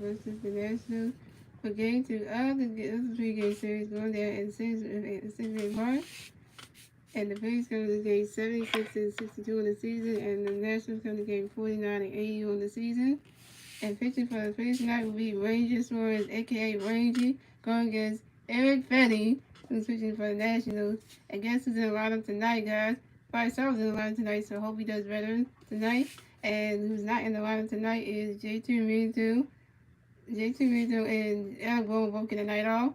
versus the Nationals for Game 2 of the three-game series going down in six-game part. And the Phillies come to game 76 and 62 on the season, and the Nationals come to game 49 and 80 on the season. And pitching for the Phillies tonight will be Ranger Suarez, aka Rangy, going against Eric Fetty, who's pitching for the Nationals. And guess who's in the lineup tonight, guys? Myself in the lineup tonight, so hope he does better tonight. And who's not in the lineup tonight is J2 Rizzo. J2 Rizzo and Alec Bohm both get a night off.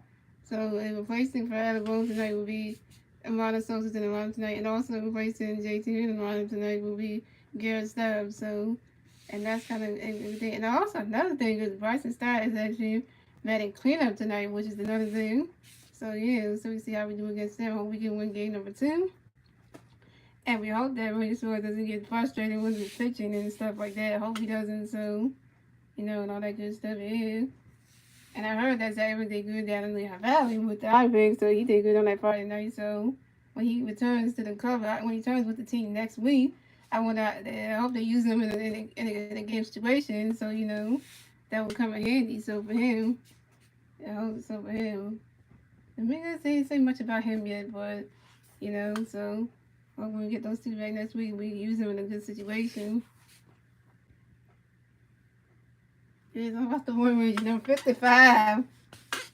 So replacing for Alec Bohm tonight will be Amada Sosa's in the lineup tonight. And also replacing J2 in the lineup tonight will be Garrett Stubbs. So, and that's kind of everything. And also another thing is Bryson Stott is actually batting cleanup tonight, which is another thing. So yeah, so we see how we do against them. Hope we can win game number 2. And we hope that Randy Suarez doesn't get frustrated with his pitching and stuff like that. I hope he doesn't, so, and all that good stuff is. And I heard that Zach did good down in Lehigh Valley with the Ivies, so he did good on that Friday night. So when he returns to the cover, when he turns with the team next week, I hope they use him in a game situation, so, that will come in handy. So for him, I hope so for him. I mean, I didn't say much about him yet, but, so... Well, when we get those 2 back next week, we use them in a good situation. It's all about the one range, number 55.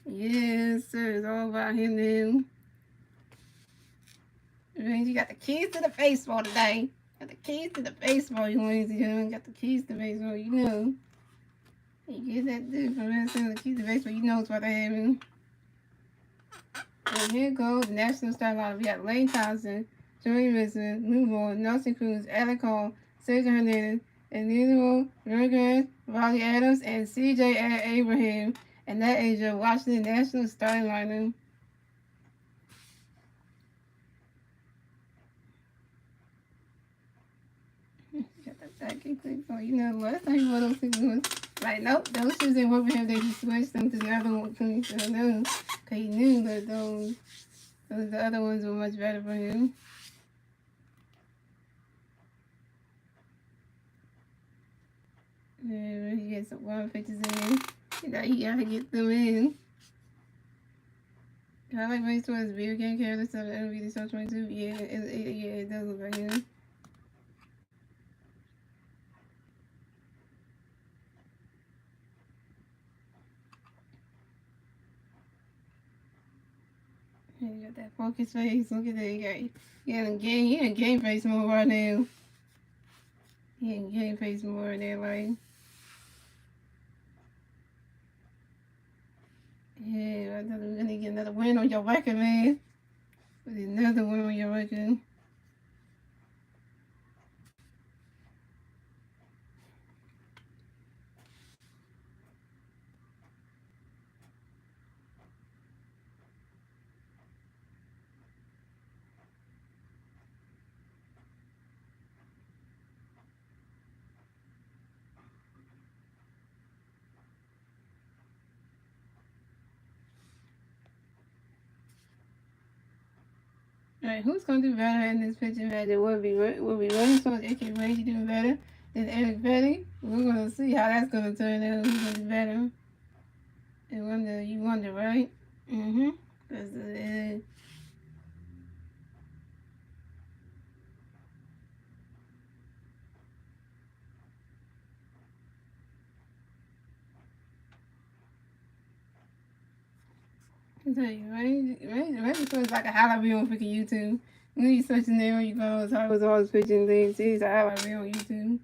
Yes, sir. It's all about him now. Range, you got the keys to the baseball today. Got the keys to the baseball, you ladies and gentlemen. Got the keys to baseball, You get that dude from the keys to baseball, what's about to happen. And here goes the National Star Line. We got Lane Thompson, Joey Wilson, Lou Moore, Nelson Cruz, Alec Hall, Sergio Hernandez, Emilio Rodriguez, Raleigh Adams, and C.J. Abraham. And that is your Washington Nationals starting lineup. Got that second click on. Last time you those things was like, nope, those shoes didn't work for him. They just switched them to the other one. Because he knew that the other ones were much better for him. Yeah, he gets some wild pitches in. You gotta get them in. I like race towards video game character stuff. That'll be the Show 22. Yeah, it does look like him. You got that focus face. Look at that. He in game face mode right now. He in game face mode right now, like. Yeah, I thought we were gonna get another win on your record, man. Another win on your record. Alright, who's gonna do better in this pitching match? Will be running so aka Rangy doing better than Eric Petty? We're gonna see how that's gonna turn out. Who's gonna do better? And you wonder, right? Because I tell you, Rangy feels like a highlight reel on freaking YouTube. When you search the name, you go, so I was always pitching things. See, it's a highlight reel on YouTube.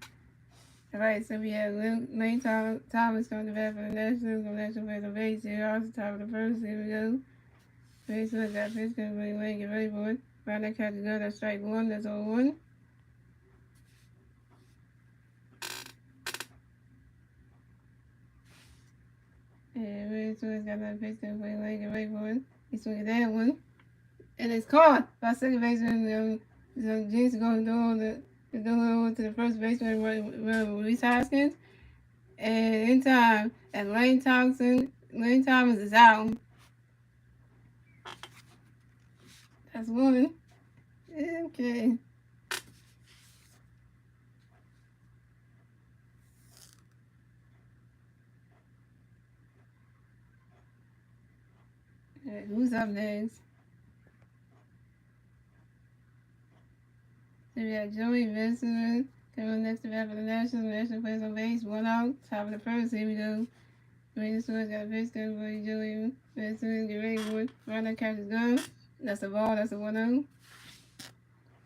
Alright, so we have Lane Thomas coming to bat for the Nationals. The National plays on base here. Off the top of the first. Here we go. Base look got pitch. Gonna bring away. Get ready for it. Round that catch is good. That's strike 1. That's 0-1. And Ray Suarez got that pitch. Gonna bring away. Get ready for it. He's swinging that one. And it's caught by second baseman. Jinx going to the first baseman, Reese Hoskins. And in time, and Lane Thomas is out. That's 1. Okay. Alright, who's up next? So we got Joey Vincent coming next to bat for the Nationals. The National plays on base, 1 out. Top of the first, here we go. Ranger Swords got a pitch coming for you, Joey Vincent. Get ready for it. Runner catches go. That's a ball, that's a 1-0.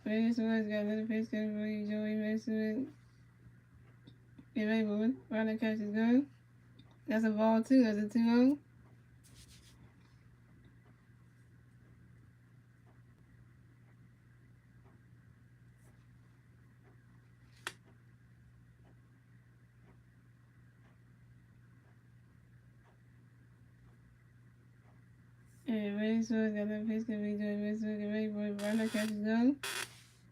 Ranger Swords got another pitch coming for you, Joey Vincent. Get ready for it. Runner catches go. That's a ball too, that's a 2-0. And Ranger Swords got another pitch coming for you, Joey Vincent. Get ready for it. Runner catches go.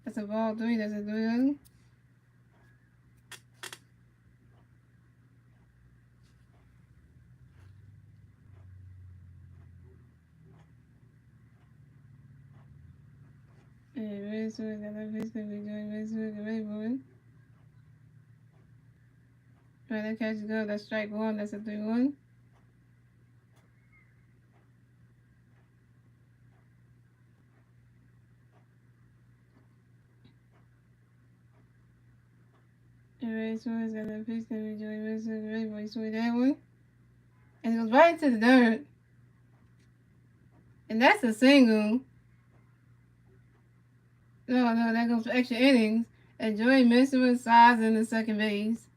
That's a ball 3, that's a 3-0. And Ranger Swords got another pitch coming for you, Joey Vincent. Get ready for it. Runner catches go. That's strike 1, that's a 3-1. And Ray Swords got that pitch coming to Joey Vincent. Ray boy swing that one. And it goes right into the dirt. And that's a single. No, that goes for extra innings. And Joey Vincent slides in the second base.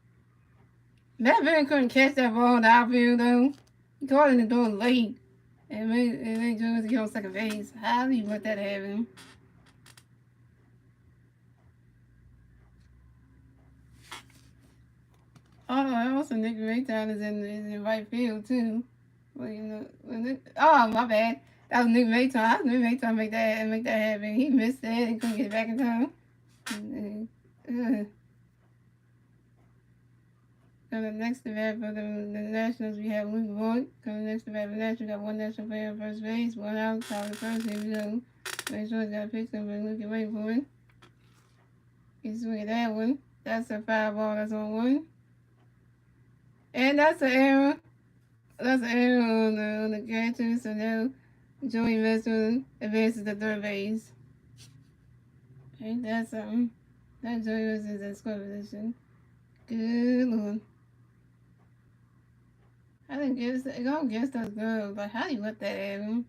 Matt Vinny couldn't catch that ball in the outfield though. He caught it in the door late. And made Joey Vincent get on second base. How do you let that happen? Oh, also Nick Mayton is in right field too. Well, you know, oh my bad. That was Nick Mayton. How did Nick Mayton make that happen? He missed it and couldn't get it back in time. Coming next to that for the Nationals, we have Luke Voigt. Coming next to that for the Nationals, we got one national player on first base, 1 out, top of the first. Here we go. Make sure he's got a pitch number. Luke can wait for it. He's swinging that one. That's a foul ball. That's on 1. And that's an error. That's an error on the catcher. So now Joey Vincent advances to third base. Ain't that something? That Joey Vincent's in score position. Good Lord. I didn't guess it. Don't guess those girls. Like, how do you let that happen?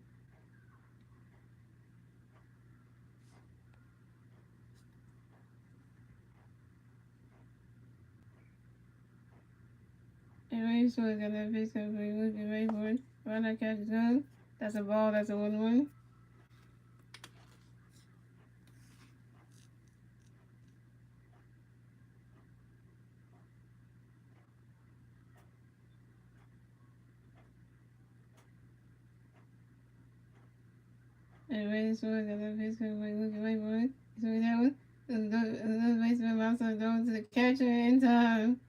And Ray Short got that pitch up for you. Looking ready for it. Runner catches gun. That's a ball. That's a 1-1. And Ray Short got that pitch up for you. Looking ready for it. So that one. Another baseman also throws to the catcher in time.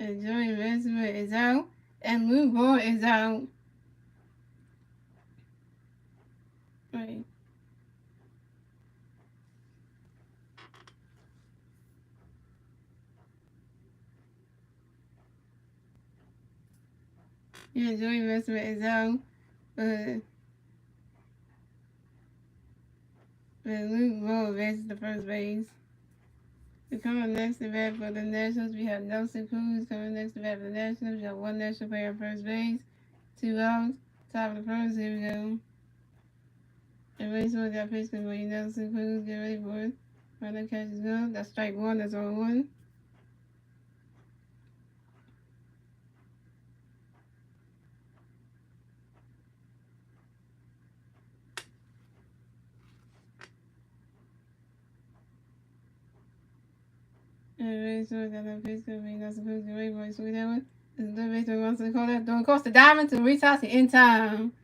And Joey Vincent is out. And Lou Ball is out. Right. Yeah, Joey Vincent is out. But Luke Ball advances to first base. Coming next to bat for the Nationals, we have Nelson Cruz. Coming next to bat for the Nationals, we have one national player on first base, 2 outs, top of the first. Here we go. And Ray Swords got pitch for you, Nelson Cruz. Get ready for it. Runner catches go. That's strike 1. That's on 1. And Ray Swords got that pitch for you, Nelson Cruz. Get ready for it. Swing that one. The third baseman wants to call that throwing across the diamond to reach out in time.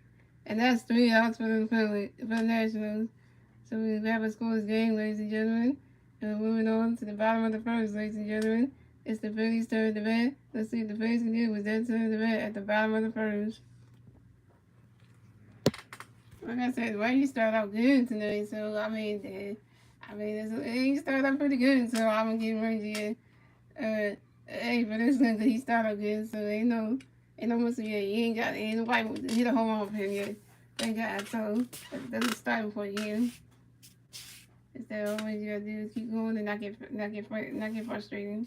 And that's 3 outs for the Nationals. So we have a scoreless game, ladies and gentlemen. And we're moving on to the bottom of the first, ladies and gentlemen. It's the Phillies' turn to bat. Let's see if the Phillies can do with that turn to bat at the bottom of the first. Like I said, why you start out good tonight? So I mean, I mean, he started out pretty good, so I'm gonna give him right hey, but it's good because he started out good, so ain't no muscle yet. Ain't nobody hit a home run for him yet. Thank God. So that's a starting point here. Is that all you gotta do is keep going and not get frustrated.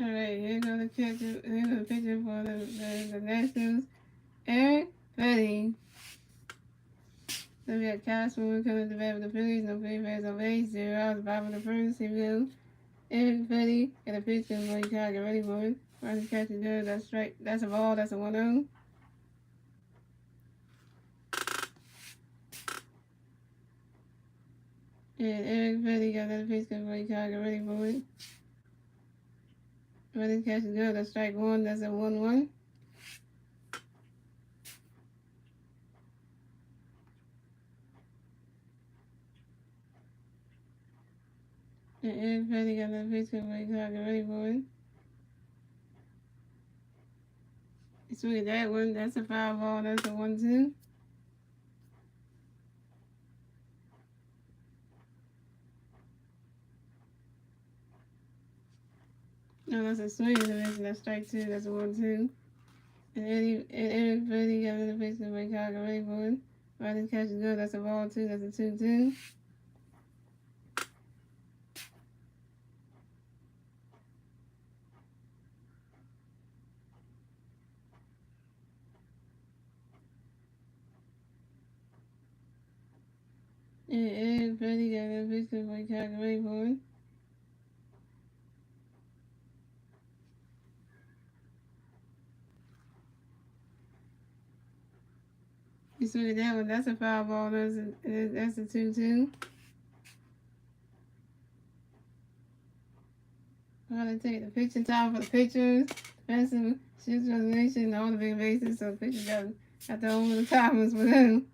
All right, here goes the catcher. Here goes the pitcher for the Nationals, Eric Petty. So we got Kyle Swimmer coming to bat with the Phillies. No free fans on base. 0 outs. Bottom of the first. Here we go. Eric Petty and a pitch comes when you try to get ready for it. First catch is good. That's straight. That's a ball. That's a 1-0. And Eric Petty got another pitch comes when you try to get ready for it. First catch is good. That's strike one. That's a 1-1. And Eric Petty got another pitch comes when you try to get ready for it. Swing at that one. That's a foul ball. That's a 1-2. No, that's a swing and a miss. That's strike two. That's a 1-2. And Eric Petty got another pitch to make Chicago ready for it. This catch is good. That's a ball two. That's a 2-2. And Eric Petty got another pitch to make Chicago ready for it. You swing at that one. That's a foul ball. That's a 2-2. I'm going to take the pitching time for the pitchers. Defensive shift resolution, all the big bases. So the pitchers got the over the timers for them.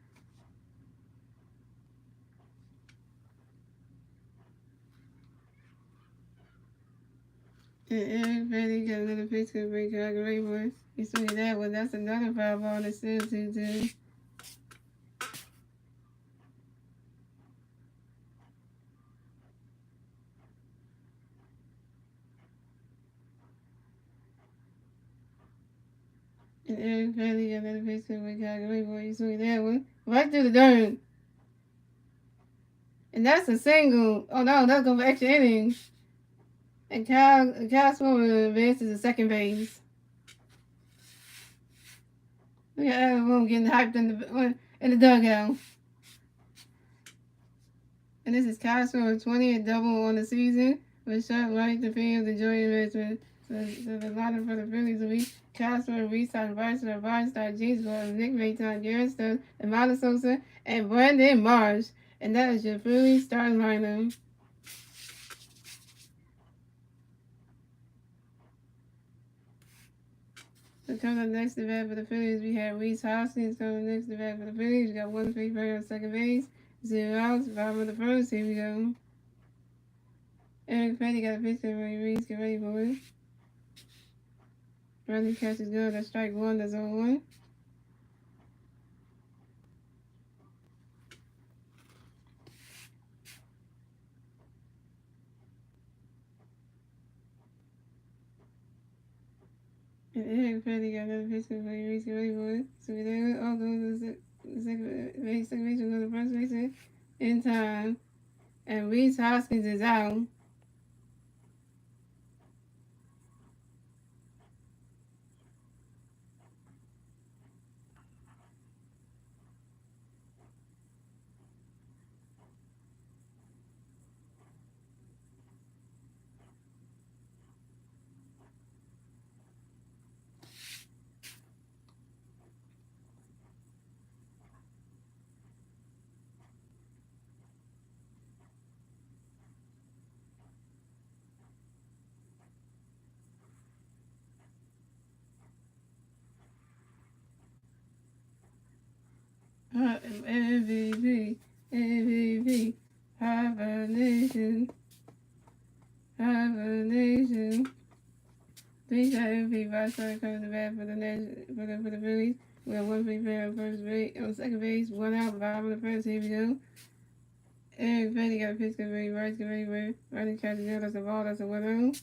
And Eric Petty got another pitch to break Chicago ready for it. You swing at that one. That's another foul ball. That's still 2-2. And Eric Petty got another pitch to break Chicago ready for it. You swing that one. Right through the dirt. And that's a single. Oh no, that's going for extra innings. And Kyle Swimmer advances to second base. Look at everyone getting hyped in the dugout. And this is Kyle Swimmer 20th double on the season with shot right to field, enjoying investment. So the lineup for the Phillies will be Kyle Swimmer, Restart, Bryson, Brian Star, James Gordon, Nick Mayton, Garrett Stone, Amanda Sosa, and Brandon Marsh. And that is your Phillies starting lineup. So coming up next to bat for the Phillies, we have Rhys Hoskins coming next to bat for the Phillies. We got 1 3 player on second base, 0 outs, 5 on the first. Here we go. Eric Petty got a pitch to Reese. Get ready for it. Running catch is good. That's strike one. That's 0-1. And Eric Petty got another pitch to Reese. Get ready for it. So there all goes to the second base. Second base will go to first base in time. And Rhys Hoskins is out. MVP, MVP, Hibernation, Hibernation. Three shot MVP by Sun comes to bat for the Phillies. We have 1 3 player on first base, on second base, 1 out, 5 on the first. Here we go. Eric Petty got a pitch to Ray Rice. Get ready for running catch is good. That's a ball. That's a 1-0.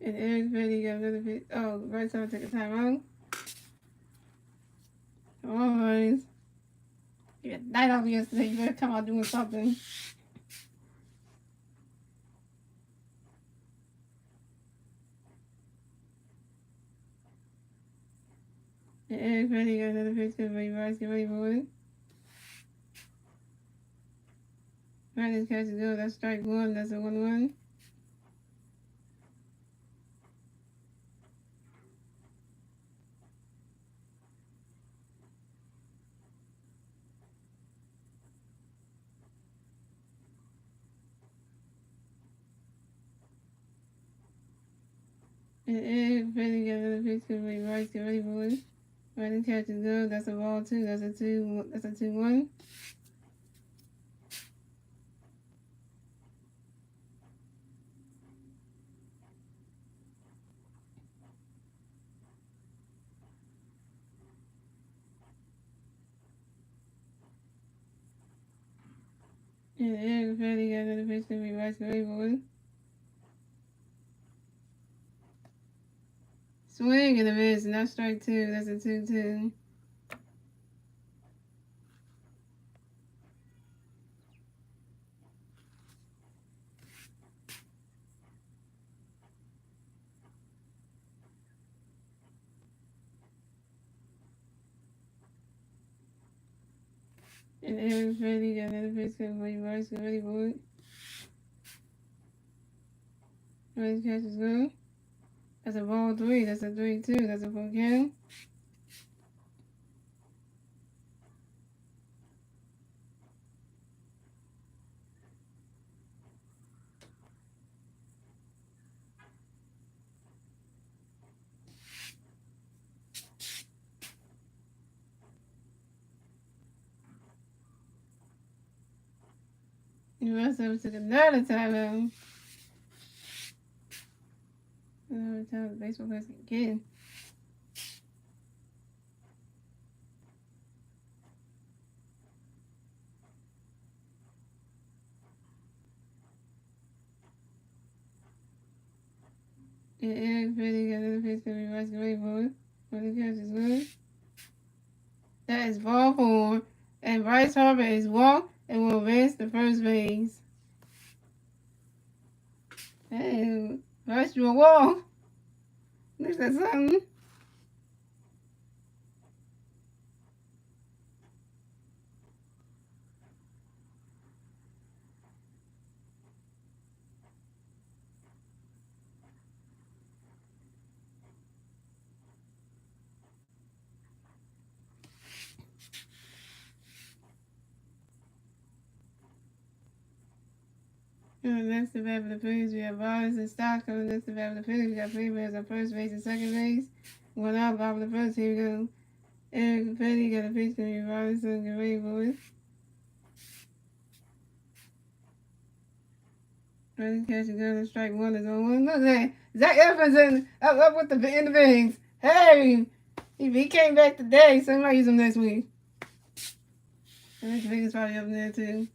And Eric Petty got another pitch. Oh, Rice time to take a timeout. Come on, Rice. You got night off yesterday. You better come out doing something. And Eric Petty got another pitch to Ray Rice. Get ready for it. Running catch is good. That's strike one. That's a 1-1. And Eric Petty got another pitch to Ray Rice. Get ready for it. Running catch is good. That's a ball too. That's a 2-1. And Eric Petty got another pitch to Ray Rice. Get ready for it. Swing and a miss, and that's strike two. That's a 2-2. And Eric Petty got another pitch to Ray Rice. Get ready for it. Rice catch is good. That's a ball three. That's a 3-2. That's a full count. The rest of it took another timeout. Another time the baseball players can get. And Eric Petty got another pitch to Ray Rice. Get ready for it. Running catch is good. That is ball four. And Bryce Harper is walked and will advance to first base. Hey, Bryce, you a walk. Looks like something. Next to bat for the Phillies, we have Vargas and Stock. Next to bat for the Phillies, we got Freeman on first base and second base. One out, bottom of the first. Here we go. Eric Petty got a pitch to me. Robinson, get ready, boys. Ready, catch a gun, and strike one is on one. Look at that. Zach Evans up with the in the bigs. Hey, he came back today, so I might use him next week. And this big is probably up there too.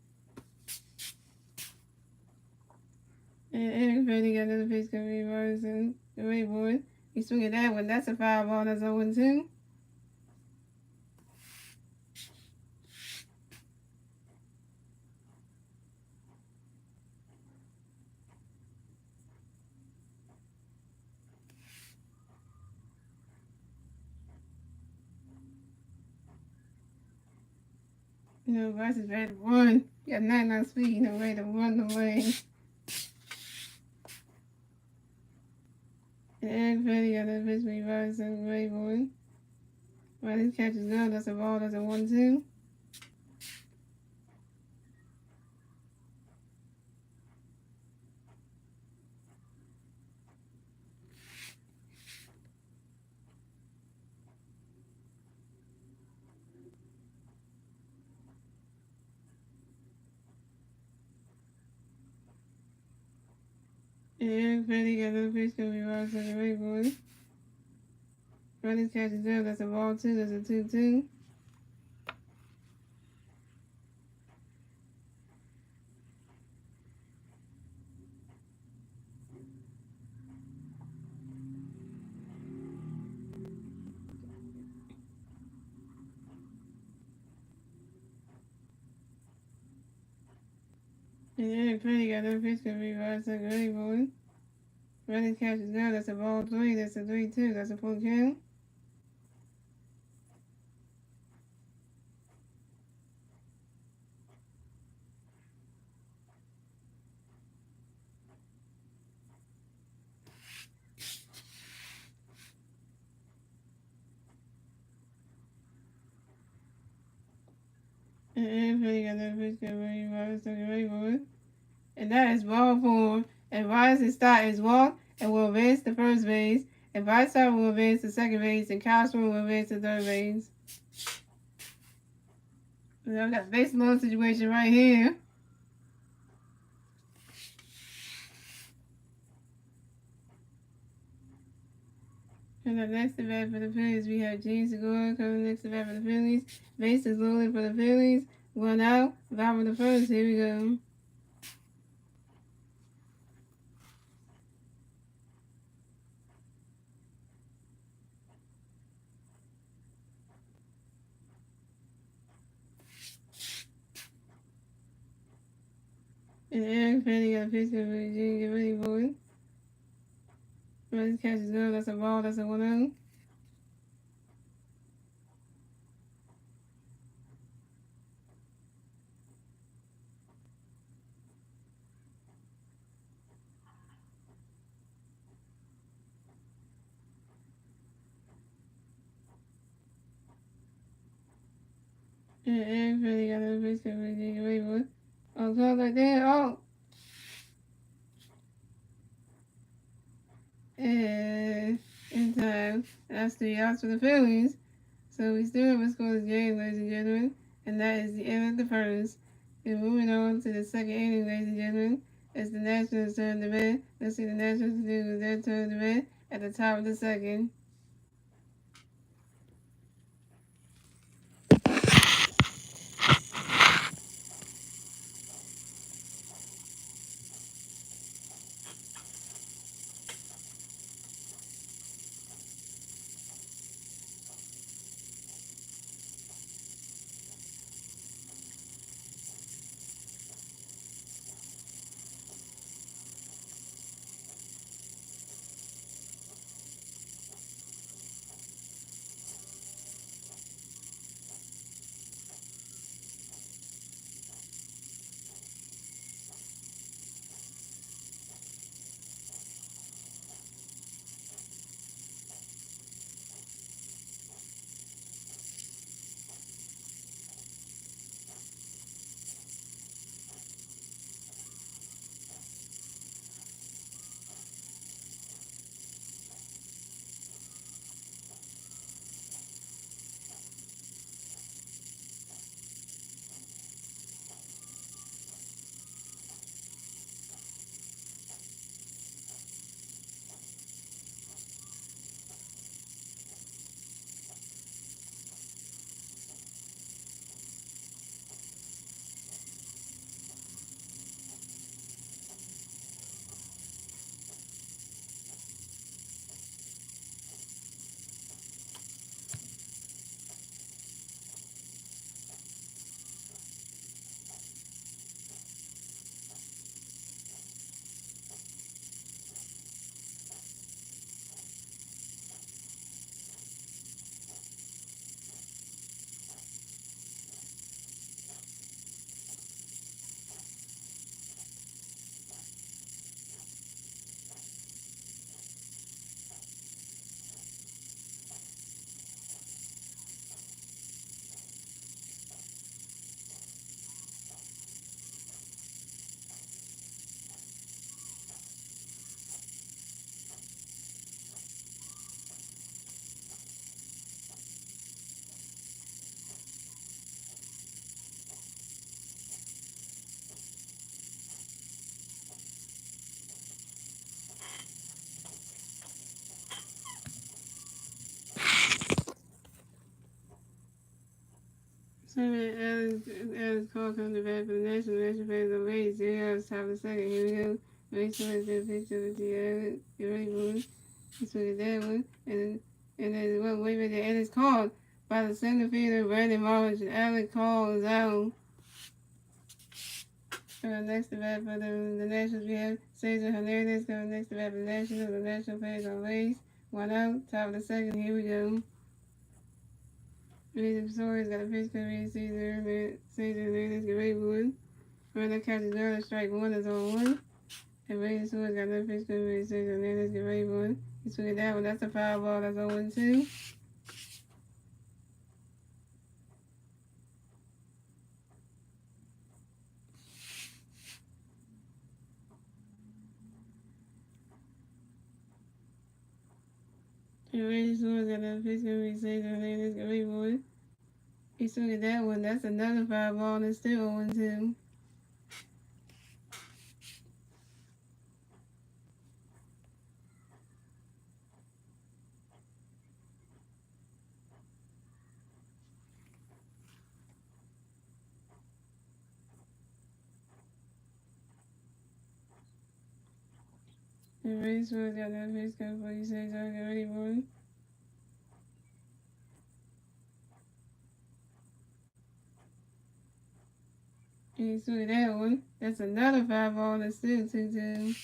And Eric Petty got another pitch to me. Robinson, get ready, boys. He swing at that one. That's a foul ball. That's 0-2. You know, Bryce is ready to run. He got 99 speed, you know, ready to run away. And Eric Petty got that pitch me, Robinson, ready for it. Well, this catch is good. That's a ball. That's a 1-2. And Eric Petty got another pitch to me, Robinson, ready for it. Well, this catch is good. That's a ball 2. That's a 2-2. And Eric Petty got another pitch to me, Robinson, ready for it. Well, this catch is good. That's a ball 3. That's a 3-2. That's a full count. And Eric Petty got another pitch to me, Robinson, ready for it. And that is ball 4. And Robinson start is walk and will advance to first base. And Bryce will advance to second base. And Castro will advance to third base. So I've got a base load situation right here. And the next to bat for the Phillies, we have James Segura coming next to bat for the Phillies. Base is loaded for the Phillies. One out. Bottom of the first. Here we go. And Eric Petty got a pitch to Virginia. Get ready, boys. Well, this catch is good. That's a ball. That's a 1-0. And Eric Petty got a pitch to Virginia. Get ready, boys. Oh, call like that. Oh. And in time, that's 3 outs for the Phillies. So we still have a scoreless game, ladies and gentlemen. And that is the end of the first. And moving on to the second inning, ladies and gentlemen. It's the Nationals' turn to bat. Let's see the Nationals do their turn to bat at the top of the second. Alex Cole comes to bat for the National fans on race 0 top of the second. Here we go. Race 1 is the picture with the Alex. You ready for it? Let's look at that one. And then what way with it? And it's called by the center fielder Brandon Marsh. Alex Cole is out. Next to bat for the Nationals, we have Cesar Hernandez coming next to bat for the Nationals. The National fans on race 1 out, top of the second. Here we go. Reason Story's got a pitch coming in Cesar Hernandez, get ready for it. Runner catches another strike 1 is on 1. And Reason Story's got another pitch coming in Cesar Hernandez, get ready for it. He's swinging that one, that's a foul ball, that's 0-2. And Reason Story's got another pitch coming in Cesar Hernandez, get ready for it. He's swinging that one, that's another foul ball, and it's still 0-2. And Reason Story's got another pitch coming for you, Cesar, get ready for it. And he's swinging that one, that's another foul ball, and it's still 2-2.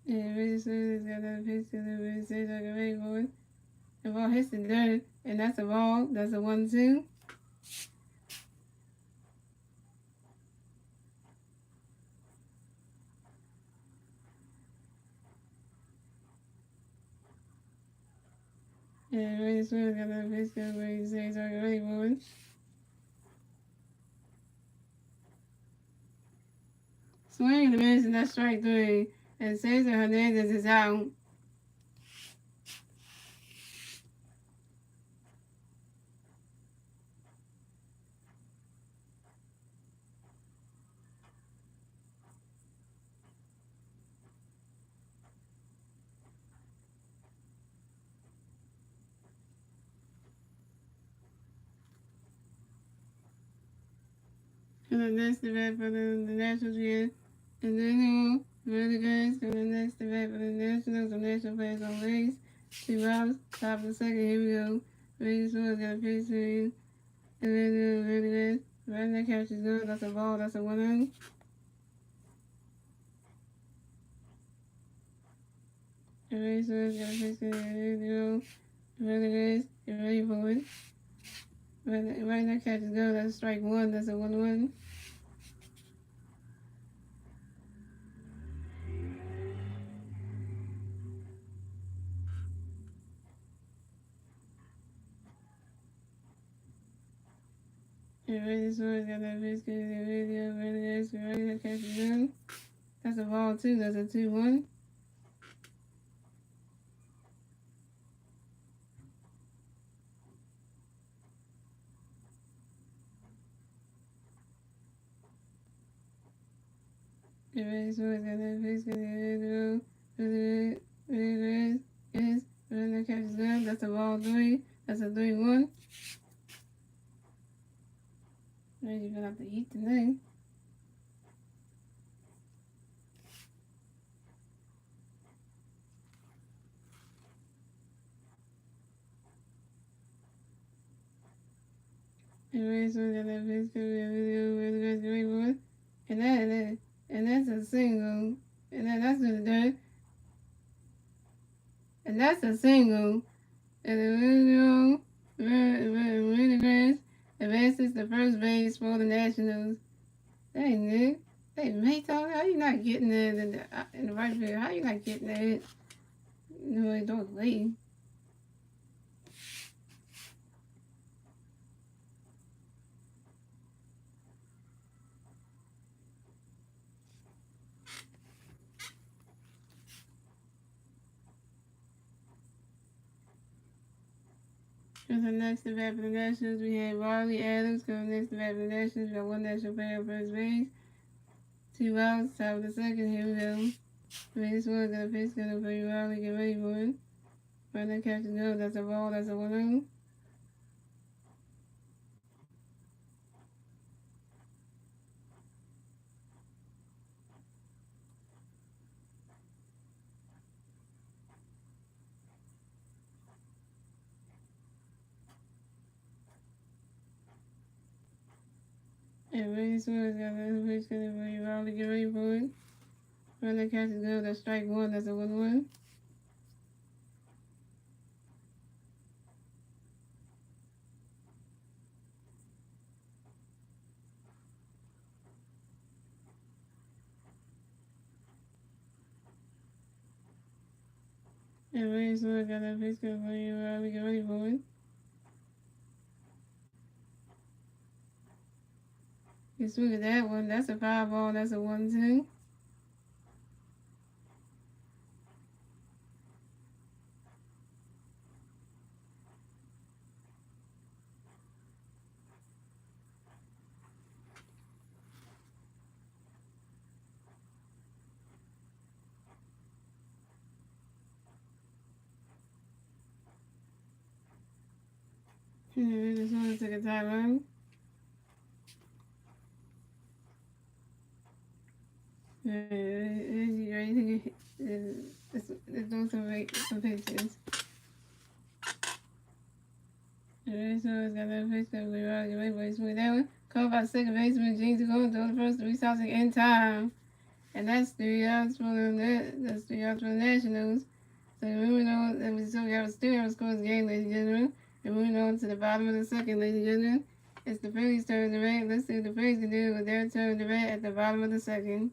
And Reason Story's got another pitch coming for you, Cesar, get ready for it. The ball hits the dirt, and that's a ball. That's a 1-2. And Reason Story's got another pitch coming for you, Cesar, get ready for it. Swing and a miss, and that's strike 3. And Cesar Hernandez is out. And the next event for the Nationals here. And then really guys, and the next event for the Nationals, the National players on base. 2 outs, top of the second, here we go. Reason Story's got a pitch to you. And then really guys, right now catches good, that's a ball, that's a 1-0. And Reason Story's got a pitch to you, here we go. Really guys, get ready for it. Right now catches good, that's strike 1, that's a 1-1. And Reason Story's got that pitch to the video, really guys, right now catches good. That's a ball too, that's a 2-1. And Reason Story's got that pitch to the video, really is, right now catches good, that's a ball 3, that's a 3-1. Now you're gonna have to eat today. And Reason Story's got that pitch to the video, really good, and that's a single, and that's in the dirt, and that's a single, and the really good, advances to first base for the Nationals. Hey Nick, hey mate, how you not getting it in the right field? How you not getting it? No, don't leave. Coming next to bat for the Nationals, we have Riley Adams. Coming next to bat for the Nationals, we got one national player on first base. 2 outs, top of the second. Here we go. Base one, got a pitch, gonna play Riley, get ready for it. Runner catches go, that's a ball, that's a 1-0. And base one, got a pitch, gonna play Riley, get ready for it. Runner catches go, that's strike one, that's a 1-1. And base one, got a pitch, gonna play Riley, get ready for it. You swing at that one, that's a foul ball, that's a 1-2. This one took a timeout. Is ready to get? Let's do some pitches. This one's got that pitch that we ride away, but it's with that one. Caught by second baseman James going to the first 3 outs in time, and that's 3 outs for the Nationals. So moving on, and we still got a still scores game, ladies and gentlemen. And moving on to the bottom of the second, ladies and gentlemen. It's the Phillies' turn to bat. Let's see what the Phillies can do with their turn to bat at the bottom of the second.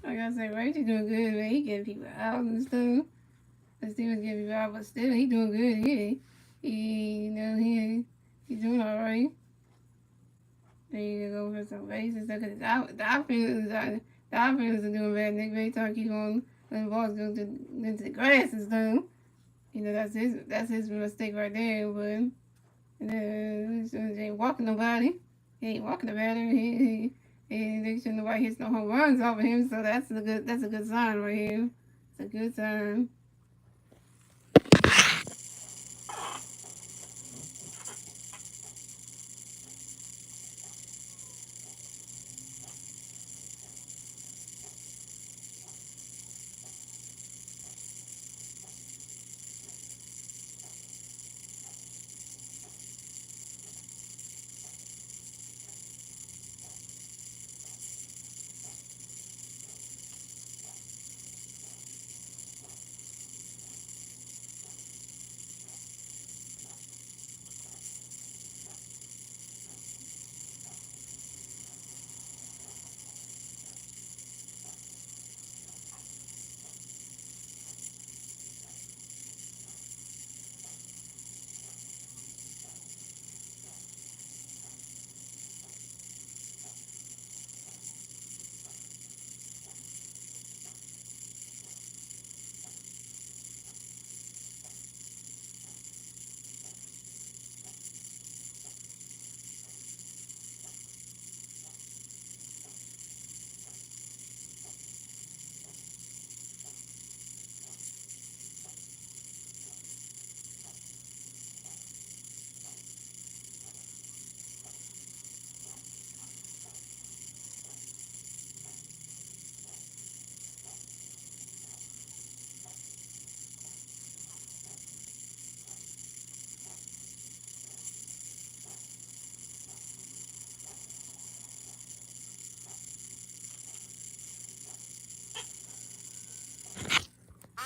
Like I said, Rachel doing good, man. He getting people out and stuff. Let's see what's getting people out, but still, he doing good. He's doing all right. There you go for some bases. Because the outfielders are doing bad. Nick Bayton keep on letting balls go into the grass and stuff. You know, that's his mistake right there. But and then he ain't walking nobody. He ain't walking the batter. He make sure nobody hits no home runs off of him. So that's a good sign right here. It's a good sign.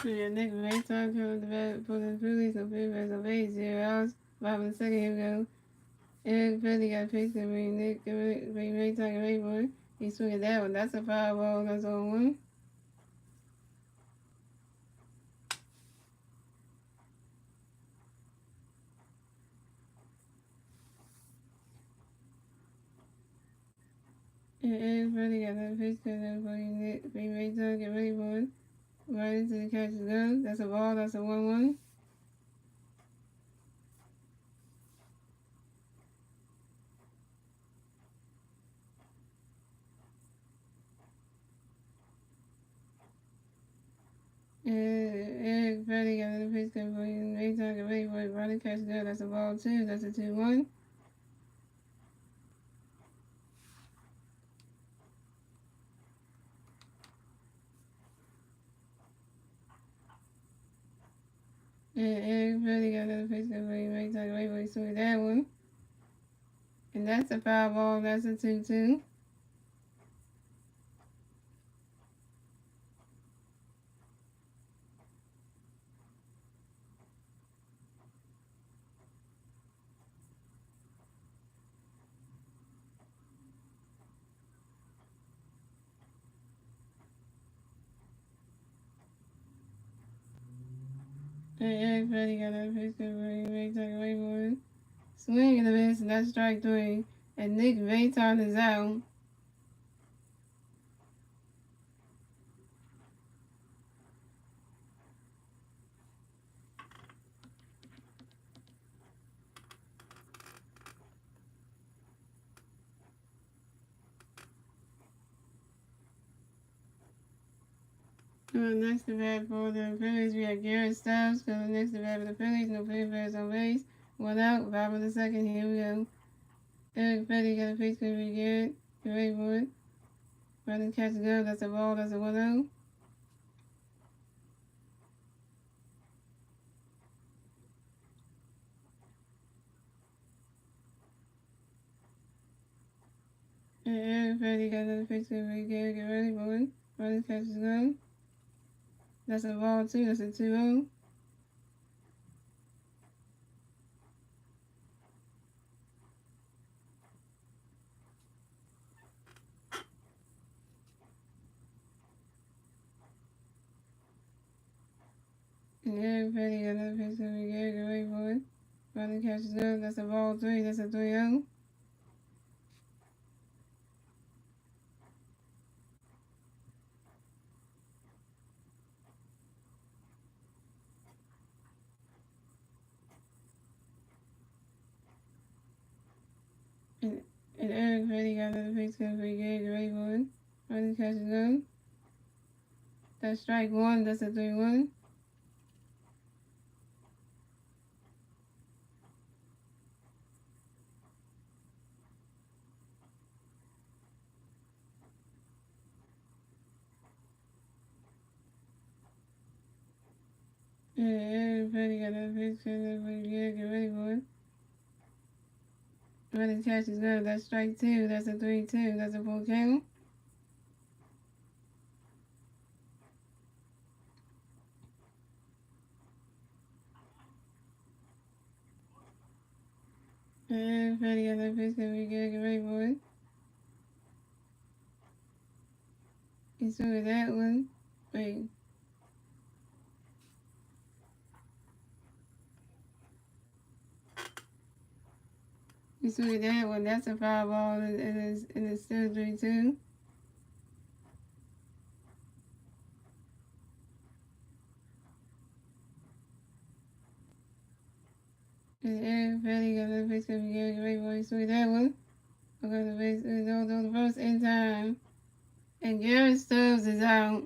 Yeah, Nick Bayton coming to bat for the Phillies. So Phillies on base 0 outs. Bottom of the second, here we go. Eric Petty got a pitch to Nick Bayton get ready for it. He's swinging that one. That's a foul ball. That's on 1. And Eric Petty got that pitch to Nick Bayton get ready for it. Right into the catcher's gun. That's a ball. That's a 1-1. Eric Freddie got another pitch coming for you. Maytime can wait for it. Ronnie catches there. That's a ball 2. That's a 2-1. Eric Freddie got another pitch coming for you. Maytime can wait for it. Swing that one. And that's a foul ball. That's a 2-2. Eric Freddie got another pitch coming for you. Maytime can wait for it. Swing and a miss. And that's strike 3. And Nick Vayton is out. Next to bat for the Phillies, we have Garrett Stubbs. Coming next to bat for the Phillies, no players on base. 1 out, 5 in the second. Here we go. Eric Petty got a face cover to Garrett. Get ready for it. Running catch it up. That's a ball. That's a 1-0. Eric Petty got another face cover to Garrett. Get ready for it. Running catch is gone. That's a ball 2. That's a 2-0. Eric Petty got another face cover to Garrett. Get ready for it. Running catch is up. That's a ball 3. That's a 3-0. And Eric Petty got another face cover to Garrett. Get ready for it. Running catch is up. That's strike 1. That's a 3-1. Everybody got that picture. Get ready for it. Running catch is good. That's strike 2. That's a 3-2. That's a full count. Everybody got that picture. Get ready for it. You saw that one. Wait. You saw that one. That's a foul ball, and it's still 3-2. And everybody got that picture. Get ready for it. You saw that one. Okay, the base is the first in time. And Garrett Stubbs is out.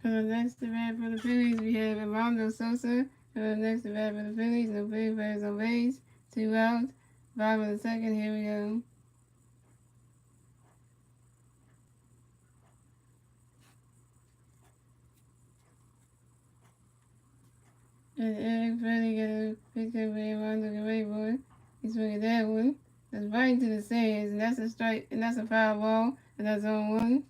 Next to bat for the Phillies, we have Armando Sosa. Next to bat for the Phillies, no players on base. 2 outs. 5 in the second. Here we go. And Eric Freddie got a picture of Armando Guerrero. He's swinging that one. That's right into the stands, and that's a strike, and that's a foul ball, and that's on 1.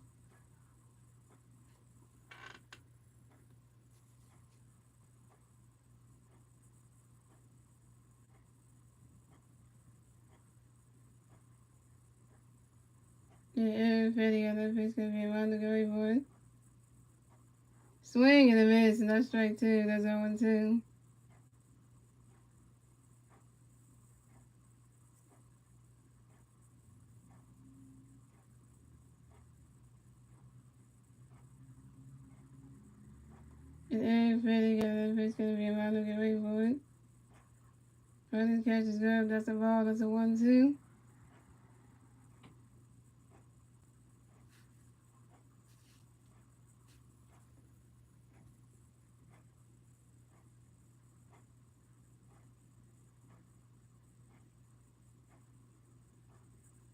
And Eric Freddie got a picture of Armando Guerrero. Swing and a miss, and that's strike 2. That's on 1-2. And everybody got that pitch gonna be a minor, get ready for it. Running catch is good, that's a ball, that's a 1-2.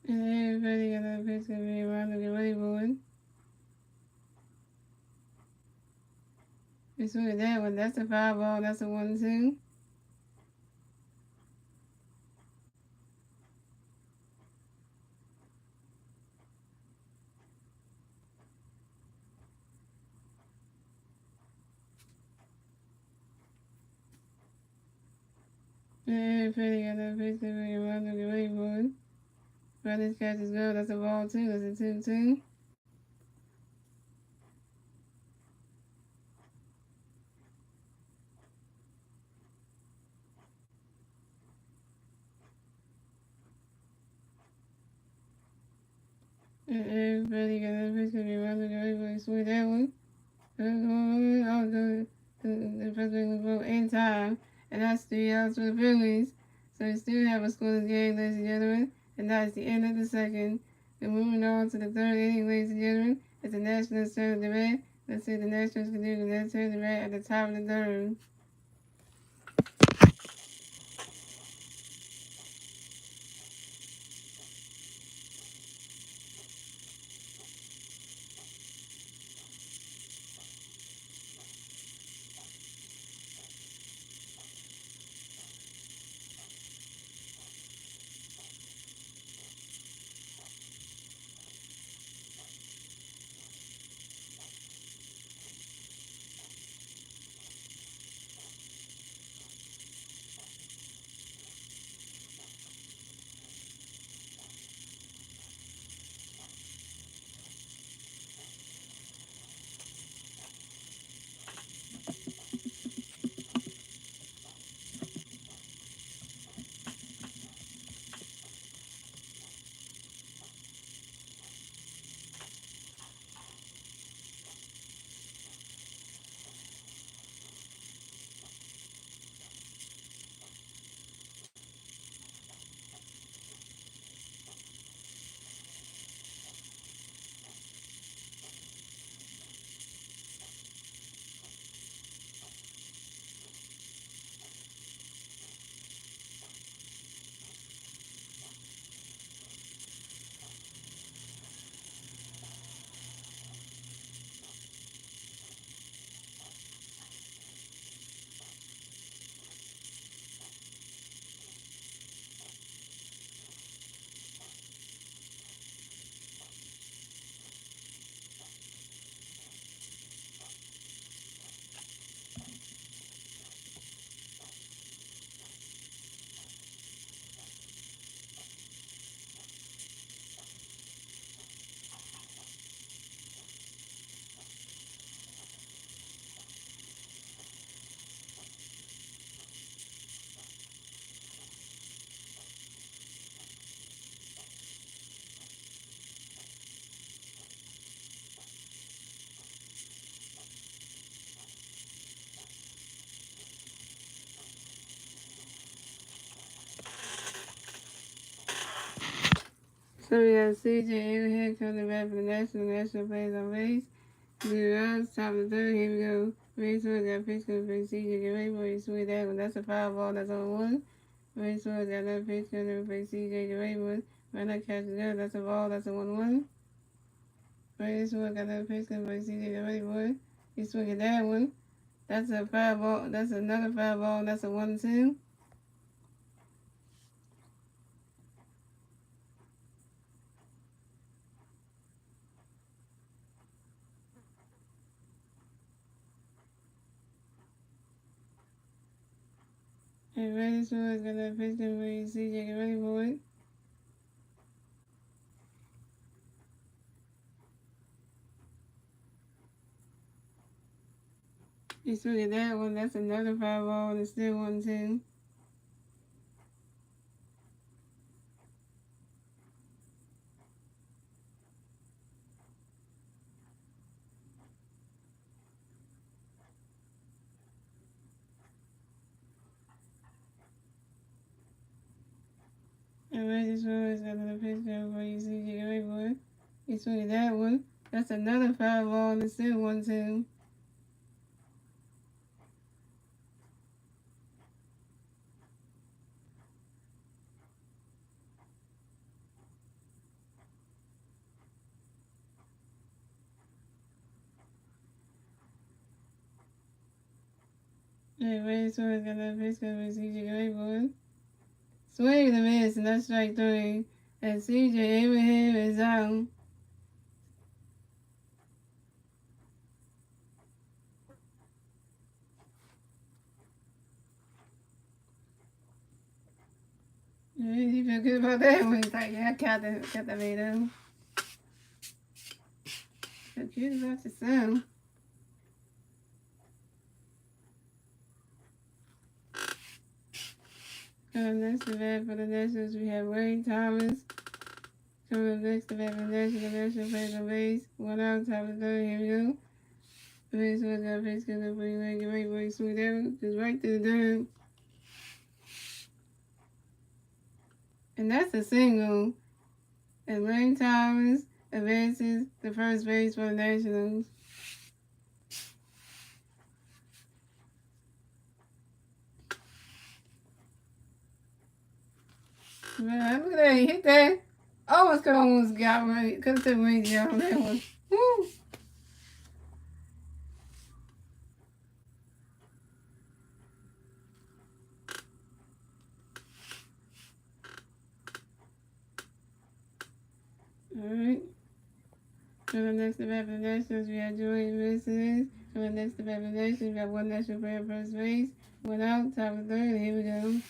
And everybody got that pitch gonna be a minor, get ready for it. Just look at that one, that's a 5 ball, that's a 1-2. And everybody got that pitch gonna be a minor, get ready for it. Running catch is good, that's a ball 2, that's a 2-2. And everybody got that pitch gonna be a minor, get ready for it. Swing that one. Oh, the president will vote in time, and that's 3 outs for the Phillies. So we still have a scoreless game, ladies and gentlemen, and that is the end of the second. We're moving on to the third inning, ladies and gentlemen. It's the Nationals turn to bat. Let's see what the Nationals can do with that turn to bat at the top of the third. So we got CJ Abraham coming back for the National plays on base. Blue Rose, top of the third, here we go. Racehorse got pitch coming for CJ, get ready for it. Swing that one, that's a 5 ball, that's on 1. Racehorse got that pitch coming for CJ, get ready for it. Right now, catch it up, that's a ball, that's a 1-1. Racehorse got that pitch coming for CJ, get ready for it. He's swinging that one. That's a 5 ball, that's another 5 ball, that's a 1-2. And Racehorse got that pitch coming for CJ, get ready for it. He's swinging that one, that's another 5 ball, and it's still 1-2. And right this one is got another pitch down for you see you right boy. You swing that one. That's another foul ball and it's still 1-2. Yeah, right this one is got another pitch down for you see you right boy. Swing and a miss and that's strike 3. And CJ Abraham is out. Yeah, he feel good about that one. He's like, yeah, I got that made up. Feel good about yourself. Next to bat for the Nationals, we have Wayne Thomas. Coming up next to bat for the National plays on base. 1 out, top of the third. Here we go. The base was got base coming up for you. Get ready, boy. Swing down. Just right to the dirt. And that's a single. And Wayne Thomas advances to first base for the Nationals. Man, look at that. He hit that. Almost got right. Could have took Wayne down on that one. Woo! Alright. Coming next to bat for the Nationals, we have Joey Mercedes. Coming next to bat for the Nationals, we got one National player at first base. 1 out, top of the third. Here we go.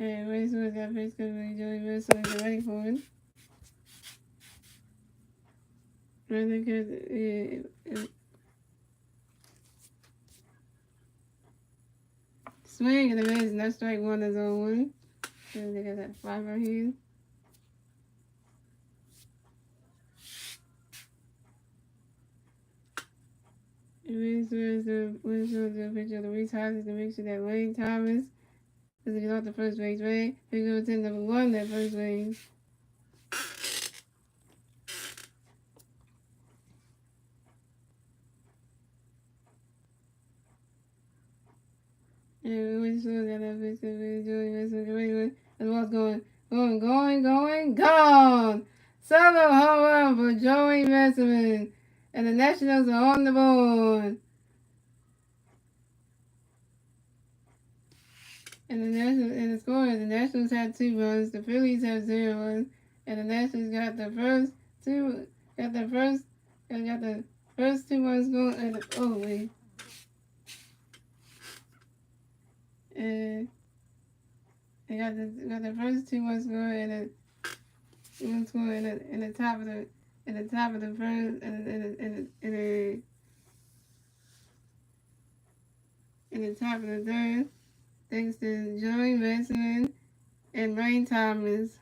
And Ray Seward got pitch coverage. Joey Mercedes is ready for it. Running swing and a miss, and that's strike 1 is on 1. So they got that 5 right here. And Ray Seward's a picture of the Reese Houses to make sure that Wayne Thomas doesn't get off the first base way. They go to number 1 at first base. And Ray Seward got that pitch coverage. Joey Mercedes that's what's gone! Solo home run for Joey Messerman. And the Nationals are on the board. And the score is the Nationals had 2 runs, the Phillies have 0 runs, and the Nationals got the first 2 runs going and and they got the first 2 runs going and one score in the top of the first in the top of the third, thanks to Joey Messerman and Wayne Thomas.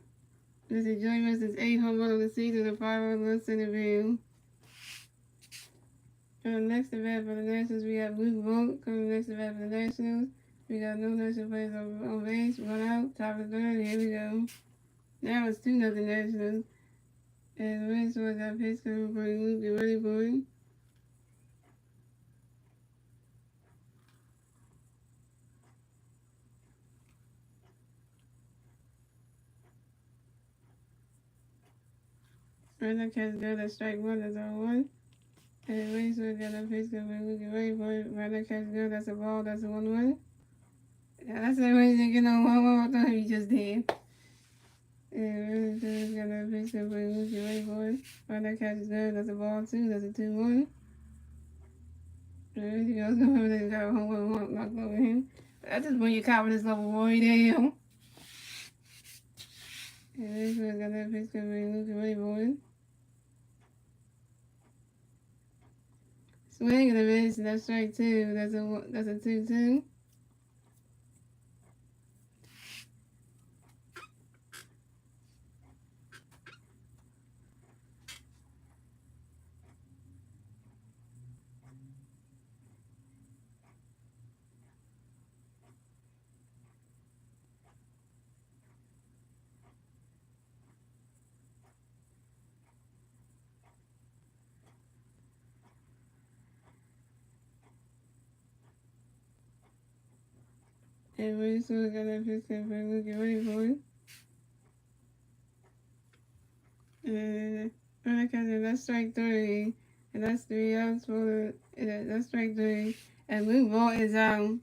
This is Joey Messerman's 8th home run of the season and 5 runs in the field. Next to bat for the Nationals, we have Luke Vogt. Coming next to bat for the Nationals, we got no National players on base. 1 out, top of the third. Here we go. Now it's 2-0 Nationals. And the Red Sox got pitch coming for Luke. Get ready for it. Runner catch good at strike 1, that's on 1. And the Red Sox got a pitch coming for Luke. Get ready for it. Runner catch good, that's a ball, that's a 1-1. Yeah, that's the way you get on 1-1. I thought you just did. And Red Sox got a pitch coming for Luke. Get ready for it. Runner catch good, that's a ball 2, that's a 2-1. Everything else going on, got a home run knocked over him. That's just when your confidence level way down. And this one's got that pitch coming in, looking ready for it. Swing and a miss, that's strike 2. That's a 2-2. And really soon got that pitch count for looking ready for it. And when I catch it, that's strike three. And that's 3 outs for that's strike three. And blue ball is out.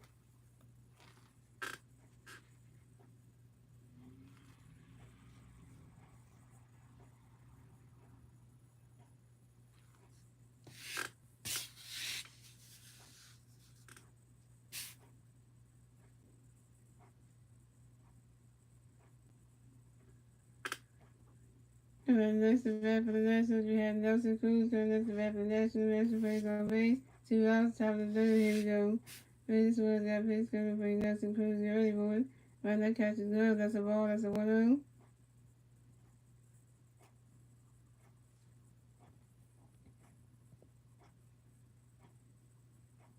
And then next at bat for the Nationals, we have Nelson Cruz going next at bat for the Nationals. National plays on base. 2 outs, top of the third. Here we go. This was that pitch coming for Nelson Cruz, the early board. Right now, catch the glove. That's a ball. That's a 1-0.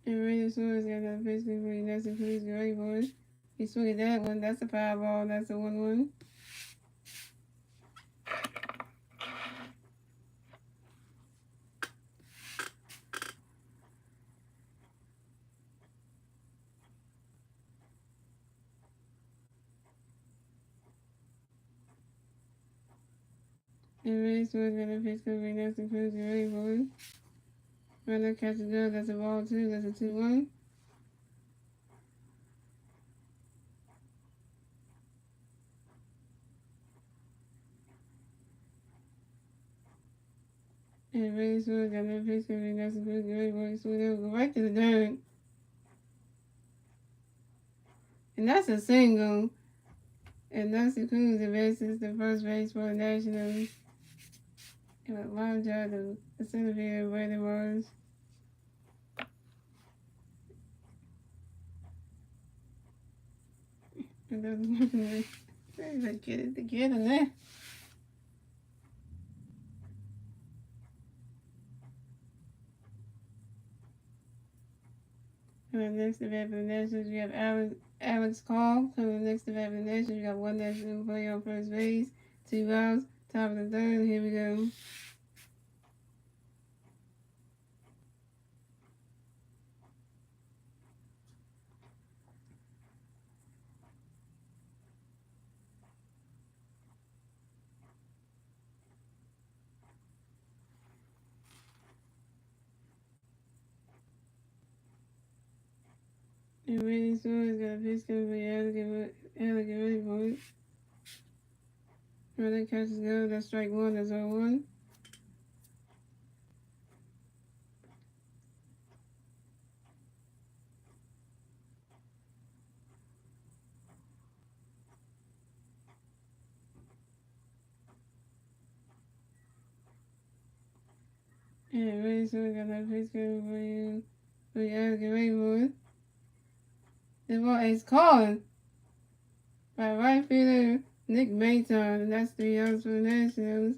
And Ranger Suarez got that pitch coming for Nelson Cruz, the early board. He swung at that one. That's a foul ball. That's a 1-1. And Ranger Suarez got that pitch coming for Nelson Cruz, the early board. Right now, catch the glove. That's a ball, too. That's a 2-1. And Ranger Suarez got that pitch coming for Nelson Cruz, the early board. He swung it, go right to the dirt. And that's a single. And Nelson Cruz advances the first base for the Nationals. And a long job to the center fielder where it was. And then let's get it together now. And then next to bat for the Nationals, we have Alex Call. Coming next to bat for the Nationals, we got one National player on first base. 2 outs, top of the third. Here we go. And Randy Suarez got a pitch coming for Alec ready for it. Running catches go. That's strike one. That's 0-1. And Randy Suarez got that pitch coming for Alec ready for it. The ball is called by right fielder Nick Maton, and that's 3 outs for the Nationals.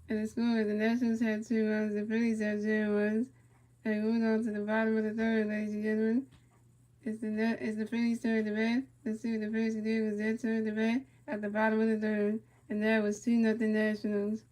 And the score is the Nationals had 2 runs, the Phillies had 0 runs. And we moved on to the bottom of the third, ladies and gentlemen. It's the Phillies' turn to bat. Let's see what the Phillies can do. It was their turn to bat at the bottom of the third. And that was 2-0 Nationals.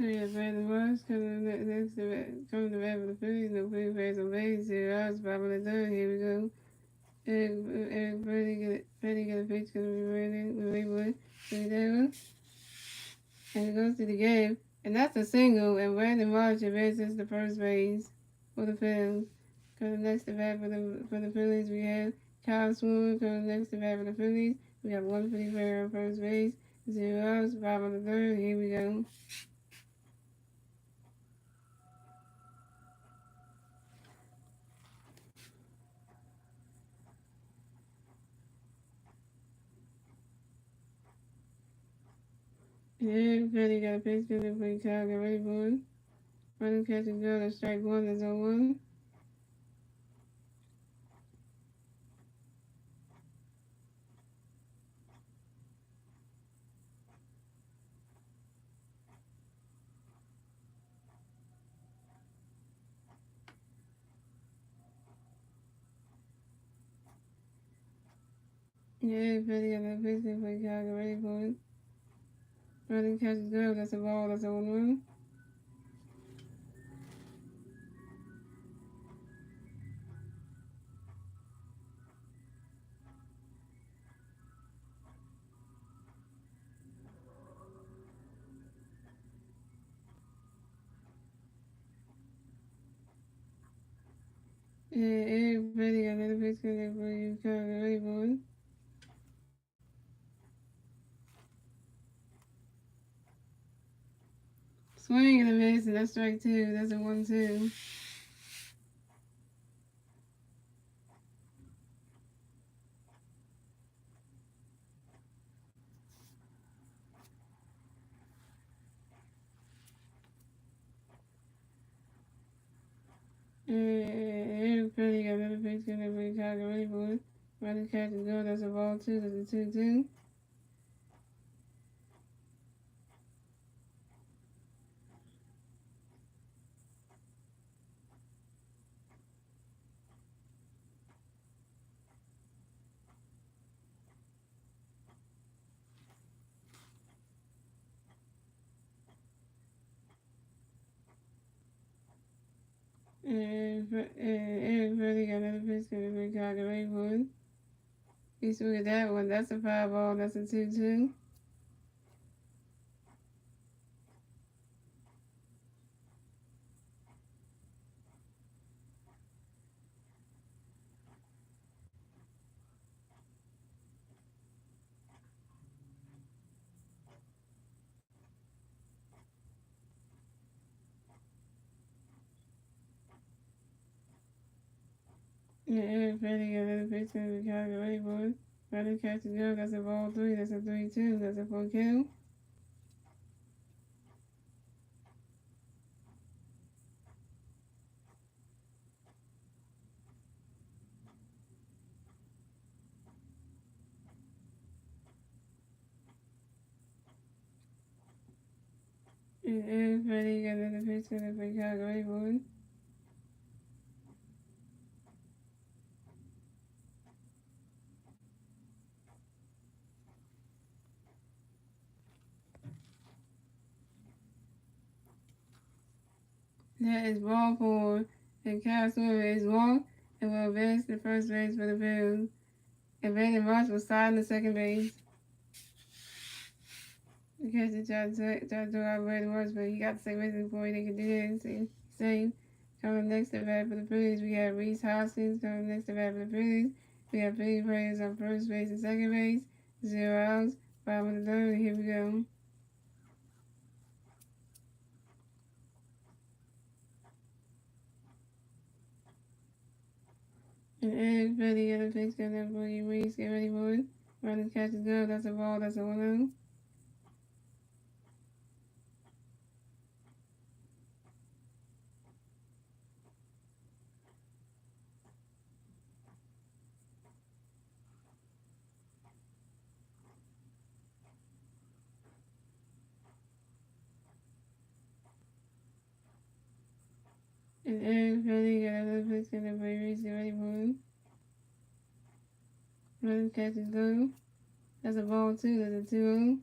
we have Brandon Marsh coming next coming to bat for the Phillies. No free base on base. 0 outs. Bottom of the third. Here we go. Eric Brady get a pitch because we ran in with Maywood. And it goes to the game. And that's a single. And Brandon Marsh advances to first base for the Phillies. Coming next to bat for the Phillies, we have Kyle Swoon. Coming next to bat for the Phillies, we have 154 on first base. 0 outs. Bottom of the third. Here we go. Yeah, Petty got a pitch because they play Kyle, get ready for it. Running catch and go to strike one, that's 0-1. Yeah, Petty got a pitch, they play Kyle, get ready for it. Running catch and go, that's a ball, that's 0-1. Yeah, everybody got another pitch because they play Kyle, get ready for it. Swing and a miss, and that's strike two, that's a 1-2. Everybody got another pitch because they play Kyle, get ready for it. Running catch and go, that's a ball two, that's a 2-2. Everybody got another pitch because they play Kyle, get ready for it. You swing at that one, that's a 5 ball, that's a 2-2. Yeah, everybody got another pitch because they Kyle, get ready for it. Running catch and go, that's a ball three, that's a 3-2, that's a 4 kill. Yeah, everybody got another pitch because they play Kyle, get ready for it. That is ball four, and Kyle Swimmer is walked and will advance to first base for the Bills. And Brandon Marsh will slide in the second base. The catcher tried to throw out Brandon Marsh, but he got the second base before they could do that. Same. Coming next to bat for the Phillies, we have Reese Hoskins. Coming next to bat for the Phillies, we have Philly players on first base and second base. 0 outs. Bottom of the third. Here we go. And everybody got a pitch because that boy Reese get ready for it. Running catch is good. That's a ball. That's a 1-0. And everybody got another pitch because that boy Reese get ready for it. Running catch is good. That's a ball too. That's a 2-0.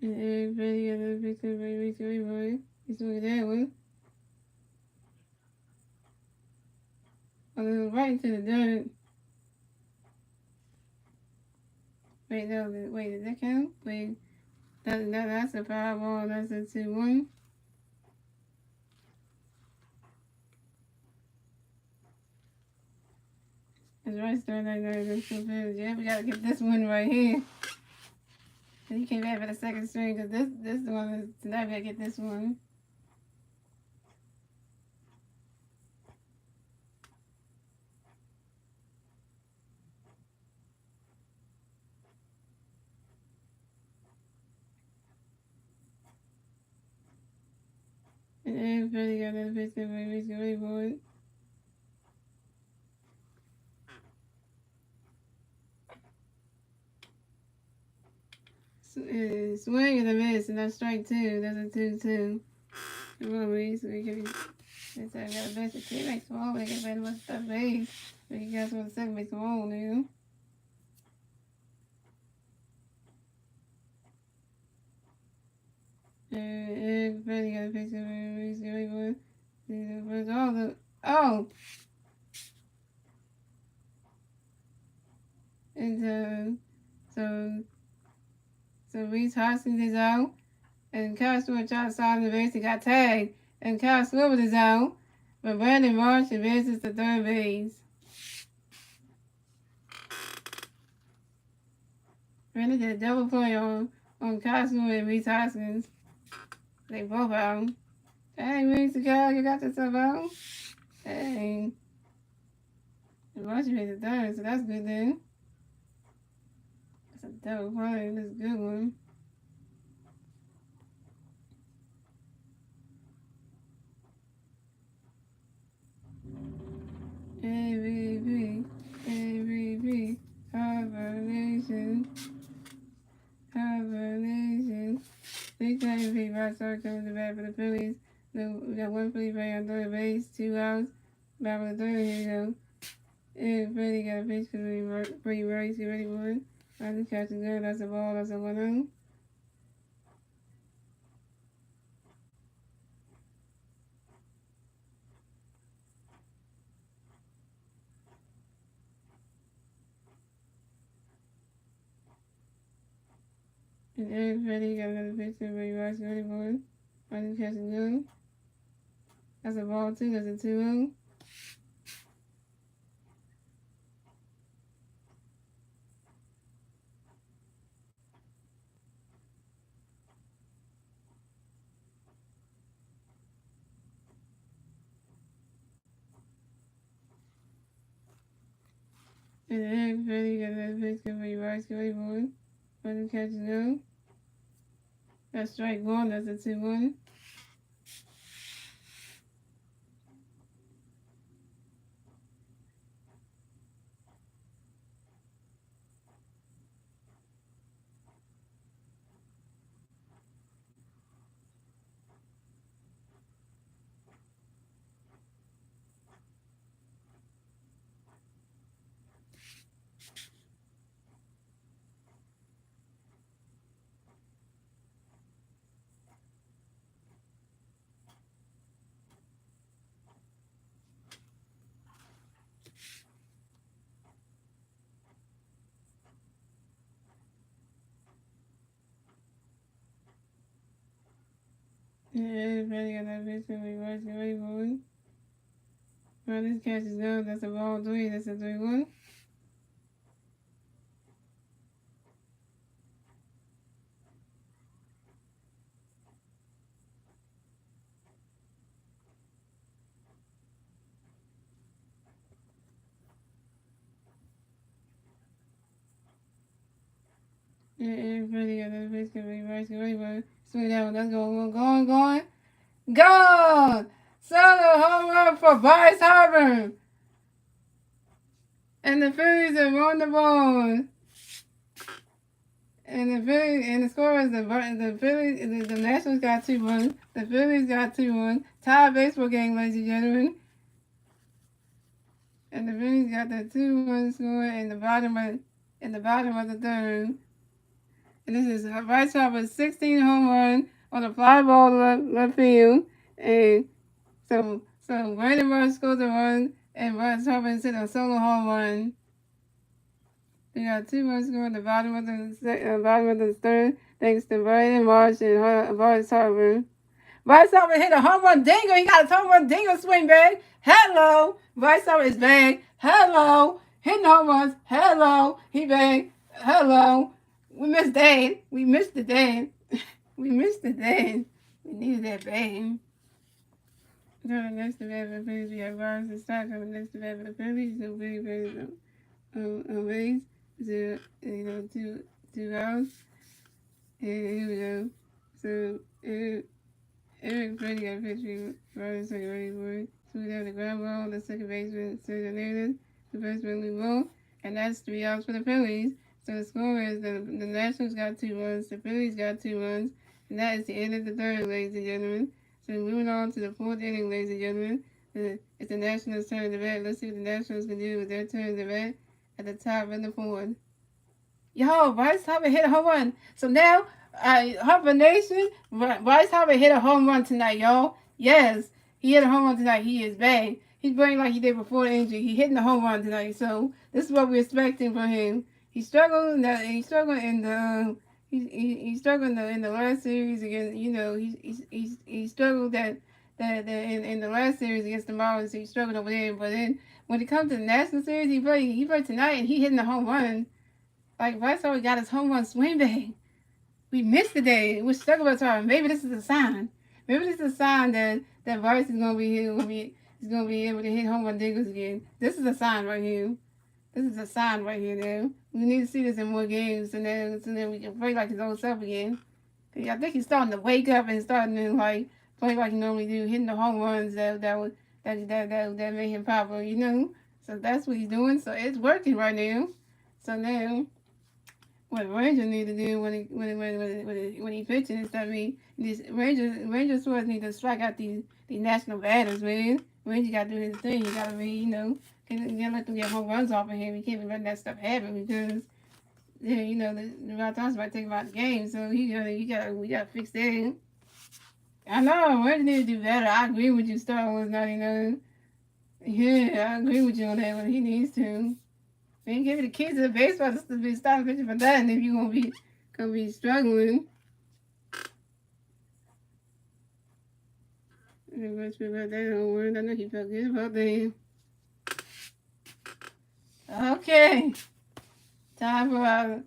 And everybody got a picture, everybody. Let's look at that one. A little right to the dirt. Wait, no, wait, did that count? Wait, that's a foul ball. That's a 2-1. That's right, starting like that. That's so good. Yeah, we gotta get this one right here. And he came back for the second string because this one is tonight. We gotta get this one. And everybody got that picture, really bored. Swing and a miss, and that's strike 2. That's a 2-2. Come on, Reese. We can be. They said I got a best of teammates. Come on, we get better with stuff base. But you guys want the second base. Come on, nigga. Everybody got a picture of Reese, really bored. Oh! And so Reese Hoskins is out. And Kyle Stewart tried to side the base and got tagged. And Kyle Stewart is out. But Brandon Marsh advances to third base. Brandon did a double play on Kyle Stewart and Reese Hoskins. They both out. Hey, Reese and Kyle, you got yourself out? Hey. And Marsh made the third, so that's good then. That's a double play. That's a good one. MVP, MVP, Harvard Nation, Harvard Nation. Big time MVP, Rockstar coming to bat for the Phillies. We got one Philly player on third base, 2 outs. Back with the third, here you go. And Freddie got a pitch for Brady Rice, you ready for it? That's a catch and go, that's a ball, that's a 1-0. And everybody got another pitch for Brady Rice, you ready for it? That's a catch and go. That's a ball too, that's a 2-0. And everybody got another pitch for Brady Rice, you ready for it? That's a catch and go. That's strike 1, that's a 2-1. Yeah, everybody got that pitch for Brady Rice, you ready for it? Well, this catch is good, that's a ball 3, that's a 3-1. Yeah, everybody got that pitch for Brady Rice, you ready for it? Swing that one, that's going. Gone! Solo home run for Bryce Harper! And the Phillies have won the ball. And the score is the Phillies, the Nationals got 2-1. The Phillies got 2-1. Tie baseball game, ladies and gentlemen. And the Phillies got the 2-1 score in the bottom of the third. And this is Bryce Harper's 16 home run on a fly ball left field. And so Brandon Marsh scores a run, and Bryce Harper hit a solo home run. We got 2 runs scored at the bottom of the third, thanks to Brandon Marsh and Bryce Harper. Bryce Harper hit a home run dingle. He got a home run dingle swing bag. Hello. Bryce Harper is bag. Hello. Hitting home runs. Hello. He bag. Hello. We missed Dan. We missed the Dan. We missed the Dan. We needed that bang. Coming next to bad for the Phillies, we have Rogers and Stock coming next to bad for the Phillies. So very amazed. So, two outs. And here we go. So, Eric Brady got a pitch for the second base. Smooth down the ground ball. The second baseman, Sergio Hernandez. The first one, we ball. And that's 3 outs for the Phillies. So the score is the Nationals got 2 runs. The Phillies got 2 runs. And that is the end of the third, ladies and gentlemen. So moving on to the 4th inning, ladies and gentlemen. It's the Nationals' turn to bat. Let's see what the Nationals can do with their turn to bat at the top of the 4th. Yo, Bryce Harper hit a home run. So now, Harper Nation, Bryce Harper hit a home run tonight, y'all. Yes, he hit a home run tonight. He is bang. He's playing like he did before the injury. He hitting the home run tonight. So this is what we're expecting from him. He struggled in the he struggled in the last series against he struggled that in the last series against the Marlins. He struggled over there, but then when it comes to the National Series, he played tonight and he hitting the home run. Like Bryce already got his home run swing bang. We missed the day. We're stuck about time. Maybe this is a sign. Maybe this is a sign that Bryce is gonna be able to hit home run dingers again. This is a sign right here. This is a sign right here now. We need to see this in more games and then we can play like his old self again. I think he's starting to wake up and starting to like play like he normally do, hitting the home runs that made him popular, you know? So that's what he's doing. So it's working right now. So now what Rangers need to do when he pitching is that these Rangers sort of need to strike out these national batters, man. Rangers got to do his thing. He got to be, can't let them get home runs off of him. He can't be letting that stuff happen because, the Rock Thompson might take him out the game. So we gotta fix that. I know Rangers need to do better. I agree with you, Star Wars 99. Yeah, I agree with you on that one. He needs to. Man, give the kids the baseball to be stopping pitching for that, and if you're gonna be struggling. I know he felt good about that. Okay. Time for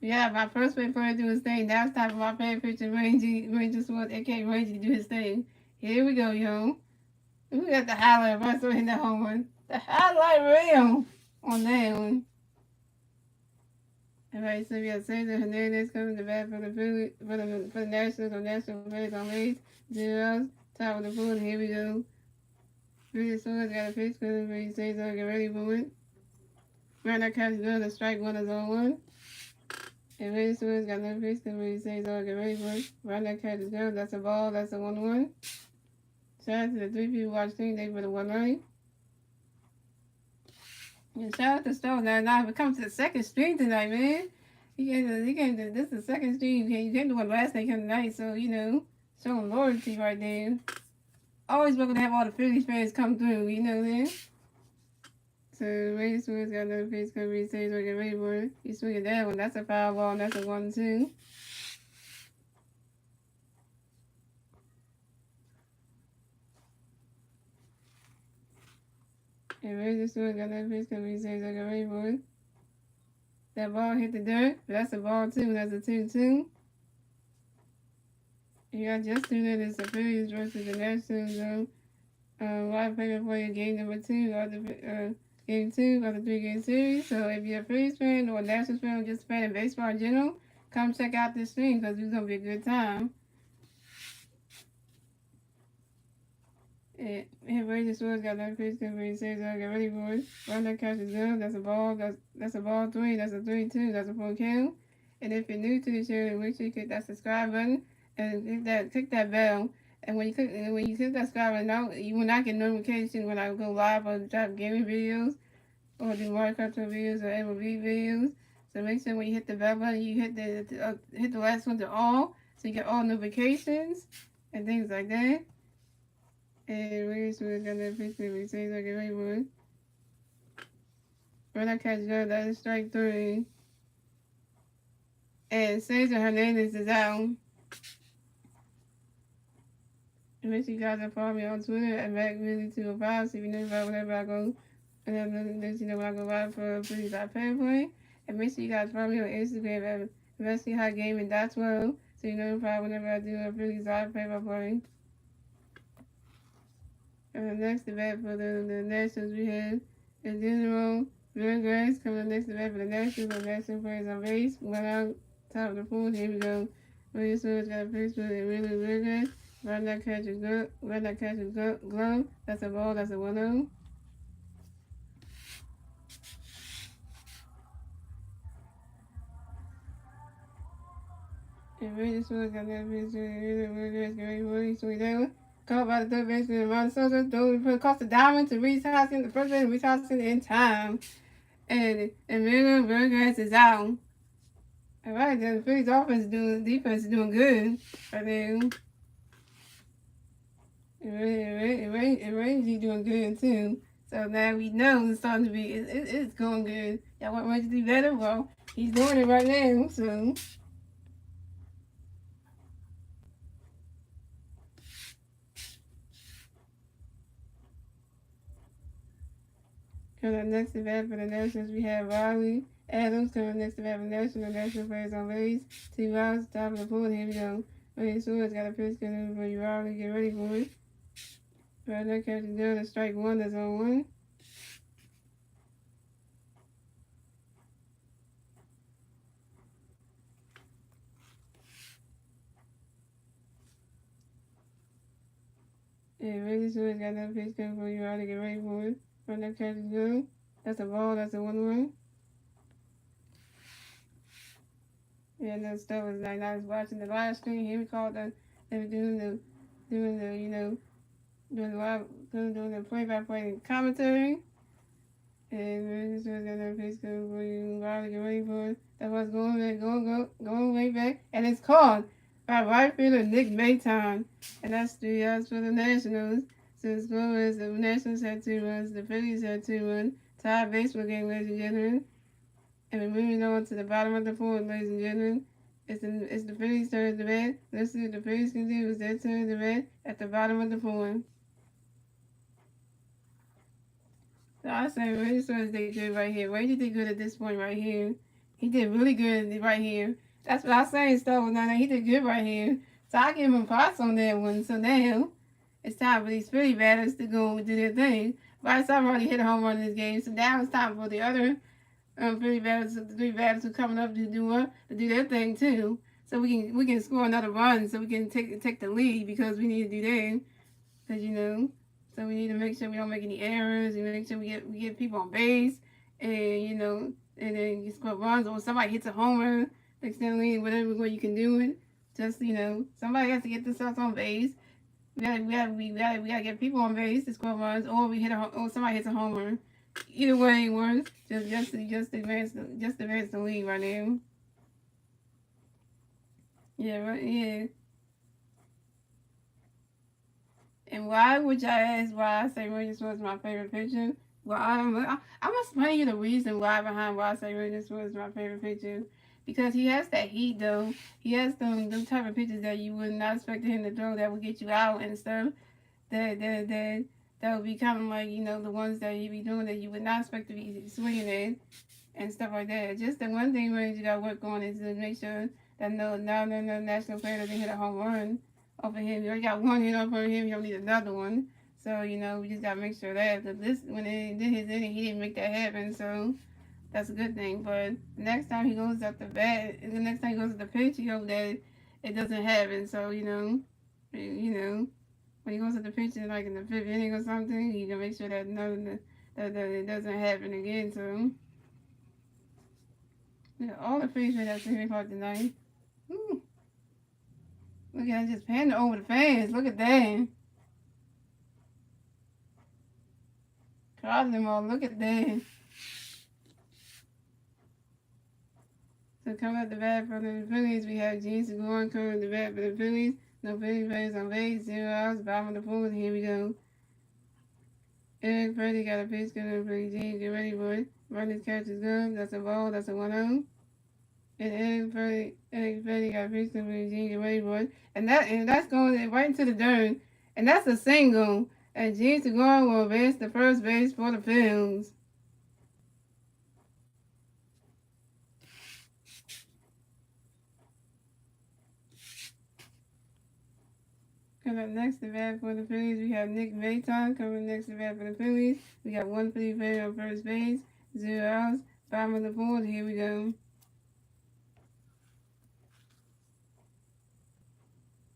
my first way player to do his thing. Now it's time for my favorite pitcher, Ranger Swords, aka Ranger, to do his thing. Here we go, yo. We got the highlight right so hitting that home run. The highlight reel on that one. Alright, so we got Sergio Hernandez coming to bat for the Nationals on National Plays on Leads. 0 top of the board. Here we go. Ranger Swords got a pitch because he says get ready for it. Right now, catch good. The strike 1 is on 1. And Ranger Swords got no pitch because he says get ready for it. Right now, catch is good. That's a ball. That's a 1-1. Shout out to the 3 people watching. They for the 1-9. And shout out to Stone 99. We come to the second stream tonight, man. He came to this is the second stream. You came to one last night tonight, so showing loyalty right there. Always welcome to have all the Phillies fans come through, you know that. So Ranger Swords got another pitch coming. He says get ready for it. He's swinging that one. That's a foul ball, and that's a 1-2. And Ranger Swords got another pitch coming. He says get ready for it. That ball hit the dirt, but that's a ball too. That's a 2-2. You got just tuned in. It's the Phillies versus the Nationals. Live playing for you game number 2 of the game 2 of the 3-game series. So if you're a Phillies fan or a Nationals fan or just a fan of baseball in general, come check out this stream because it's gonna be a good time. And Ranger Swords got that pitch because he says get ready for it. Run that catch is good. That's a ball. That's a ball 3. That's a 3-2. That's a 4 kill. And if you're new to the channel, make sure you click that subscribe button and click that bell. And when you click that subscribe button, you will not get notifications when I go live or drop gaming videos or do Mario Kart videos or MLB videos. So make sure when you hit the bell button, you hit the last one to all, so you get all notifications and things like that. And we're just gonna officially say like a word. When I catch girl, that is strike 3. And Cesar Hernandez is out. Make sure you guys are following me on Twitter at MacReally205 so you know about whenever I go. And then let you know when I go live for Phillies Play. And make sure you guys follow me on Instagram at Masteryhi Gaming 12 so you know whenever I do a Phillies Play. And the next event for the Nationals we have is General Vergas coming up next event for the Nationals. The National players on base. Went out top of the pool. Here we go. William Sewell's got a pitch for the really Vergas. Run that catches glove. That's a ball. That's a 1-0. And William Sewell's got that pitch for the really Vergas. Get ready for it. Swing down. Caught by the third baseman, Ron Sosa. Throws across the diamond to Reese Hoskins. The first baseman, Reese Hoskins in time. And Emilio Vergas is out. All right, the Phillies defense is doing good right there. And Rangy doing good too. So now we know it's starting to be, it's going good. Y'all want Rangy to do better? Well, he's doing it right now, so. Coming up next event for the Nationals, we have Riley Adams coming next event for the Nationals. The National players on base. 2 outs, top of the pool. Here we go. William Sewell's got a pitch coming for you, Riley. Get ready for it. Right now, catching down to strike 1. That's on 1. And Randy Sewell's got another pitch coming for you, Riley. Get ready for it. Right now, catching down. That's a ball. That's a 1-1. Yeah, no stuff was like I was watching the live stream. Here we called they were doing the doing the play-by-play commentary. And we're just gonna have pitch for you, Riley, get ready for it. That was going way back, and it's called by right fielder Nick Mayton, and that's 3 yards for the Nationals. So the score is the Nationals had 2 runs, the Phillies had 2 runs. Tied baseball game, ladies and gentlemen. And we're moving on to the bottom of the fourth, ladies and gentlemen. It's the Phillies' turn to bat. Let's see what the Phillies can do. It's their turn to bat at the bottom of the fourth. So I say Randy Sewell did good right here. Randy did good at this point right here. He did really good right here. That's what I say. Stuff with he did good right here. So I give him props on that one. So now it's time for these Philly batters to go and do their thing. Bryce already hit a home run in this game, so now it's time for the other Philly batters, the 3 batters who coming up to do their thing too. So we can score another run, so we can take the lead because we need to do that. Because so we need to make sure we don't make any errors. And make sure we get people on base, and and then you score runs or somebody hits a homer. Extending whatever way you can do it. Just somebody has to get themselves on base. We gotta get people on base to score runs, or somebody hits a homer. Either way it works. Just advance the lead right now. Yeah, right. Yeah. And why would y'all ask why I say Randy was my favorite pitcher? Well, I'm gonna explain you the reason why I say Randy was my favorite pitcher. Because he has that heat though. He has them type of pitches that you would not expect him to throw that would get you out and stuff. That would be kind of like, the ones that he be doing that you would not expect to be swinging at and stuff like that. Just the one thing Randy got to work on is to make sure that no national player doesn't hit a home run off of him. You already got one hit off of him, you don't need another one. So, we just got to make sure that. Because when it did his inning, he didn't make that happen. So, that's a good thing. But next time he goes up the bat, the next time he goes to the pitch, you hope that it doesn't happen. So, when he goes to the pitch in like in the 5th inning or something, you can make sure that that it doesn't happen again. So, all the Phillies made that 3 o'clock tonight. Ooh. Look at that, just panning over the fans. Look at that. Crowding them all. Look at that. So coming up the bat for the Phillies, we have Gene Segura coming up the bat for the Phillies. No Phillies players on base, 0 outs, bottom of the fourth. Here we go. Eric Freddie got a pitch coming for Gene. Get ready, boy. Runners catch is good. That's a ball. That's a 1-0. And Eric Freddie got a pitch coming for Gene. Get ready, boy. And that's going right into the dirt. And that's a single. And Gene Segura will advance the first base for the Phillies. Coming up next to bat for the Phillies, we have Nick Maton coming next to bat for the Phillies. We got one Philly player on first base, 0 outs, bottom of the fourth. Here we go.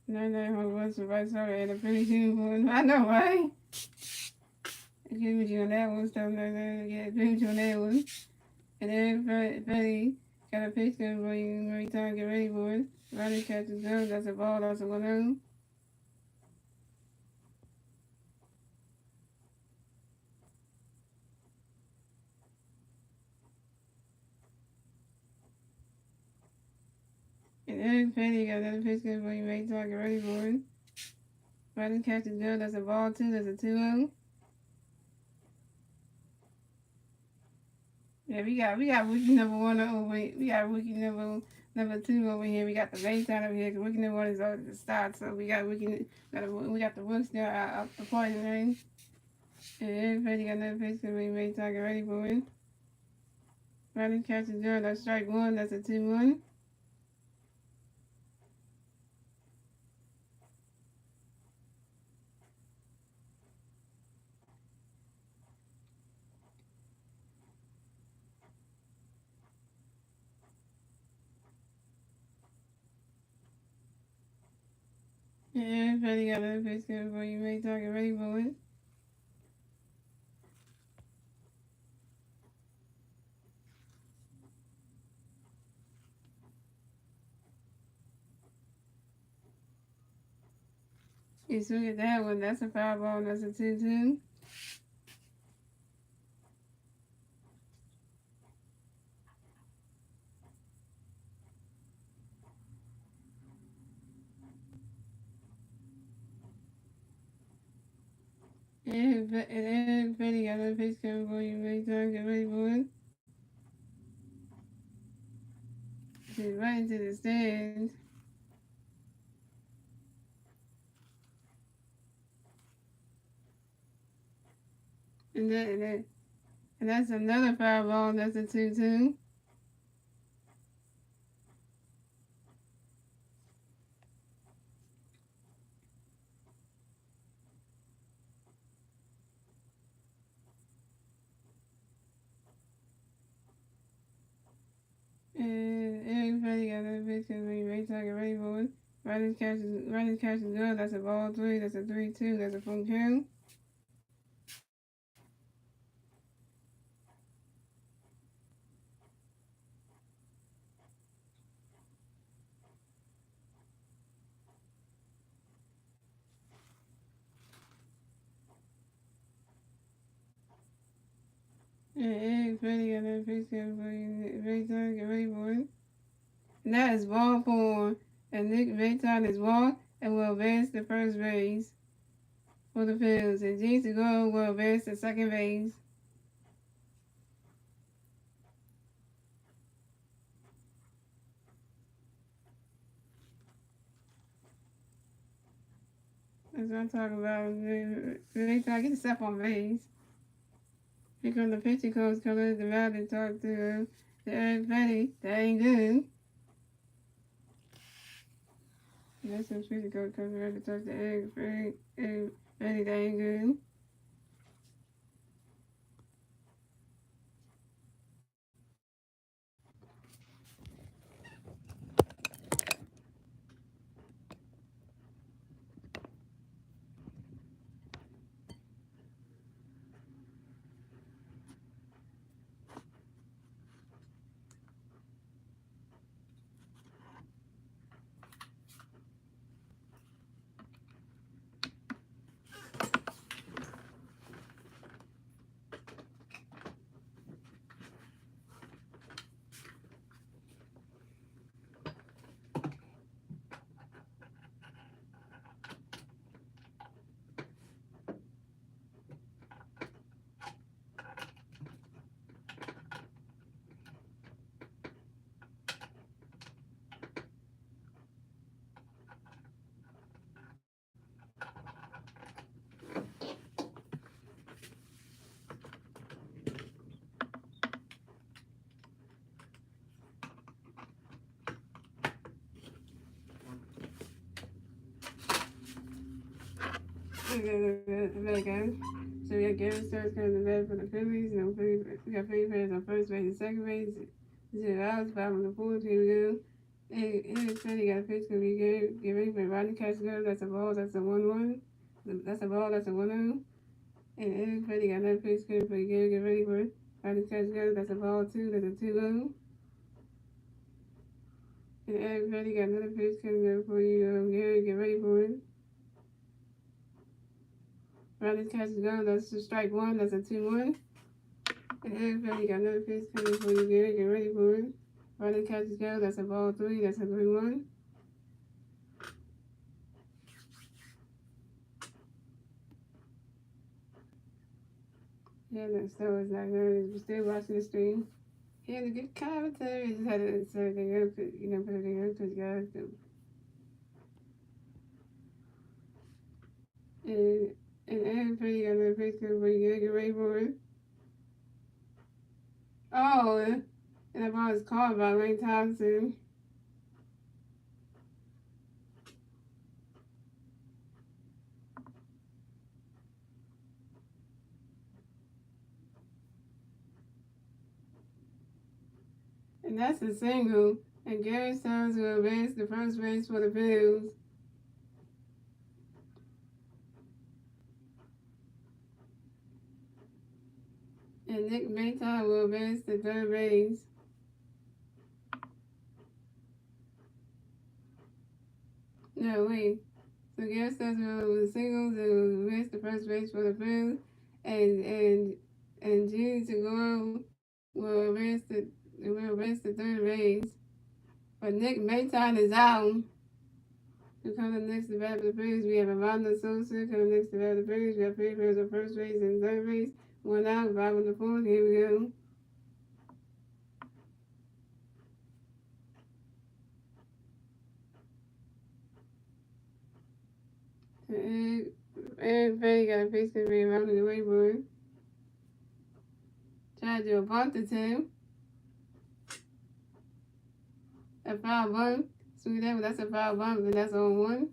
99 home runs for White Sox and the Phillies uniform. I know, right? Agree with you on that one. Stuff like that. Yeah, agree with you on that one. And then Freddie got a pitch coming for you. Maton, get ready for it. Running catches good. That's a ball. That's a 1-0. And Eric Petty got another pitch good for you, mate. Talk, get ready for it. Running catch is good. That's a ball, too. That's a 2-0. Yeah, we got rookie number 1 over here. We got rookie number 2 over here. We got the base down over here. Cause rookie number 1 is over the start. So we got the rooks there out the party, right? And Eric Petty got another pitch good for you, mate. Talk, get ready for it. Running catch is good. That's strike 1. That's a 2-1. Yeah, Freddie got another pitch good for you, mate. Talk, get ready for it. You swing at that one. That's a foul ball. That's a 2-2. And Freddie got another pitch coming for you, mate. Talk, get ready for it. She's right into the stands. And that's another foul ball. That's a 2-2. And everybody got another pitch coming for you, mate. Talk, get ready for it. Running catch is good. That's a ball 3. That's a 3-2. That's a full count. And Freddie got another pitch coming for you. Maton, get ready for it. And that is ball 4. And Nick Maton is walked and will advance to first base for the Phillies. And Gene Segura will advance to second base. That's what I'm talking about. Maton, get yourself on base. Here come the pitching coach coming to the mound and talk to Eric Petty. That ain't good. And that's some pitching coach coming around to talk to Eric Petty. That ain't good. Okay. So we got Gary Starks coming to bat for the Phillies. We got Philly players on first base and second base. 0 outs, 5 on the fourth. Here we go. And Teddy got a pitch. Gonna be good. Get ready for Rodney catch go. That's a ball. That's a 1-1. That's a ball. That's a 1-0. And Eric Petty got another pitch. Gonna be good. Get ready for Rodney catch go. That's a ball 2. That's a 2-0. And Eric Petty got another pitch. Coming up for you. Gary, get ready for it. Rodney catch go. That's a strike 1. That's a 2-1. And everybody got another pitch coming for you, Gary. Get ready for it. Running catches go. That's a ball 3. That's a 3-1. Yeah, that still is not good. We're still watching the stream. He had a good commentary. Just had to insert the young, put the young pitch guys. And everybody got another pitch coming for you, Gary. Get ready for it. Oh, and that ball is called by Lane Thompson. And that's a single. And Gary Stones will advance the first base for the Bills. And Nick Mayton will advance to third base. No, wait. So Gary Stones will singles and will advance to first base for the Bills. And Gene Segura will advance to third base. But Nick Mayton is out. So coming next to bat for the Bills, we have Armando Sosa coming next to bat for the Bills. We have three players on first base and third base. 1 out, 5 on the fourth. Here we go. Everybody got a pitch to be around the way for it. Try to do a bunt to Tim. A foul bunt. Sweet that, but that's a foul bunt, and that's on 1.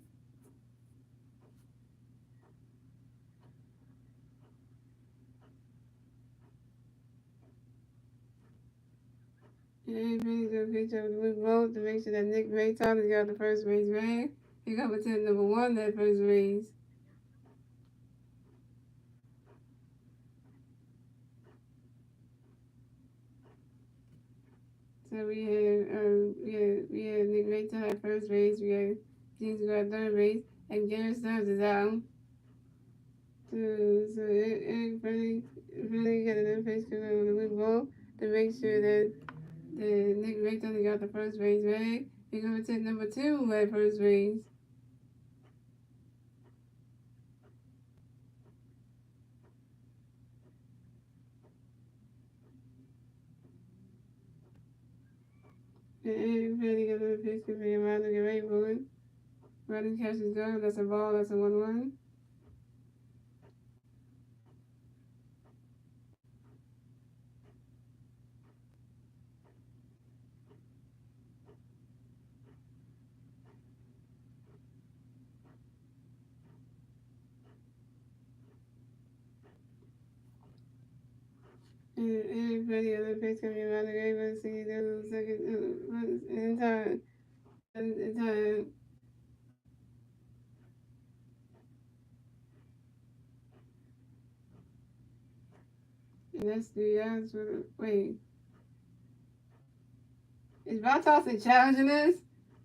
And everybody's going to pitch over the weak ball to make sure that Nick Mayton has got the first base bag. He got to number 1 at first base. So we have Nick Mayton at first base. We have James at third base, and Garrett Stubbs is out. So everybody got another pitch coming on the weak ball to make sure that Nick Mayton got the first base bag. He's going to take number 2 at first base. And everybody got another pitch coming around to get ready for it. Running catch is gone. That's a ball. That's a 1-1. And everybody got another pitch coming around the game. Let's see. There's a second in time. In time. And that's 3 outs for the. Wait. Is Valtosi challenging this?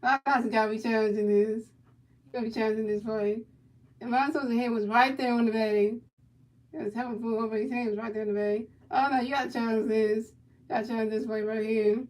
Valtosi gotta be challenging this. He gotta be challenging this play. And Valtosi's hand was right there on the bag. It was having full over his hand was right there on the bag. Oh no, you gotta challenge this. You gotta challenge this play right here.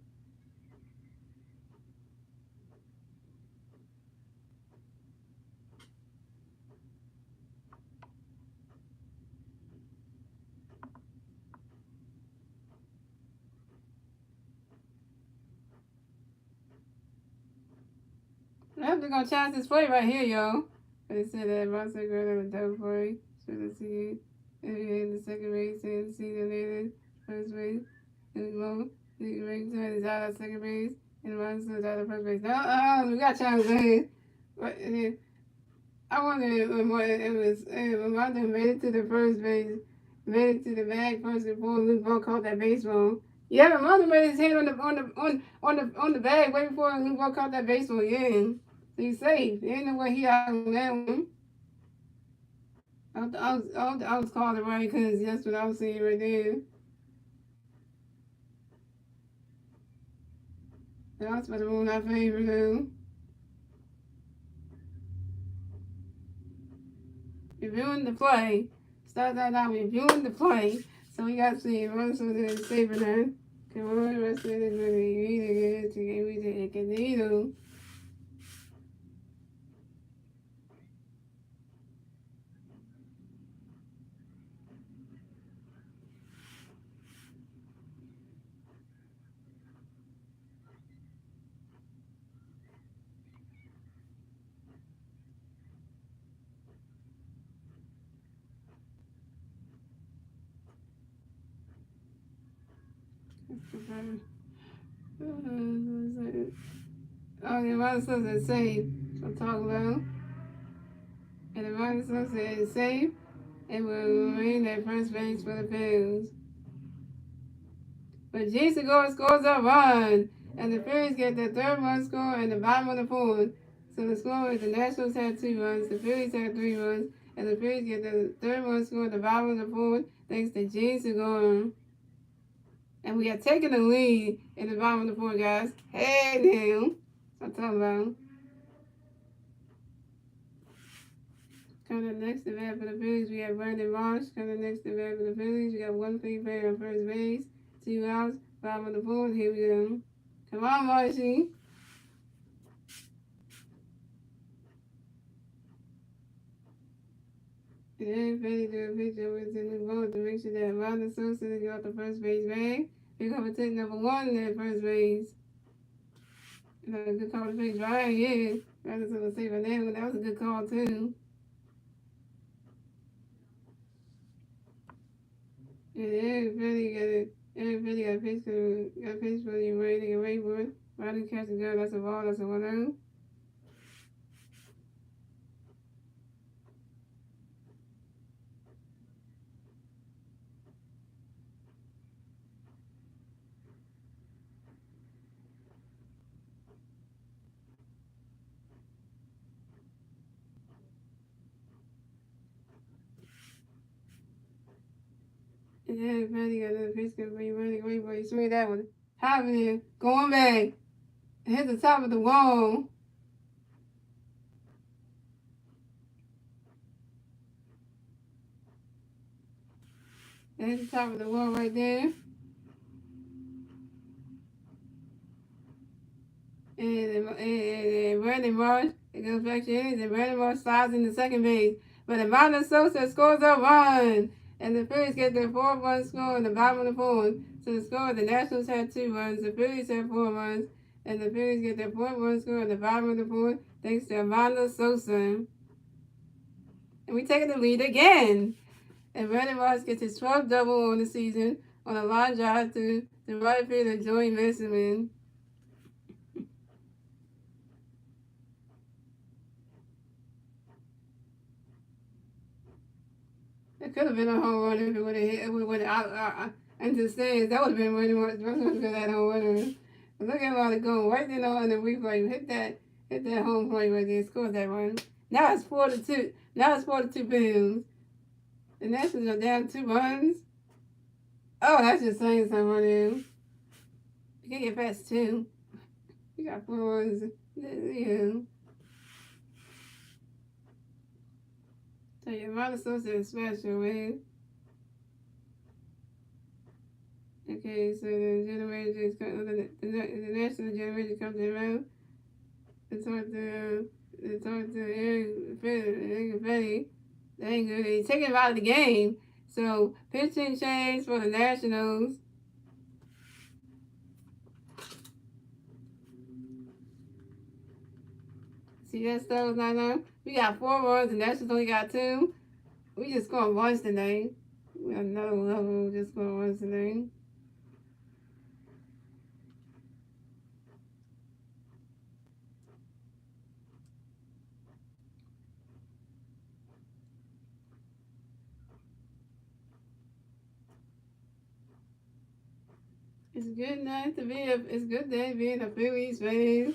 I'm just gonna challenge this play right here, y'all. They said that Monster Girl on the double play. So let's see it. In the second base and see the later first base. And Mo, the ring is out at second base. And Monster is out at first base. No, we got challenge right here. Right here. I wonder if it was if Mother made it to the first base, made it to the bag first before Luke Ball caught that baseball. Yeah, but Mother made his hand on the bag way before Luke Ball caught that baseball. Yeah, so he's safe. There ain't no way he out on that one. I was calling it right because that's what I was seeing right there. That's supposed to ruin our favor though. Reviewing the play. Start that out reviewing the play. So we got to see run some of the saver now. Come on, the rest of it is going to be really good to get me to Ecanito. Oh, the amount of stuff that's safe. I'm talking about. And the amount of stuff that is safe, it will remain at first base for the Phillies. But Jason Gore scores a run, and the Phillies get the third run score in the bottom of the fourth. So the score is the Nationals had 2 runs, the Phillies had 3 runs, and the Phillies get the third run score in the bottom of the fourth thanks to Jason Gore. And we are taking the lead in the bottom of the fourth, guys. Hey now. I'm talking about. Coming next to bat for the Phillies, we have Brandon Marsh. Coming next to bat for the Phillies, we got one free player on first base, 2 outs, bottom of the fourth. Here we go. Come on, Marshy. And then Petty do a picture with the new vote to make sure that Ronda Sosa got the first base bag. Pick up a take number 1 at first base. Good call to face right, yeah. Ronda Sosa saved a name, but that was a good call too. And everybody got a pitch for you, ready to get ready for it. Ronda catches down, that's a ball, that's a 1-0. And then everybody got another pitch for you, ready to get ready for it. Swing that one. Happening, going back. Hit the top of the wall. Hit the top of the wall right there. And Brandon Marsh, it goes back to innings, and Brandon Marsh slides into second base. But Amanda Sosa scores a run, and the Phillies get their 4th run score in the bottom of the fourth. So the score, the Nationals had 2 runs, the Phillies had 4 runs, and the Phillies get their 4th run score in the bottom of the fourth, thanks to Amanda Sosa. And we taking the lead again. And Brandon Marsh gets his 12th double on the season on a line drive to the right field of Joey Messerman. It could have been a home run if it would have hit. It would have into the stands. That would have been really much. That would have been that home run. But look at all it going right there on the replay. Hit that home play right there. Scored that run. Now it's 4-2. Now it's 4-2 Bills. The Nationals are down 2 runs. Oh, that's just saying something right there. You can't get past 2. You got 4 runs. Yeah. So your mother Sosa is special, man. Okay, so the generator is the national generator comes around and talk to Eric Petty. They ain't good. They take him out of the game. So pitching change for the Nationals. See that stuff not on? We got 4 runs, the Nationals only got 2. We just scoring once today. We got another level, just scoring once today. It's good night to be it's good day being a Phillies fan.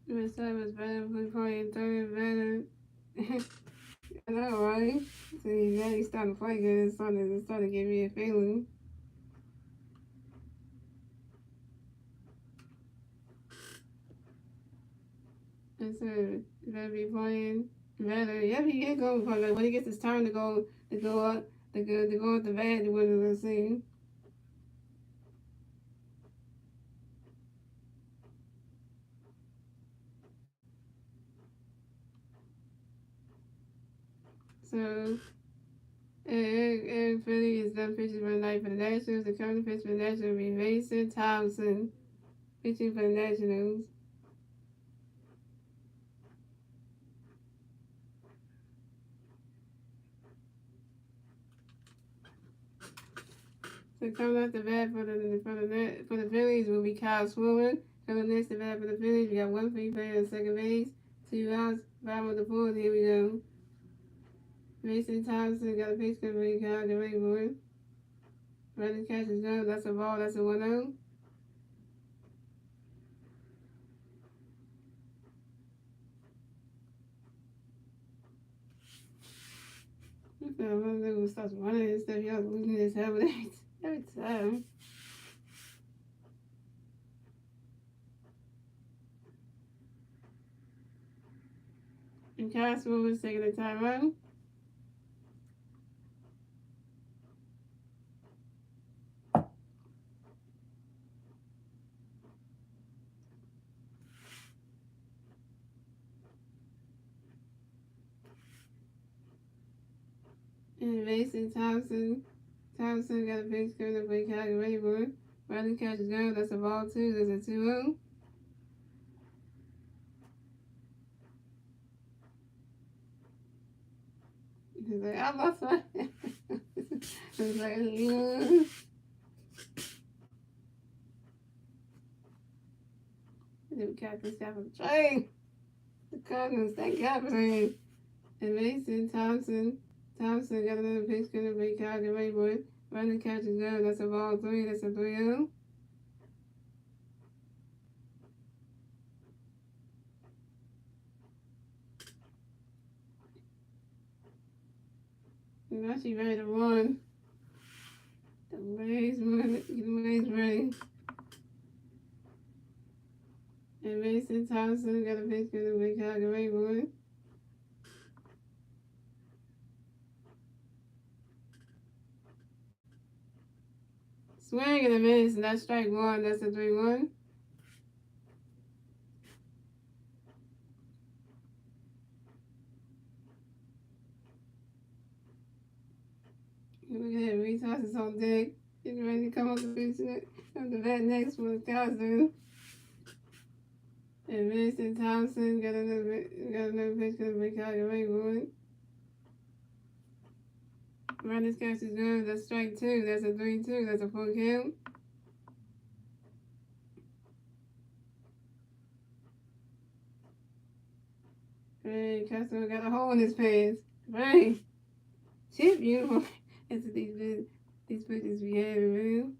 Miss Time is better, we playing third better. I know, right? See, now he's starting to play good. It's starting to give me a feeling. And so, you better be playing better. Yep, he can go, but when he gets his turn to go up, to go at the bat, what is I see? So, Eric Philly is done pitching for the night for the Nationals. The current pitch for the Nationals will be Mason Thompson pitching for the Nationals. So coming out the bat for the Phillies will be Kyle Swilling. Coming next to bat for the Phillies, we got one free player on second base, 2 outs, bottom of the fourth. Here we go. Mason Thompson got a pitch coming for Kyle Gabriel. Running catch is done. That's a ball. That's a 1-0. One of them starts running and stuff. Y'all losing his helmet every time. And Kyle Swilling taking the timeout. And Mason Thompson got a pitch coming up for Kyle Gabriel. Running catch is done. That's a ball 2. That's a 2-0. He's like, I lost my. He's like, we got this guy from the train. The Cardinals, thank God for him. And Mason Thompson got another pitch coming for Kyle Gabriel. Running catch is done. That's a ball 3. That's a 3-0. I'm actually ready to run. The Rays ready. And Mason Thompson got a pitch coming for Kyle Gabriel. Swing and a miss, and that's strike 1. That's a 3-1. Look at him, he tosses on deck. Getting ready to come up the pitch of the bat next for the Cosmo. And Mason Thompson got another pitch coming for Kyle Gabriel. Running catch is good. That's strike 2. That's a 3-2. That's a full count. Hey, Castro got a hole in his pants. Right. Chip uniform. That's what these pictures be having, man.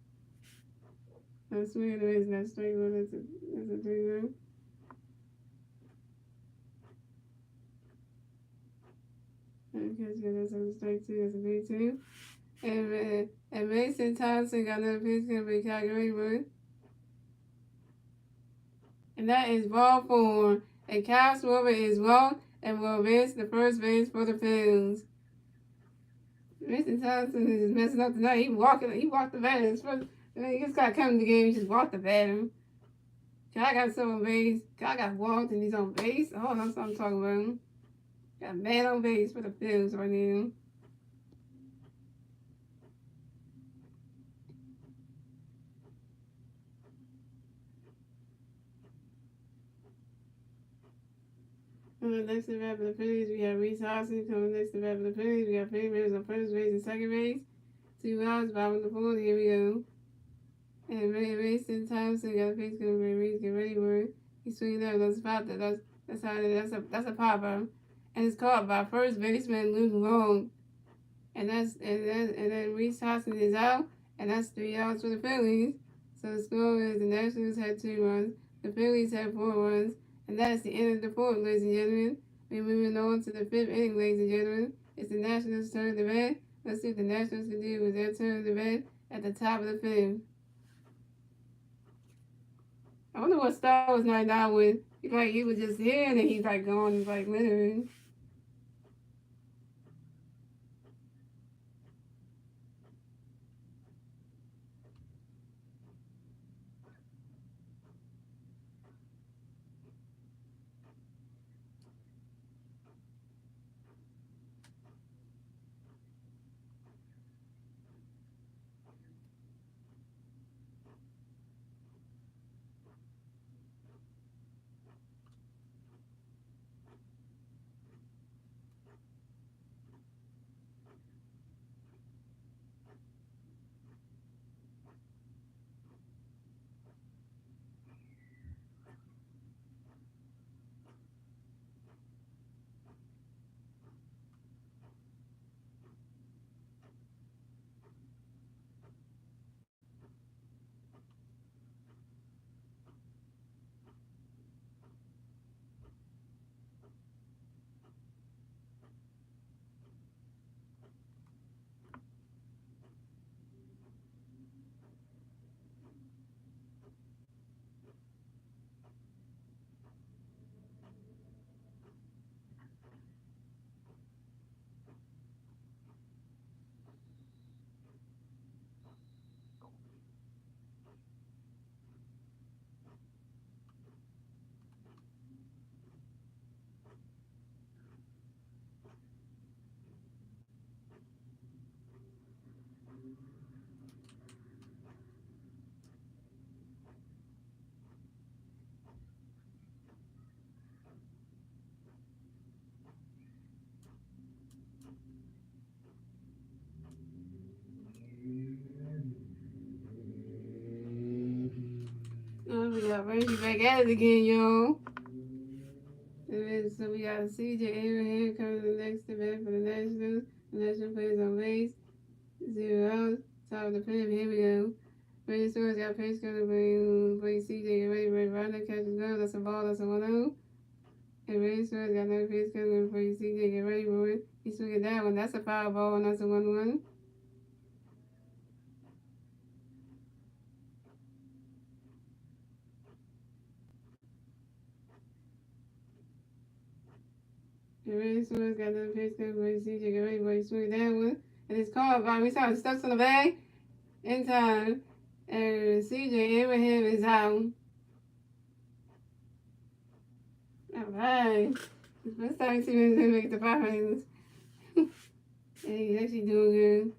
I swear there is not straight 1. That's a 3-1. Okay, that's a strike 2. That's a 3-2. And Mason Thompson got another pitch coming for Kyle Gabriel. And that is ball 4. And Kyle Swilling is walked. and will advance to the first base for the Phillies. Mason Thompson is messing up tonight. He walked the batter. He just got to come to the game. He just walked the batter. I got someone on base. I got walked and he's on base. Oh, that's what I'm talking about. Got a man on base for the Phillies right now. Coming next to bat for the Phillies, we have Reese Hoskins. Coming next to bat for the Phillies, we have Phillies Rivers on first base and second base. 2 outs, bottom of the fourth. Here we go. And Mason Thompson got a face going to Reese. Get ready for it. He's swinging out. That's a pop-up. And it's caught by first baseman Luke Long. And then Reese Hoskins is out. And that's 3 outs for the Phillies. So the score is the Nationals had 2 runs. The Phillies had 4 runs. And that's the end of the fourth, ladies and gentlemen. We're moving on to the 5th inning, ladies and gentlemen. It's the Nationals' turn to bat. Let's see what the Nationals can do with their turn to bat at the top of the 5th. I wonder what Star was 99 with. He was just here and then he's like gone, like literally. Oh, we got Reggie back at it again, y'all. So we got CJ Abraham coming to the next event for the Nationals. The National plays on base. 0 outs. Top of the 5th. Here we go. Brady Stewart got pace coming to play CJ. Get ready, Ryder catches go. That's a ball. That's a 1-0. And Brady Stewart got another pace coming to play CJ. Get ready for it. He's swinging that one. That's a foul ball and that's a 1-1. And Brady Stewart got another pace coming to play CJ. Get ready for it. He's swinging that one. And it's called by me. Sorry, steps on the bag. In time. And CJ Abraham is out. Alright. First time you see me make the 5 innings. And he's actually doing good.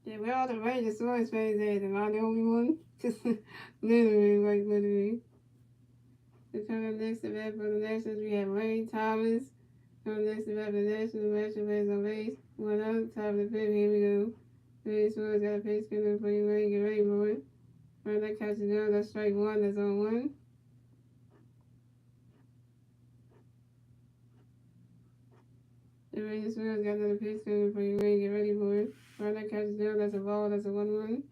Yeah, we're all the Rangers Swords fans at. Am I the only one? Literally. So coming next to bat for the Nationals, we have Wayne Thomas. Coming next to bat for the Nationals, National plays on base. 1 out, top of the 5th. Here we go. Wayne Swords got a pace coming for you, Wayne. Get ready for it. Right, that catch is down. That's strike 1. That's on 1. The Rangers Swords got another pace coming for you, Wayne. Get ready for it. Right, that catch is down. That's a ball. That's a 1-1.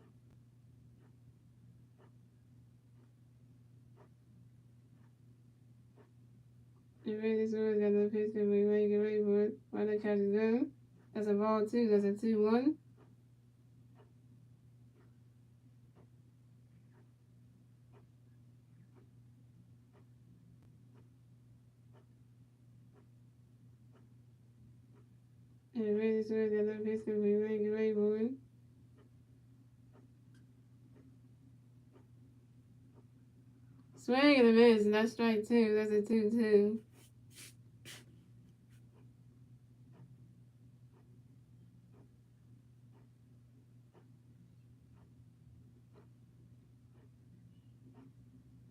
The Rangers Swords got another pace coming for you, Wayne. Get ready for it. Right, that catch is down. That's a ball 2. That's a 2-1. And the Rays is the other pitch can be really great boy. Swing and a miss, and that's strike 2. That's a 2-2.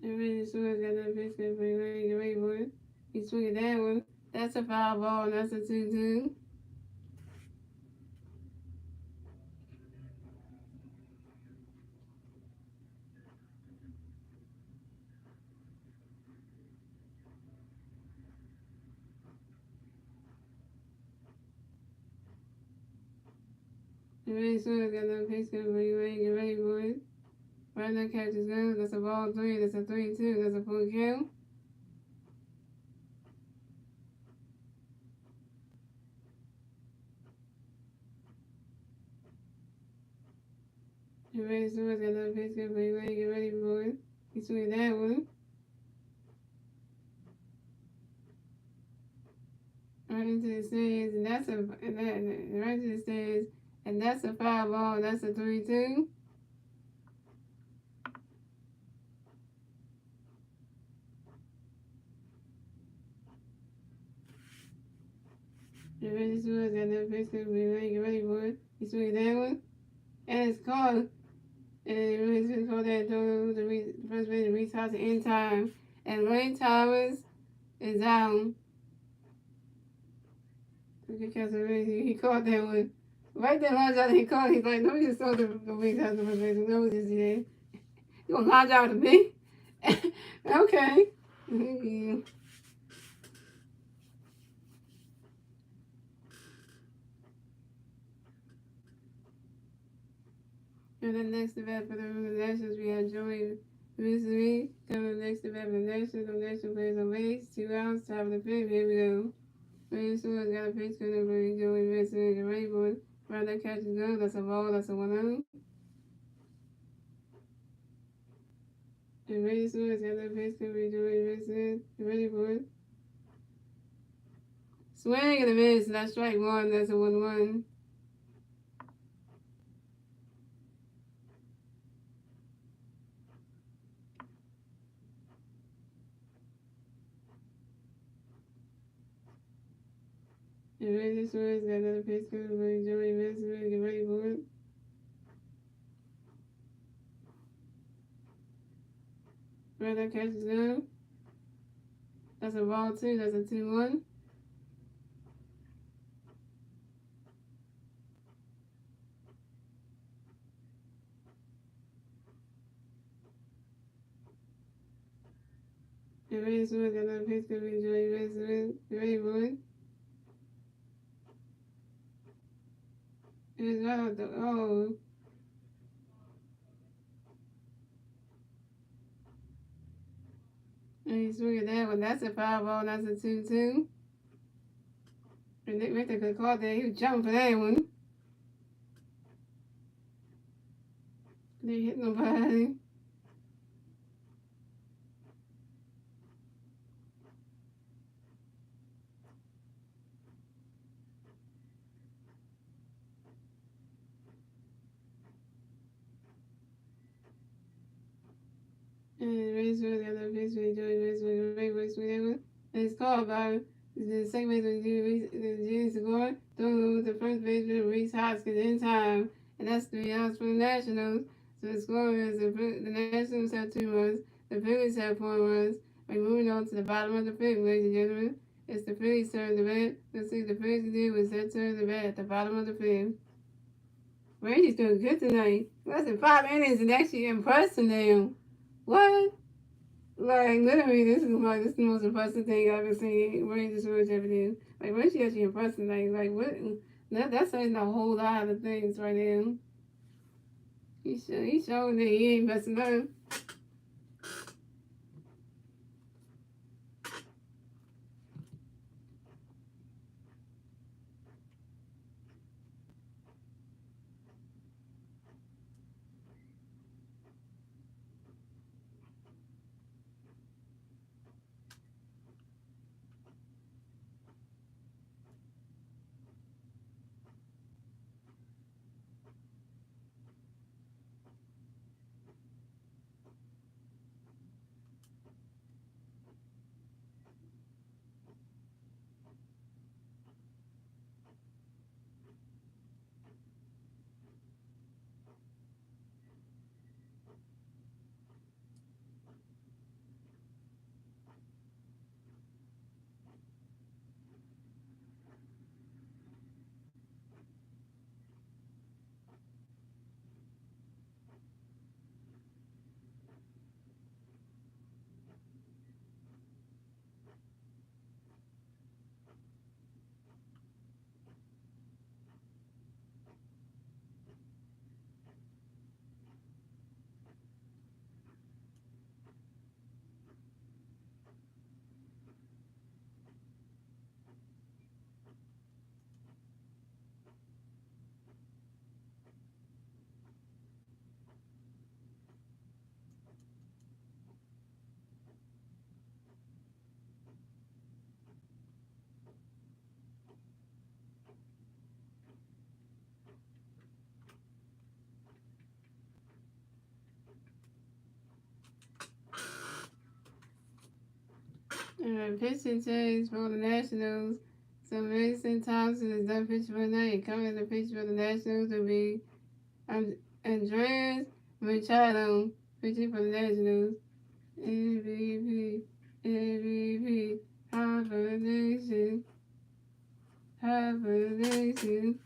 And really swings got that pitch can be really great boy. He swinging that one. That's a foul ball, and that's a 2-2. And really swings got that pitch can be really great boy. Right now catch is good. That's a ball 3. That's a 3-2. That's a full kill. And really swings got that pitch can be really great boy. He swinging that one. Right into the stands, and that's right to the stands, and that's a foul ball. That's a 3-2. And Reggie Sewell's got that pitch to be ready for it. He swings that one, and it's called. And Reggie Sewell called that throw the first base to reach out in time, and Ray Thomas is down. He caught that one. Right there, lunge out, he called. He's like, no, you just saw the wings out the first base. No, this is you gonna lunge out to me? Okay. Yeah. And then next event for the Nationals, we have Joey Masteryhi coming next event for the Nationals. The National plays on base, 2 outs, top of the fifth. Here we go. Ray Sewell's got a pitch coming for Joey Masteryhi. The Ray boy, round that catch is good. That's a ball. That's a 1-0. And Ray Sewell's got a pitch coming for Joey Masteryhi. The Ray boy. Swing and a miss. That's strike 1. That's a 1-1. And Ray Sewell's got another pitch coming for Joey Masteryhi. The Ray boy. Round that catch is good. That's a ball 2. That's a 2-1. And Ray Sewell's got another pitch coming for Joey Masteryhi. The Ray boy. It's out the and he's swinging that one. That's a foul ball. That's a 2-2. And Nick Richter could have caught that. He was jumping for that one. They hit nobody. And Ray Sewell got that pitch for Joey Masteryhi. Ray Boy swing that one. And it's called by the second baseman Gene Segura. Throwing the first baseman Reese Hoskins in time. And that's 3 outs for the Nationals. So the score is the Nationals have 2 runs. The Phillies have 4 runs. We're moving on to the bottom of the fifth, ladies and gentlemen. It's the Phillies' turn to bat. Let's see what the Phillies do with their turn to bat at the bottom of the fifth. Randy's doing good tonight. Less than 5 innings and actually impressing them. What? Like, literally, this is the most impressive thing I've ever seen Randy George ever do. Like, Randy actually impressing. Like what? That's saying a whole lot of things right now. He's showing that he ain't messing up. And pitching change for the Nationals. So Mason Thompson is done pitching for the night. Coming in the pitch for the Nationals will be Andres Machado pitching for the Nationals. MVP, MVP, high for the nation, high for the nation.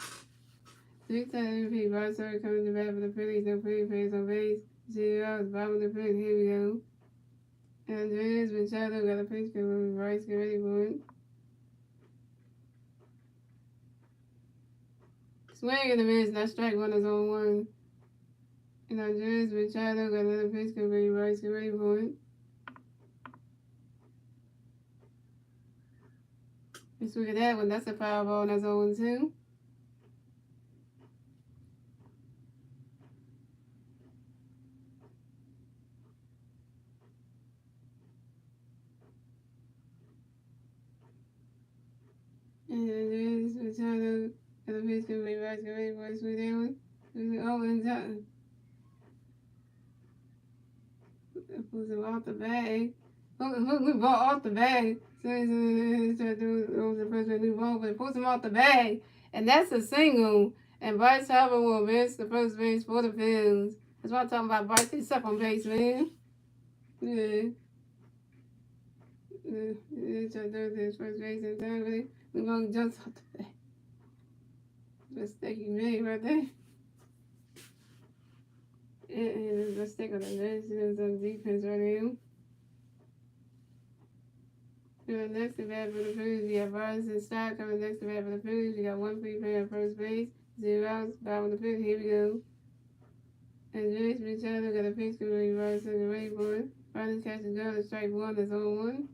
6-time MVP, Barcelona coming to bat for the Phillies, no Phillies fans on base. 0 outs, bottom of the fifth, here we go. Andres Machado got a pitch coming, Bryce, get ready for it. Swing in the miss, not strike one is on one. And Andres Machado got another pitch coming, Bryce, get ready for it. Let's look at that one, that's a foul ball, and that's 0-2. And then Machado got a pitch coming, Bryce, get ready for it. Swing that one. Oh, and time. Pulls him off the bag. Who ball off the bag? So he's trying to do the first new ball, but it pulls him off the bag. And that's a single. And Bryce Harper will miss the first base for the Phillies. That's what I'm talking about. Bryce, he's up on base, man. Yeah. He's trying to do his first base in time, but we won't jump off the bag. Mistake he made right there. And a mistake on the Nationals on defense right now. Next to bat for the Phillies, we have Vargas and Stock coming next to bat for the Phillies. We got one free player at first base, 0 outs, bottom of the fifth. Here we go. And James Machado got a pitch coming, Vargas to the right for it. Vargas catches down to strike one, that's 0-1.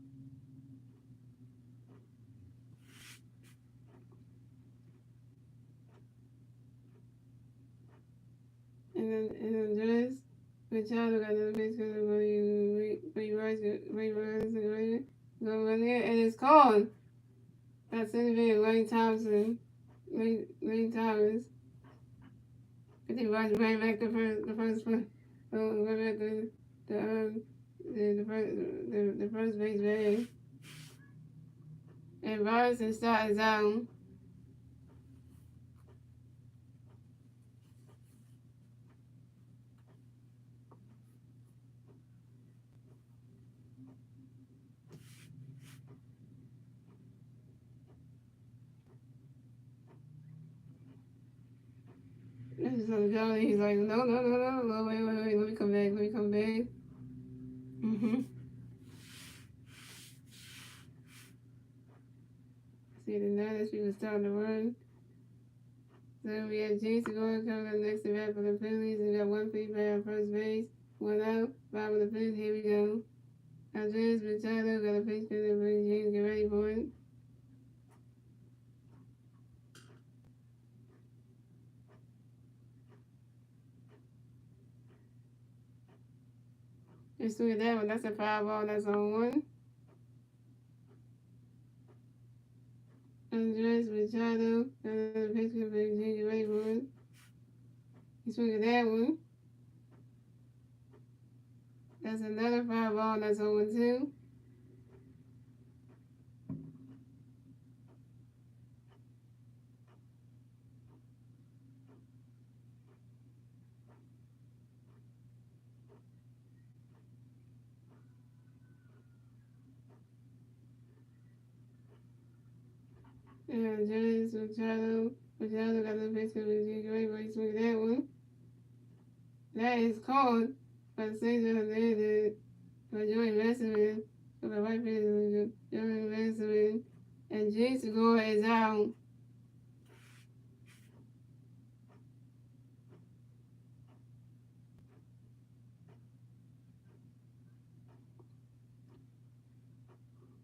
And then James Machado got another pitch coming, Vargas to the right. Go right there, and it's called. That's in Lane Thompson. Lane Thomas. I think Roger ran back the first one. Ran back the first base bag. And Robinson started out. He's like, no, wait, let me come back. See, the now that she was starting to run. So we had Jason Gordon coming up next to bat for the Phillies. We got one free player on first base, 1 out, bottom of the fifth. Here we go. Andres Machado got a pitch for the Phillies. Get ready for it. Let's look at that one. That's a foul ball. That's 0-1. Andres Machado got another pitch for the Phillies. Get ready for it. Let's look at that one. That's another foul ball. That's 0-2. And Andres Machado got another pitch for the Phillies. Get ready for it. Let's look at that one. That is called by the Saints of the Joey Messerman. For the right field, Joey Messerman. And Jason Gordon is out.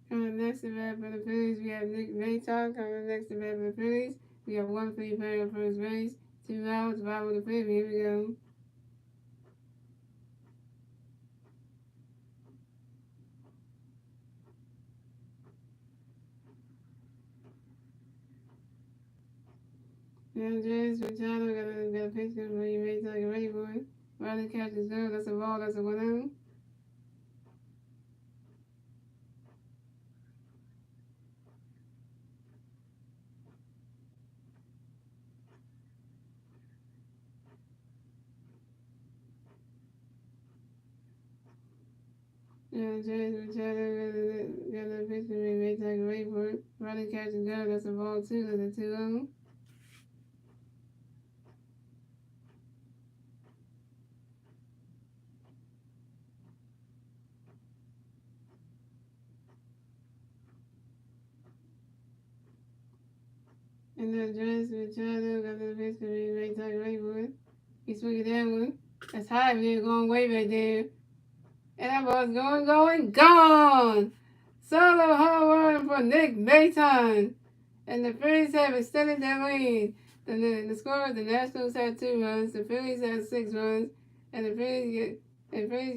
Coming next to bat for the Phillies, we have Nick Mayton. Coming next to bat for the Phillies, we have one free player on first base, 2 outs, bottom of the fifth. Here we go. Andres Machado got a pitch for you. Mayton, get ready for it. Riley catches good. That's a ball. That's a 1 out. James Machado got the pitch to be made like a Rayford. Running catch and go. That's a ball two. That's a 2-0. And then James Machado got the pitch to be made like a Rayford. He swung it down. That's high. We're going way back there. And that ball's gone! Solo home run for Nick Maton. And the Phillies have extended their lead. The score, the Nationals had 2 runs, the Phillies had 6 runs, and the Phillies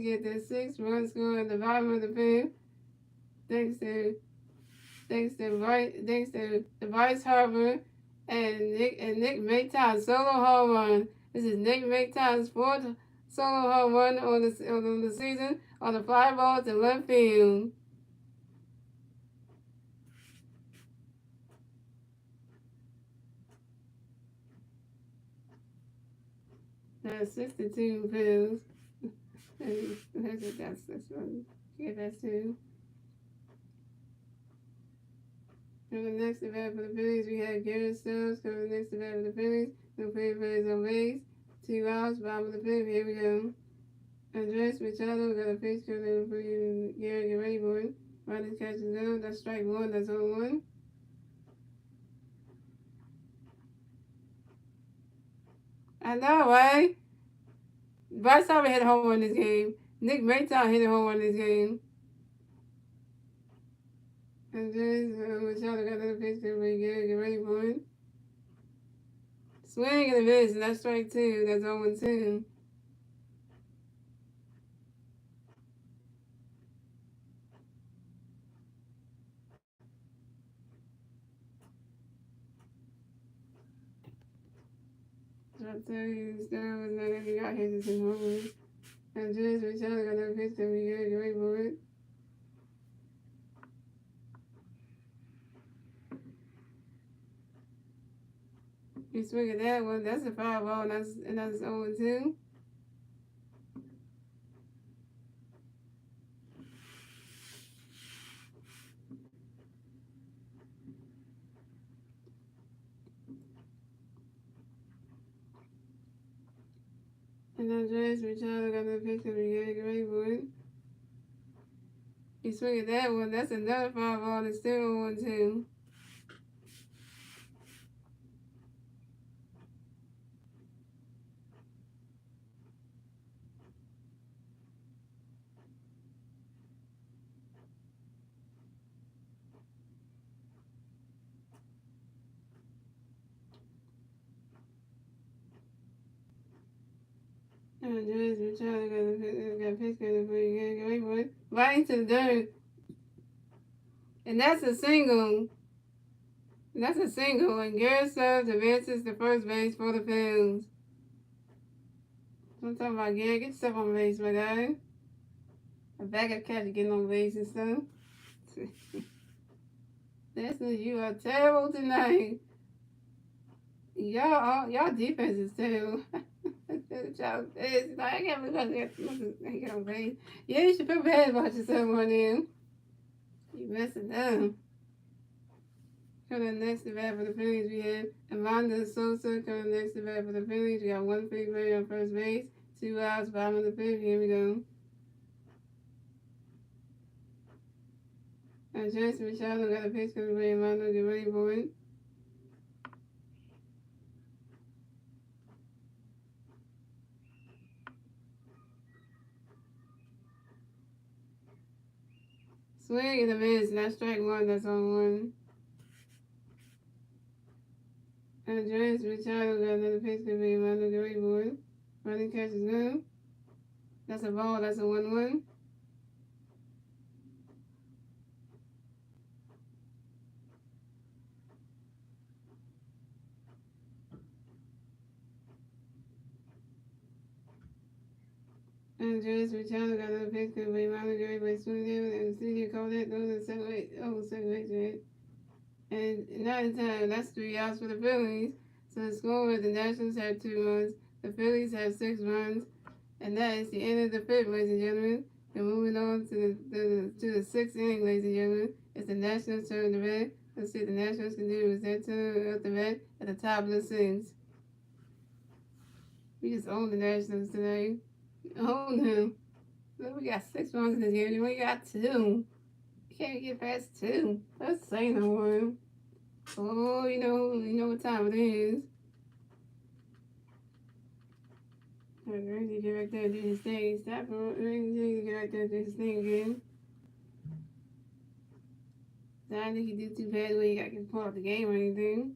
get their 6-run score at the bottom of the fifth. Thanks to Bryce Harper and Nick Maton's solo home run. This is Nick Maton's 4th solo home run on the season on the fly ball to left field. That's 62 pills. That's one. Yeah, that's 2. Coming next to bat for the Phillies, we have Garrett Stubbs coming next to bat for the Phillies. No players on base. 2 outs, bottom of the fifth. Here we go. Andres Machado got a pitch coming for you. Garrett, get ready for it. Riding catches go. That's strike 1. That's 0-1. I know, right? Bryce Harper hit a home run this game. Nick Maton hit a home run this game. Andres Machado got another pitch coming for you. Garrett, get ready for it. Swing and a miss, and that's strike 2. That's 0-2. I tell you, Star was not going to got his in home. And James Machado got another pitch coming good. Get ready for it. You swing at that one. That's a foul ball, and that's 0-2. And then James Machado got another pitch coming good. Get ready for it. You swing at that one. That's another foul ball, and it's still 0-2. And James Machado got a pitch coming for you. Get ready for it. Right into the dirt. And that's a single. And Garrett Stubbs advances to first base for the Phillies. So I'm talking about Garrett. Get yourself on base, my guy. A backup catcher getting on base and stuff. Listen, you are terrible tonight. Y'all defense is terrible. I can't believe I get on base. Yeah, you should feel bad about yourself on him. You messing up. Coming next to bat for the Phillies, we have Amanda Sosa coming next to bat for the Phillies. We got 1 free player on first base, 2 outs, bottom of the fifth. Here we go. And Jason Machado got a pitch coming for Amanda. Get ready for it. Swing and a miss, and that's strike 1. That's on 1. And James Machado got another pitch coming for Amanda. Get ready for it. Running catch is good. That's a ball. That's a 1-1. And James Machado got another pitch coming for Amanda. Get ready for it. Swing down and see you call that. Those are second base, right? And not in time. That's 3 outs for the Phillies. So the score is the Nationals have 2 runs. The Phillies have 6 runs. And that is the end of the fifth, ladies and gentlemen. And moving on to the sixth inning, ladies and gentlemen. It's the Nationals' turn to bat. Let's see what the Nationals can do. It's their turn at the bat at the top of the sixth. We just own the Nationals today. Own them. Look, we got 6 runs in this game. We got 2. You can't get past 2. Let's say no one. Oh, you know what time it is. Ramsey get back there and do his thing. Stop Ramsey get back there and do his thing again. So I don't think he did too bad when he got to pull out the game or anything.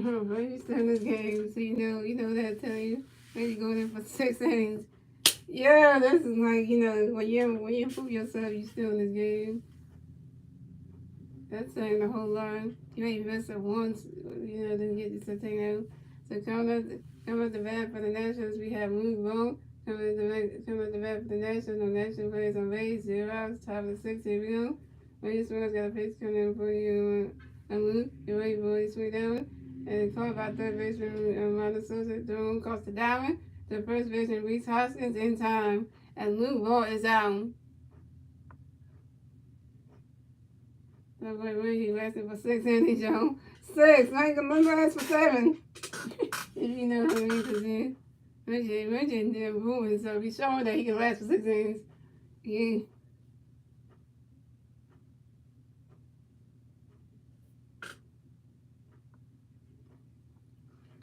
Right, you still in this game, so you know that I tell you. Maybe going in for 6 innings. Yeah, this is like, when you improve yourself, you still in this game. That's saying the whole lot. You may mess up once, then get something out. So coming up the bat for the Nationals, we have Luke Vogt. Coming up the bat for the Nationals, no national players on base, 0 outs, top of the 6th, here we go. Wayne Swan's got a pitch coming in for you, Luke. You're ready for it, swing down. And caught by third baseman Ronald Sosa, thrown across the diamond. The first baseman Reese Hoskins in time. And Luke Vogt is out. So he lasted for 6 innings, y'all. 6. I ain't gonna last for 7. If you know what I mean, because then Reggie did moving, so be showing that he can last for 6 innings. Yeah.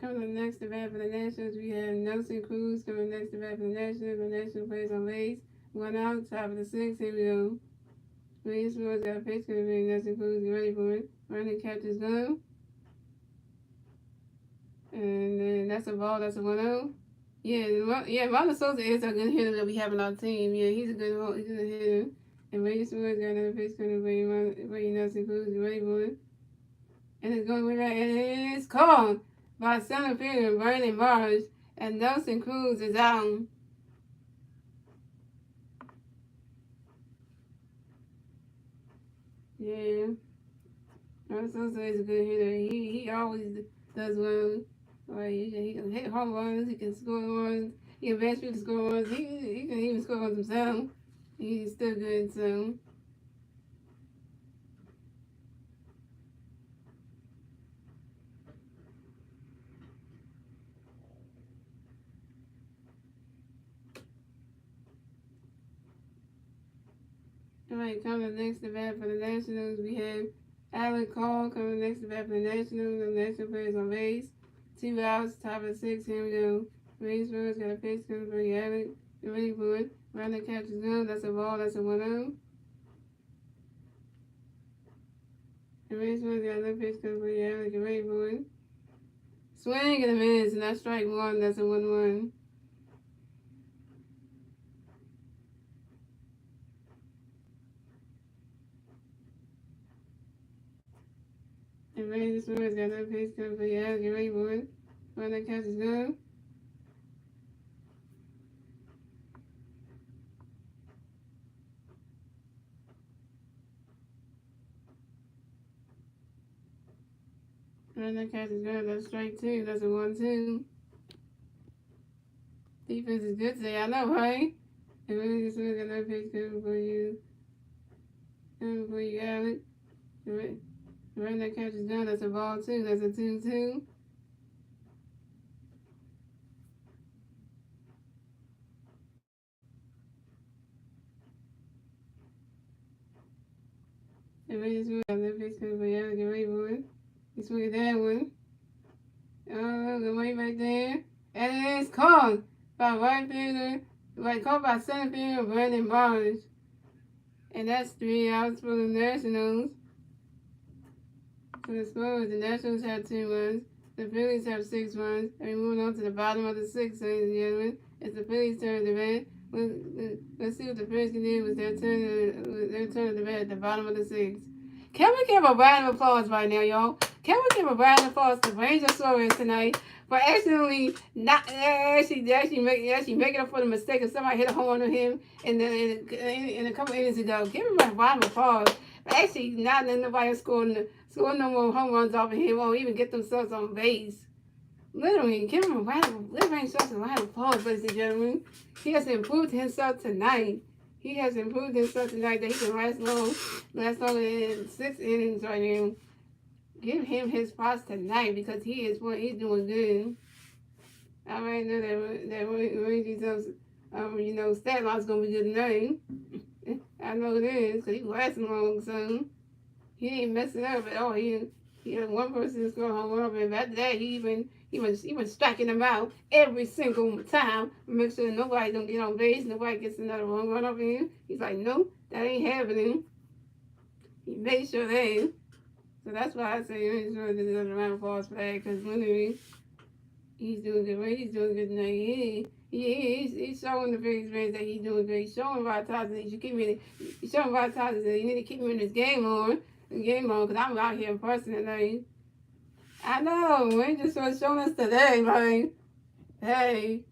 Coming up next to bat for the Nationals, we have Nelson Cruz coming next to bat for the Nationals. The National plays on base. 1 out, top of the 6th. Here we go. Wayne Swan's got a pitch coming in. Nelson Cruz, get ready for it. Running catches go. And then that's a ball. That's a 1-0. Yeah, Ronald Sosa is a good hitter that we have on our team. Yeah, he's a good hitter. And Wayne Swan's got another pitch coming in. Wayne Nelson Cruz, get ready for it. And it's going with that. And it is called by center fielder Brandon Marsh, and Nelson Cruz is out. Yeah, Ronald Sosa is a good hitter. He always does well. Right, he can hit home runs. He can score runs. He can bench people to score runs. He can even score runs himself. He's still good. So. Alright, coming next to bat for the Nationals, we have Alan Cole coming next to bat for the Nationals. The National players on base. 2 outs, top of 6. Here we go. Race Rose got a pitch coming for Alec. Get ready for it. Running catches go. That's a ball. That's a 1-0. And Race Rose got another pitch coming for Alec. Get ready for it. Swing and a miss, and that's strike 1. That's a 1-1. And Ray this one has got no pace coming for you. Get ready for it. When that catch is gone. When that catch is gone, that's strike two. That's a 1-2. Defense is good today, I know, right? And Ray this one got no pace coming for you. Coming for you, Alex. When that catch is gone, that's a ball two. That's a 2-2. And Ray this one got no pace coming for you. Alex. Get ready for it. You swing at that one. Oh, the way right there. And it is called by right fielder, called by center fielder Brandon Barnes. And that's 3 outs for the Nationals. So the score is the Nationals have 2 runs, the Phillies have 6 runs, and we're moving on to the bottom of the 6th, ladies and gentlemen. It's the Phillies' turn to bat. Let's see what the Phillies can do with their turn to bat at the bottom of the 6th. Can we give a round of applause right now, y'all? Can we give a round of applause to Ranger Suarez tonight for actually making up for the mistake of somebody hit a home run on him in a couple innings ago? Give him a round of applause for actually not letting nobody score no more home runs off of him or even get themselves on base. Literally, give him a round of applause, ladies and gentlemen. He has improved himself tonight. He has improved himself tonight that he can last long in 6 innings right now. Give him his props tonight because he's doing good. I already know that Randy's stat line's gonna be good tonight. I know it is because he's lasting long, so he ain't messing up at all. He had one person score home run, and after that he was striking them out every single time. Make sure nobody don't get on base, nobody gets another home run off him. He's like, nope, that ain't happening. He made sure that. So that's why I say make sure this doesn't round of applause for that, because literally he's doing good. Right? He's doing good tonight. He's showing the Phillies fans that he's doing good. He's showing Vitazzi that you need to keep him in this game on, because I'm out here in person tonight. I know, Rangers was showing us today, like, hey.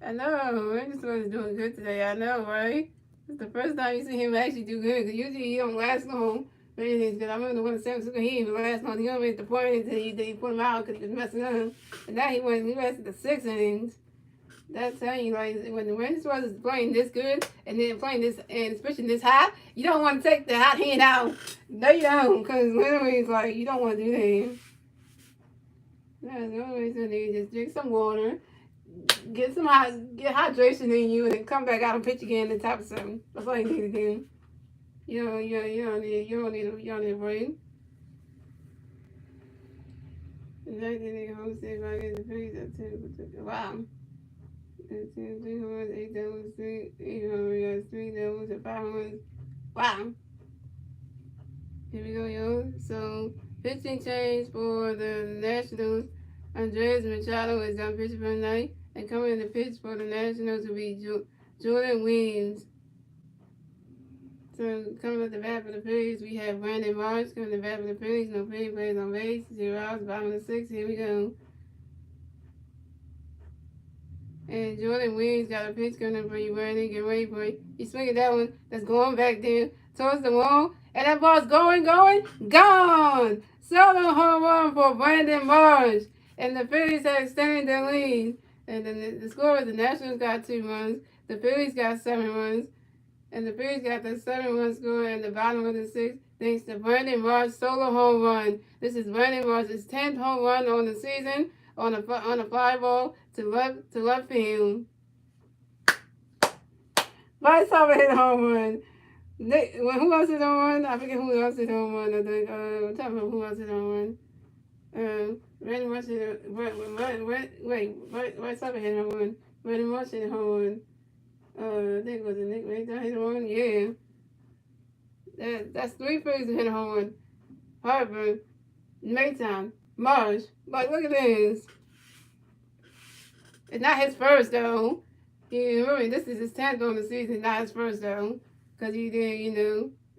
I know, Rangers was doing good today, I know, right? It's the first time you see him actually do good, because usually he don't last long. Because I remember when the San Francisco, he didn't last long. He only made the point until he put him out because he was messing up. And now he lasted the 6 innings. That's how you, like, when the Rangers was playing this good and then playing this, and especially this hot, you don't want to take the hot hand out. No, you don't, because literally it's like, you don't want to do that. That's the only reason you just drink some water, get hydration in you, and then come back out and pitch again and top of something. That's all you need to do. You don't need a brain. And that they hosted by the Phillies at 10. Wow. 3 hours, 8 doubles, 3 doubles, and 5 hours. Wow. Here we go, y'all. So, pitching change for the Nationals. Andres Machado is on pitch for tonight. And coming in the pitch for the Nationals will be Jordan Williams. So, coming at the bat for the Phillies, we have Brandon Marsh coming to the bat for the Phillies. No Philly players on base. 0 outs, bottom of the 6. Here we go. And Jordan Williams got a pitch coming for you, Brandon. Get ready for it. He's swinging that one that's going back there towards the wall. And that ball's gone! Solo home run for Brandon Marsh. And the Phillies have extended their lead. And then the score is the Nationals got 2 runs. The Phillies got 7 runs. And the Phillies got the 7-run score in the bottom of the 6th thanks to Brandon Marsh's solo home run. This is Brandon Marsh's 10th home run on the season on a fly ball to left field. Bryce Harper hit a home run. Who else hit a home run? I forget who else hit a home run. I think. Tell me who else hit a home run. Brandon Marsh hit a Bryce Harper hit a home run. Brandon Marsh hit a home run. I think it was a Nick Ray hit a home run. Yeah. That's 3 Phillies who hit a home run. Harper, Maytown, Marsh. Like, look at this. It's not his first, though. Remember, this is his 10th on the season, not his first, though. Because he did,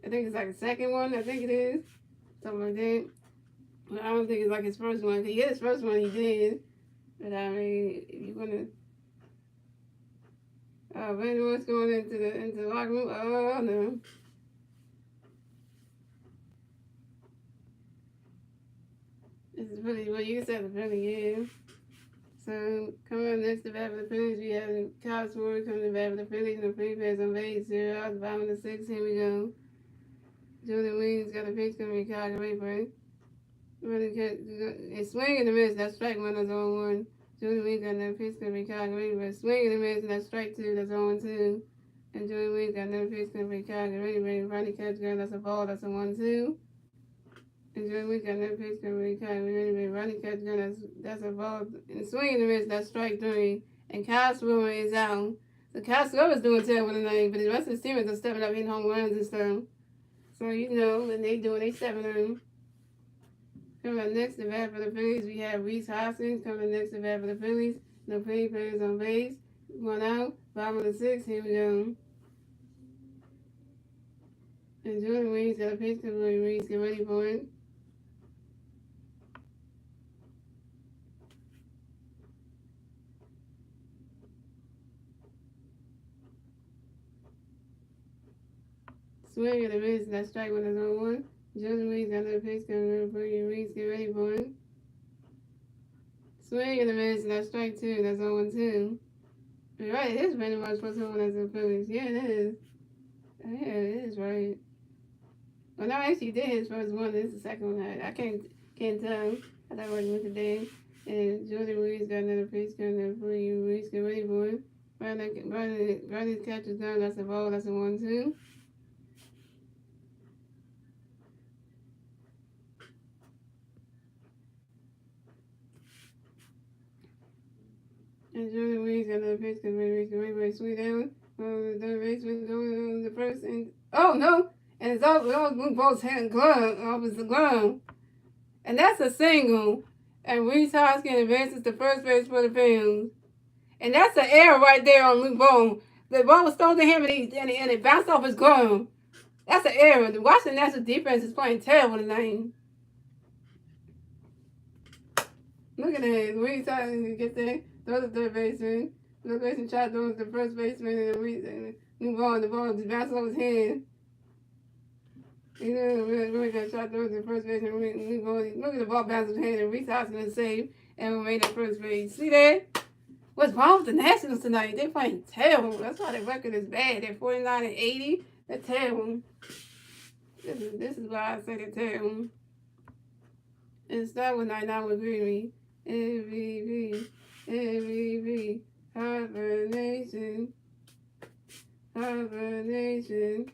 I think it's like a second one, I think it is. something like that. But I don't think it's like his first one. If he hit his first one, he did. But I mean, if you wanna, what's going into the locker room? Oh no. This is really what you said. The really is. So coming up next to bat for the Phillies, we have Kyle Sword coming to bat for the Phillies. No free pass on base. 0 out. The bottom of the sixth. Here we go. Jordan Williams got a pitch coming to Kyle Rayburn. It's swing and a miss. That's strike one. That's 0-1. Jordan Williams got another pitch coming to Kyle Rayburn. Swing and a miss. That's strike two. That's 0-2. And Jordan Williams got another pitch coming to Kyle Rayburn. Ronnie catch girl. That's a ball. That's a 1-2. And Jordan Williams got another pitch coming to Kyle Rayburn. Ronnie catch girl. That's a ball. And swing and a miss. That's strike three. And Kyle Swimmer is out. So Kyle Swimmer is doing terrible tonight, but the rest of his teammates are stepping up, hitting home runs and stuff. So, you know, and they stepping on. Coming up next to bat for the Phillies, we have Reese Hoskins coming next to bat for the Phillies. No free players on base. 1 out. Bottom of the sixth. Here we go. And Jordan Williams got a pitch coming to Reese. Get ready for it. Swing and a miss. That's strike one. That's 0-1. Jordan Williams got another pitch coming for you. Reese. Get ready for it. Swing and a miss. That's strike two. That's 0-2. You're right. It is pretty much what's going on as the Phillies. Yeah, it is. Yeah, it is right. Well, no, actually, he did his first one. This is the second one. I can't tell. I thought it was today. And Jordan Williams got another pitch coming for you. Reese. Get ready for it. Riley's catch is done. That's a ball. That's a 1-2. And Jordan Williams got another pitch because Ray sweet down. The third baseman going on the first and oh no! And it's all both hand glove off the glove. And that's a single. And Reese Hoskins advances to first base for the Phillies. And that's an error right there on Luke Bone. The ball was thrown to him and it bounced off his glove. That's an error. The Washington Nationals defense is playing terrible tonight. Look at that. Reese Hoskins gets there. Throw the third baseman. Third baseman tried to throw the first baseman and the ball just bounced off his hand. You know, really got shot through the first baseman. Look at the ball bounce his hand and Reese Hoskins is saved and we made that first base. See that? What's wrong with the Nationals tonight? They're playing terrible. That's why their record is bad. They're 49-80. They're terrible. This is why I say they're terrible. And start with 99 would agree with me. MVP. MVP, hibernation, 3-time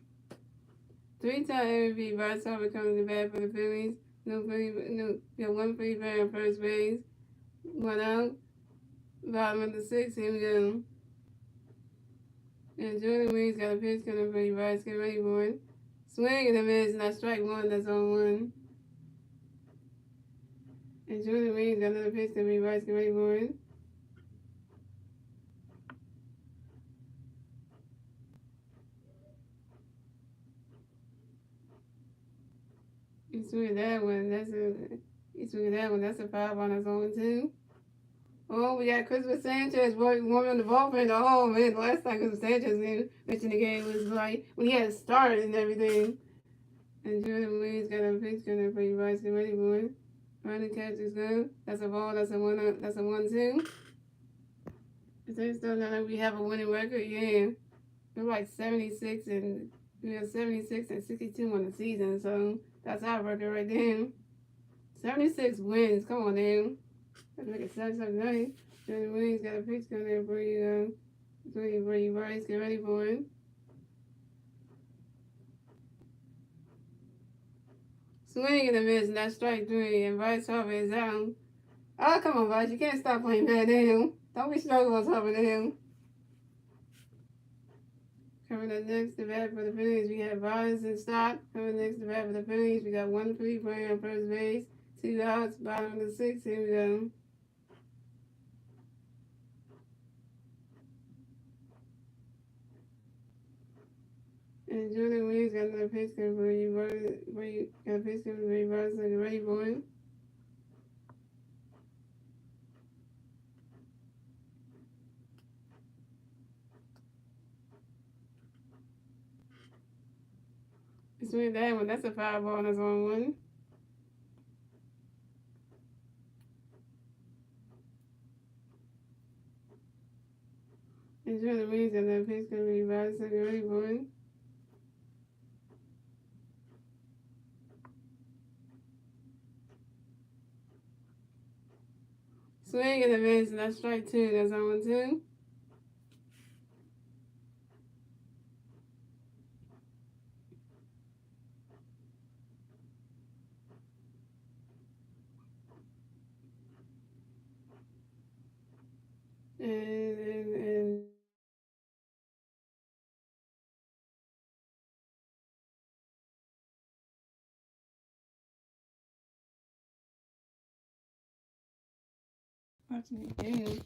MVP, Bryce Harper coming to bat for the Phillies. Got one free bat on first base. 1 out. Bottom of the sixth, here we go. And Jordan Williams got a pitch coming for you, Bryce. Get ready for it. Swing and a miss, and that's strike one. That's 0-1. And Jordan Williams got another pitch coming for you, Bryce. Get ready for it. You swing that one. That's a 5 on its own too. Oh, we got Christopher Sanchez warming on the ballpark. Oh man, the last time Christopher Sanchez mentioned the game was like when he had started and everything. And Jordan Williams got a pitch coming for you, Bryce. Get ready for it. Running catch is good. That's a ball. That's a 1-2. Is there still not like we have a winning record? Yeah, we're like 76 and 62 on the season. So that's our record right there. 76 wins. Come on now. Let's make it 77-9. Jordan Williams got a pitch coming in for you. Bryce. Get ready for it. Swing and a miss, and that's strike three. And Bryce Harper is out. Oh, come on, Bryce. You can't stop playing bad now. Don't be struggling with Harper now. Coming up next to bat for the Phillies, we have Vargas and Stock. Coming next to bat for the Phillies, we got one free player on first base, 2 outs, bottom of the sixth. Here we go. And Jordan Williams got another pitch count for you. Got a pitch count for you. So get ready for it. Swing that one. That's a foul ball. That's on one. And Jordan Williams got another pitch count for you. So get ready for it. Swing and a miss, and that's strike two. That's on one, two. And watching the game.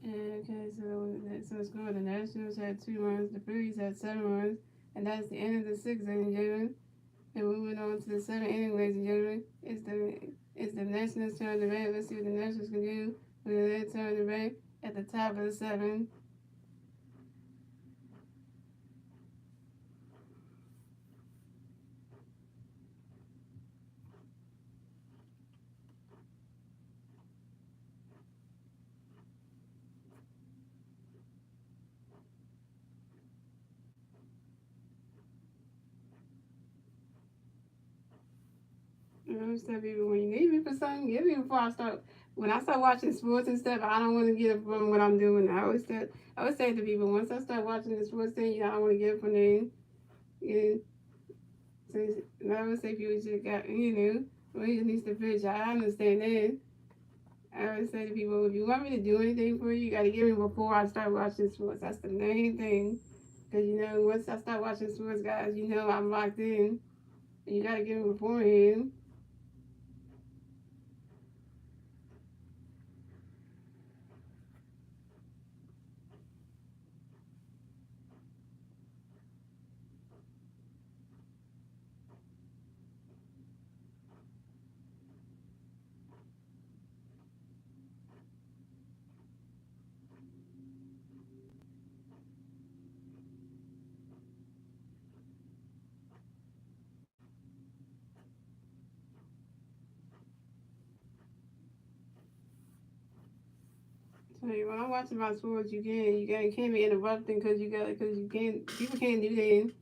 Okay, so it's good. The Nationals had 2 runs, the Phillies had 7 runs, and that's the end of the sixth inning, gentlemen. And moving on to the seventh inning, ladies and gentlemen, it's the Nationals' turn to bat. Let's see what the Nationals can do with their turn to bat at the top of the seventh. I always tell people, when you need me for something, get me before I start. When I start watching sports and stuff, I don't want to get it from what I'm doing. I always say to people, once I start watching the sports thing, I don't want to get it from there. Yeah. So I always say people should got, well, he just needs to fish. I understand that. I always say to people, if you want me to do anything for you, you got to get me before I start watching sports. That's the main thing. Because, once I start watching sports, guys, I'm locked in. And you got to get me beforehand. So when I'm watching my sports, you can't be interrupting because you can't, people can't do that.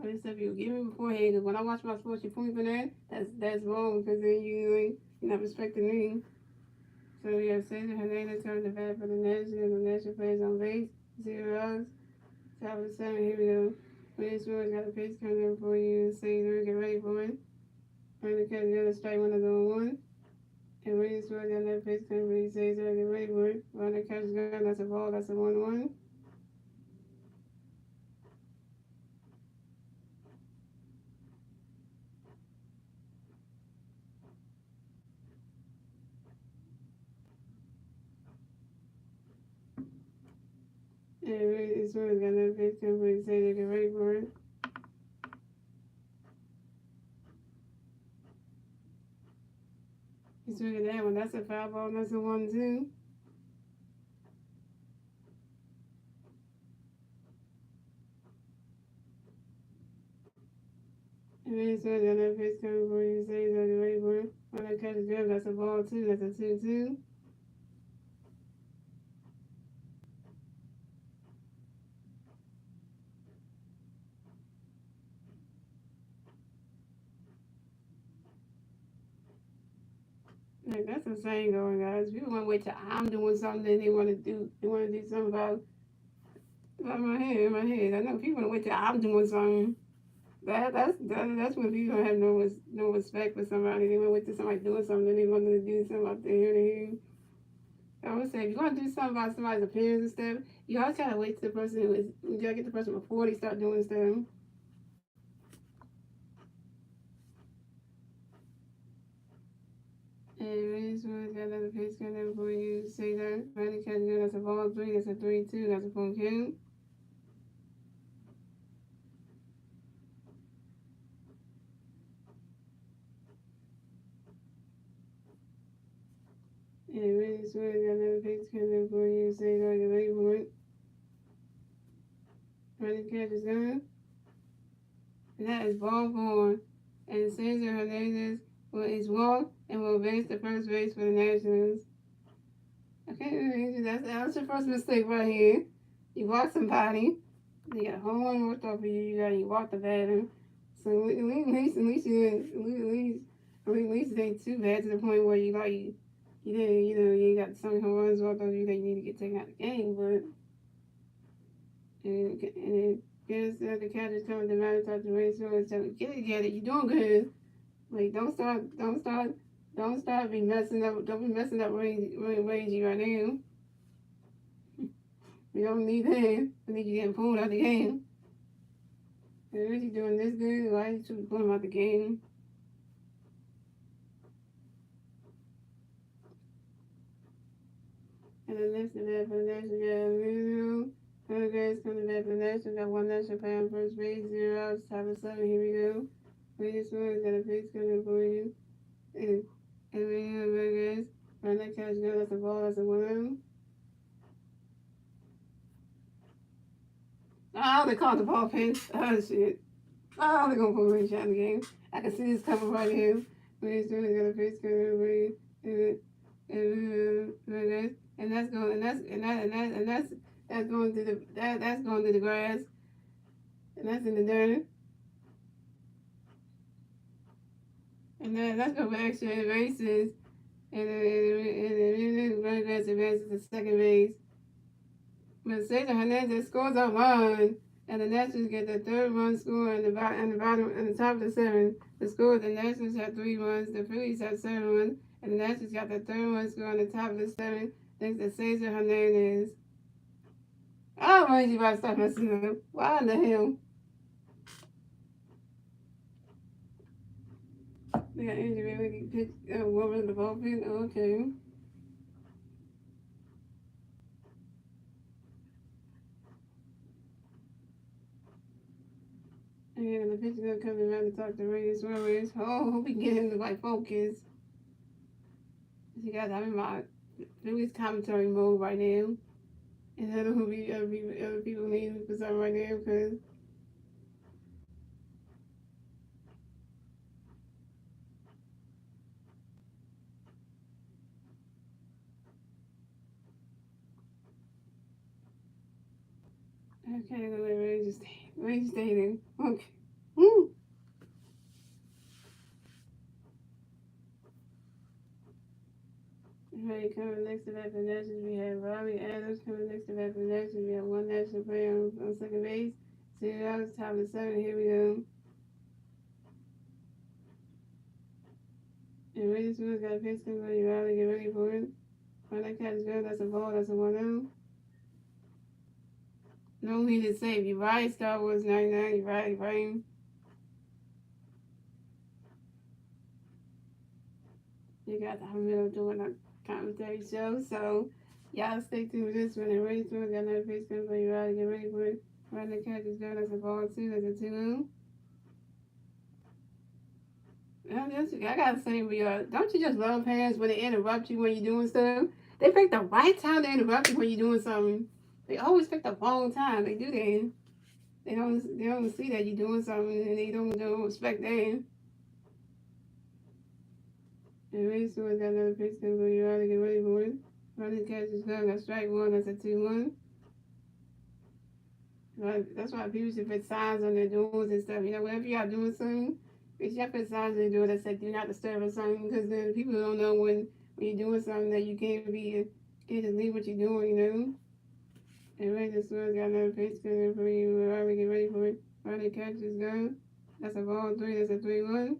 I just tell people, get me beforehand because when I watch my sports, you point for that, that's wrong because then you're not respecting me. So we have Cesar Hernandez coming to bat for the Nationals. The National players on base, 0 outs. Top of the seventh, here we go. Williams got a pitch coming in for you. Cesar, get ready for it. Trying to catch another strike, one is on one. And Williams got another pitch coming for you. Cesar, get ready for it. Runner catches gun, that's a ball, that's a 1-1. And Williams got another pitch coming for you. Cesar, get ready for it. He's swinging that one. That's a foul ball. That's a 1-2. And then he's swinging another pitch coming for you. Cesar, get ready for it. Runner catches gun, that's a ball 2. That's a 2-2. Like, that's insane going, guys. People want to wait till I'm doing something, then they want to do something about my head. I know people want to wait till I'm doing something. That's when people don't have no respect for somebody. They want to wait till somebody doing something, then they want to do something out there. I would say if you're gonna do something about somebody's appearance and stuff, you always gotta wait till the person you gotta get the person before they start doing stuff. And this one's got another page cut there before you say that. Running catch good, that's a ball 3, that's a 3-2, that's a phone count. And really swear got another page cut there before you say that. Get ready for it. Running catch is good. And that is ball 4. And Cesar Hernandez is walked and will advance to first base for the Nationals. Okay, that's your first mistake right here. You walk somebody, you got a whole one worked off of you walk the batter. So at least it ain't too bad to the point where you got so many home runs worked off you that you need to get taken out of the game. But and it gives the catcher's coming to matter talk to Ray Stewart, so get it, you're doing good. Like don't be messing up Reggie right now. We don't need him. I think you getting pulled out the game. And Reggie doing this good, why you should pull him out the game? And the next event for the National got Guys coming back for the National, got one National player on first base, 0 outs, top of 7, here we go. Latest one, got a face coming for you. And we have guys, run that catch, go, that's a ball, that's a 1 out. Oh, they called the ball pin. Oh, shit. Oh, they're going to put a shot in the game. I can see this coming right here. We're just doing got a face coming for you. And that's going to the grass. And that's in the dirt. And then let's go back to the bases. And then Rodriguez advances to second base. But Cesar Hernandez scores a run. And the Nationals get the third run score in the top of the 7th. The score, the Nationals have 3 runs, the Phillies have 7 runs, and the Nationals got the third run score on the top of the 7th, thanks to Cesar Hernandez. Oh, man, you about to stop messing up. Why in the hell? They got injury when he pitched over the bullpen. Okay. And the pitcher gonna come around to talk to Ray Suarez. Oh, hope we can get him to like focus. You guys, I'm in my Phillies commentary mode right now. And I don't know who other people need for something right now because okay, let Ray just stay there. Okay. Woo! Ray coming next to that for the Nationals. We have Robbie Adams coming next to that for the Nationals. We have one National player on second base. 2 outs, top of the 7th. Here we go. And Ray Smith got a pitch coming for you. Robbie, get ready for it. When that catch is good, that's a ball, that's a 1 out. No need to save. You right, Star Wars 99. You right. You got the middle doing a commentary show, so y'all stay tuned with this one. And ready to got another pitch coming for you. Right, get ready for it. Run the catch is good. That's a ball 2. That's a 2 out. I gotta say, don't you just love parents when they interrupt you when you're doing stuff? They pick the right time to interrupt you when you're doing something. They always pick the wrong time. They do that. They don't see that you're doing something and they don't respect that. And ready to got another pitch coming for you. Right, get ready for it. Run the catch is good. That's strike 1. That's a 2-1. That's why people should put signs on their doors and stuff. You know, whenever y'all doing something, you should put signs on their door that say do not disturb or something, because then people don't know when you're doing something that you can't just leave what you're doing, you know. And Ray just got another pitch coming for you. Right, get ready for it. Run the catch is good. That's a ball 3. That's a 3-1.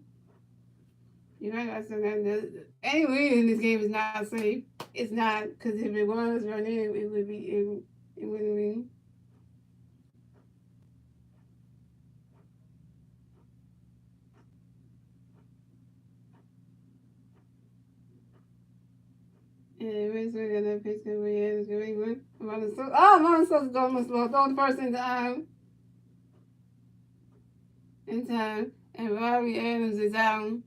You might got something that any win in this game is not safe. It's not, because if it was right now, it would be it wouldn't be. And we're still gonna pitch the way it's going good. Mother supposed to throw the person in time, and Robbie Adams is out.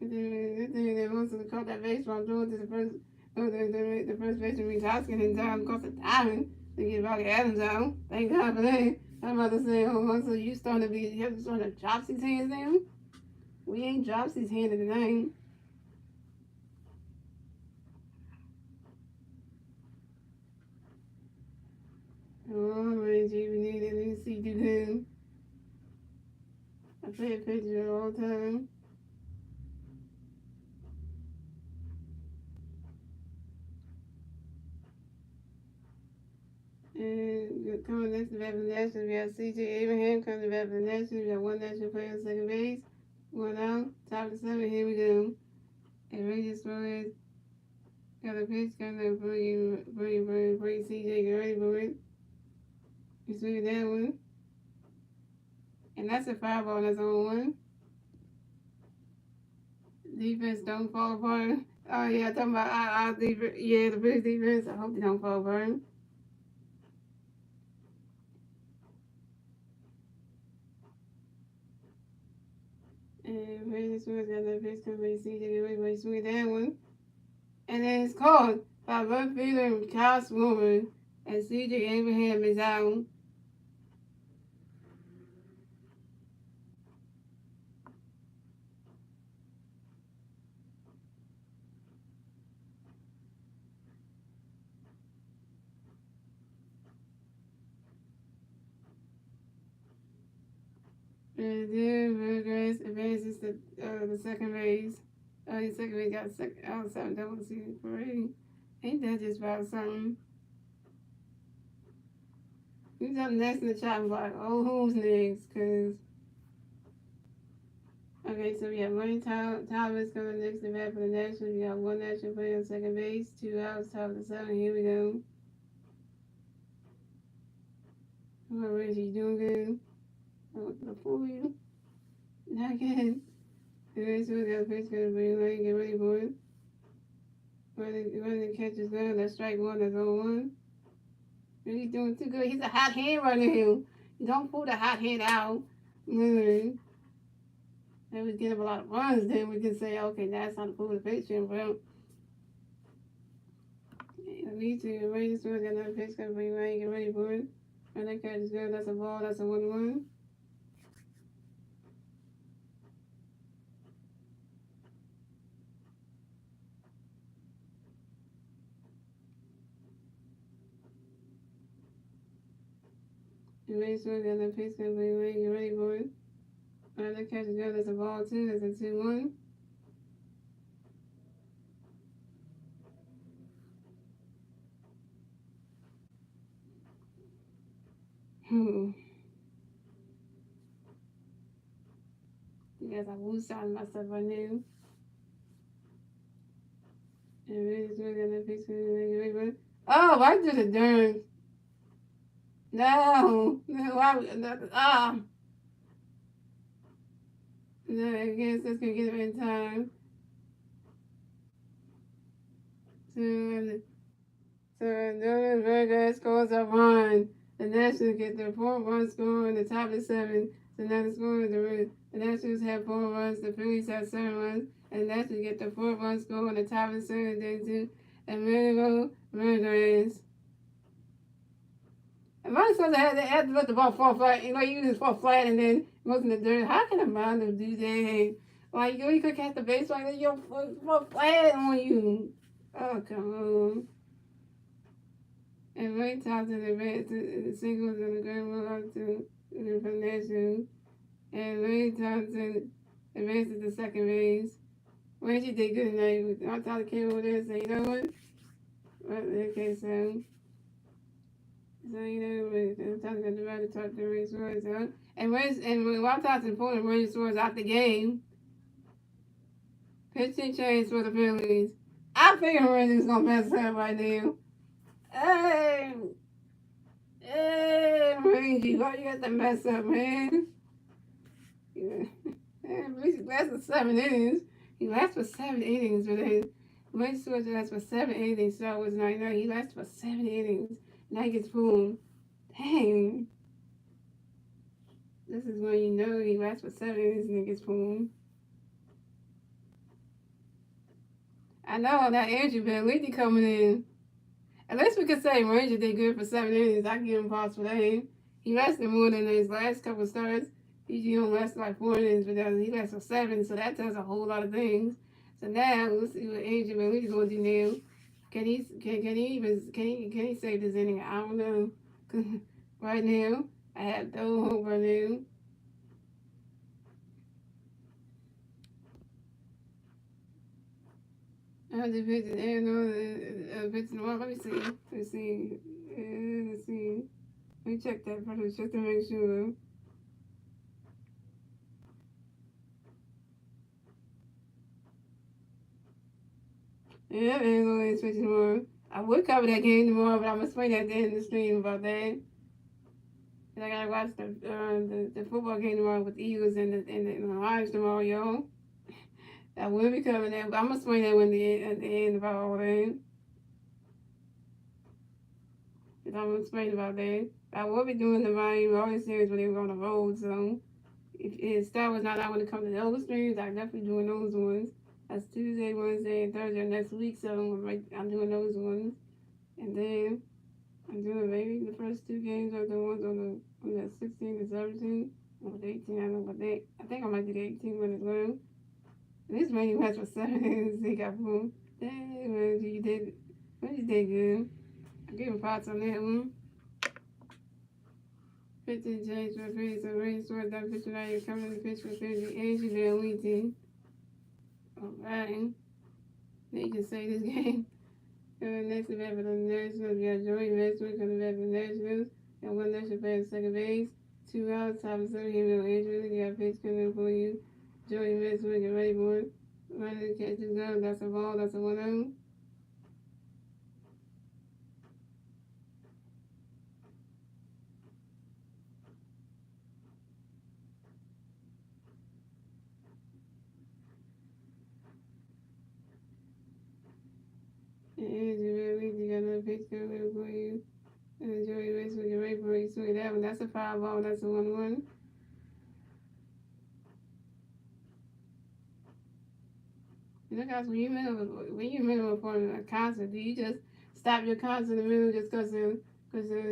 They wants to caught that baseball throw to the first. The first baseman reached Hoskin in time, caught the timing to get Robbie Adams out. Thank God for that. I'm about to say, oh, so you have to start to drop his hands down? We ain't dropped his hand tonight. Oh, Reggie, we need to see you him. I play a picture all the time. And coming next to bat for the Nationals, we have C.J. Abraham coming to bat for the Nationals. We got one National player on second base. One out. Top of the seventh. Here we go. And Rangers Flores got a pitch coming up for you, C.J. Get ready for it. You swing that one. And that's a foul ball. That's on one. Defense don't fall apart. Oh, yeah, talking about our defense. Yeah, the British defense. I hope they don't fall apart. And Brandon Swift got that pitch coming by CJ Away, swing that one. And then it's called by Buck Fielder and Kyle Swoman. And CJ Abraham is out. And then Burgess advances to the second base. The second base got second outside double season parade. Ain't that just about something? Who's up next in the chat block? Oh, who's next? Cause okay, so we have Wayne Thomas coming next to bat for the Nationals. We got one National player on second base, 2 outs, top of the seventh. Here we go. Oh, Reggie doing good. Oh, for you. Not again. The race will got a pitch gonna bring lane, get ready for it. Running the catch is good. That's strike one, that's 0-1. He's doing too good. He's a hot hand running him. You don't pull the hot hand out. Literally. And we get him a lot of runs, then we can say, okay, that's how to pull the pitch in, bro. Me too. Rangers got another pitch gonna bring lane, get ready for it. Running catch is good. That's a ball, that's a 1-1. And Mason got that pitch gonna bring lane, get ready for it. Running catch is good. That's a ball too. That's a 2-1. You guys, I will sound myself right now. And Rangers got that pitch gonna bring lane, get ready for it. Oh, I did it, darn. No. Why? No, I guess that's gonna get him in time. So Nolan Vergas scores a run. The Nationals get their 4th run score in the top of the 7th. So now the score is the Nationals have 4 runs, the Phillies have 7 runs, and the Nationals get their 4th run score in the top of the 7th. Then to Amerigo Vergas. Am I supposed to have to let the ball fall flat? You know, you just fall flat and then goes in the dirt. How can a mound do that? Like, you could catch the base like that, you'll fall flat on you. Oh, come on. And Ray Thompson advanced the singles in the grand roll to the Nationals. And Ray Thompson advances to second base. Reggie did good tonight. I thought the came over there and said, you know what? Well, okay, so. So, you know, I'm talking about the talk to Randy Suarez, huh? And when Wild Sox important Randy Suarez out the game, pitching change for the Phillies. I figure Randy's gonna mess up right now. Hey, hey, Randy, why you got to mess up, man? Yeah. At least he lasts for 7 innings. He lasts for 7 innings, but then Randy Suarez lasts for 7 innings, so it was 99. He lasts for 7 innings. Now he gets boom. Dang. This is when you know he lasts for 7 innings and he gets boom. I know that Andrew been Leafy coming in. At least we could say Ranger did good for 7 innings. I can give him props for that. He lasted more than his last couple of starts. He usually only lasted like 4 innings, but he lasted for 7, so that tells a whole lot of things. So now let's see what Andrew Leafy's gonna do now. Can he save this inning? I don't know. Right now, I have no hope right now. I have to pitch it and pitch the one. Let me see. Let's see. Let's see. Let me check that first just to make sure. Yeah, man, go ahead and switch tomorrow. I would cover that game tomorrow, but I'm gonna explain at the end of the stream about that. And I gotta watch the football game tomorrow with the Eagles and the Lions tomorrow, y'all. I will be covering that, but I'm gonna explain that at the end about all that. I'm gonna explain about that. I will be doing the Miami Marlins series when they were on the road, so if Star was not out when it comes to those streams, I'm definitely doing those ones. That's Tuesday, Wednesday, and Thursday next week, so I'm doing those ones. And then I'm doing maybe the first 2 games are the ones on the 16 and 17. Or the 18, I don't know about that. I think I might do the 18 one as well. And this man match for 7 innings, he got boom. Dang, man, you did good. I give him props on that one. 15 change for Phillies, so Randy Suarez got pitcher value coming in the pitch for Phillies, and she's been leading. Alright. Now you can say this game. Next event for the Nationals, we got Joey Westbrook on the bat for the Nationals, and one national player at second base. 2 outs, top of 7, him no injury. You got pitch coming for you. Joey Westbrook, get ready for it. Running the catch is done. That's a ball, that's a 1-0. And you got another pitch coming for you. And Joey Westbrook, get ready for it. Swing that one, that's a foul ball, that's a 1-1. You know, guys, when you middle of a concert, do you just stop your concert in the middle just because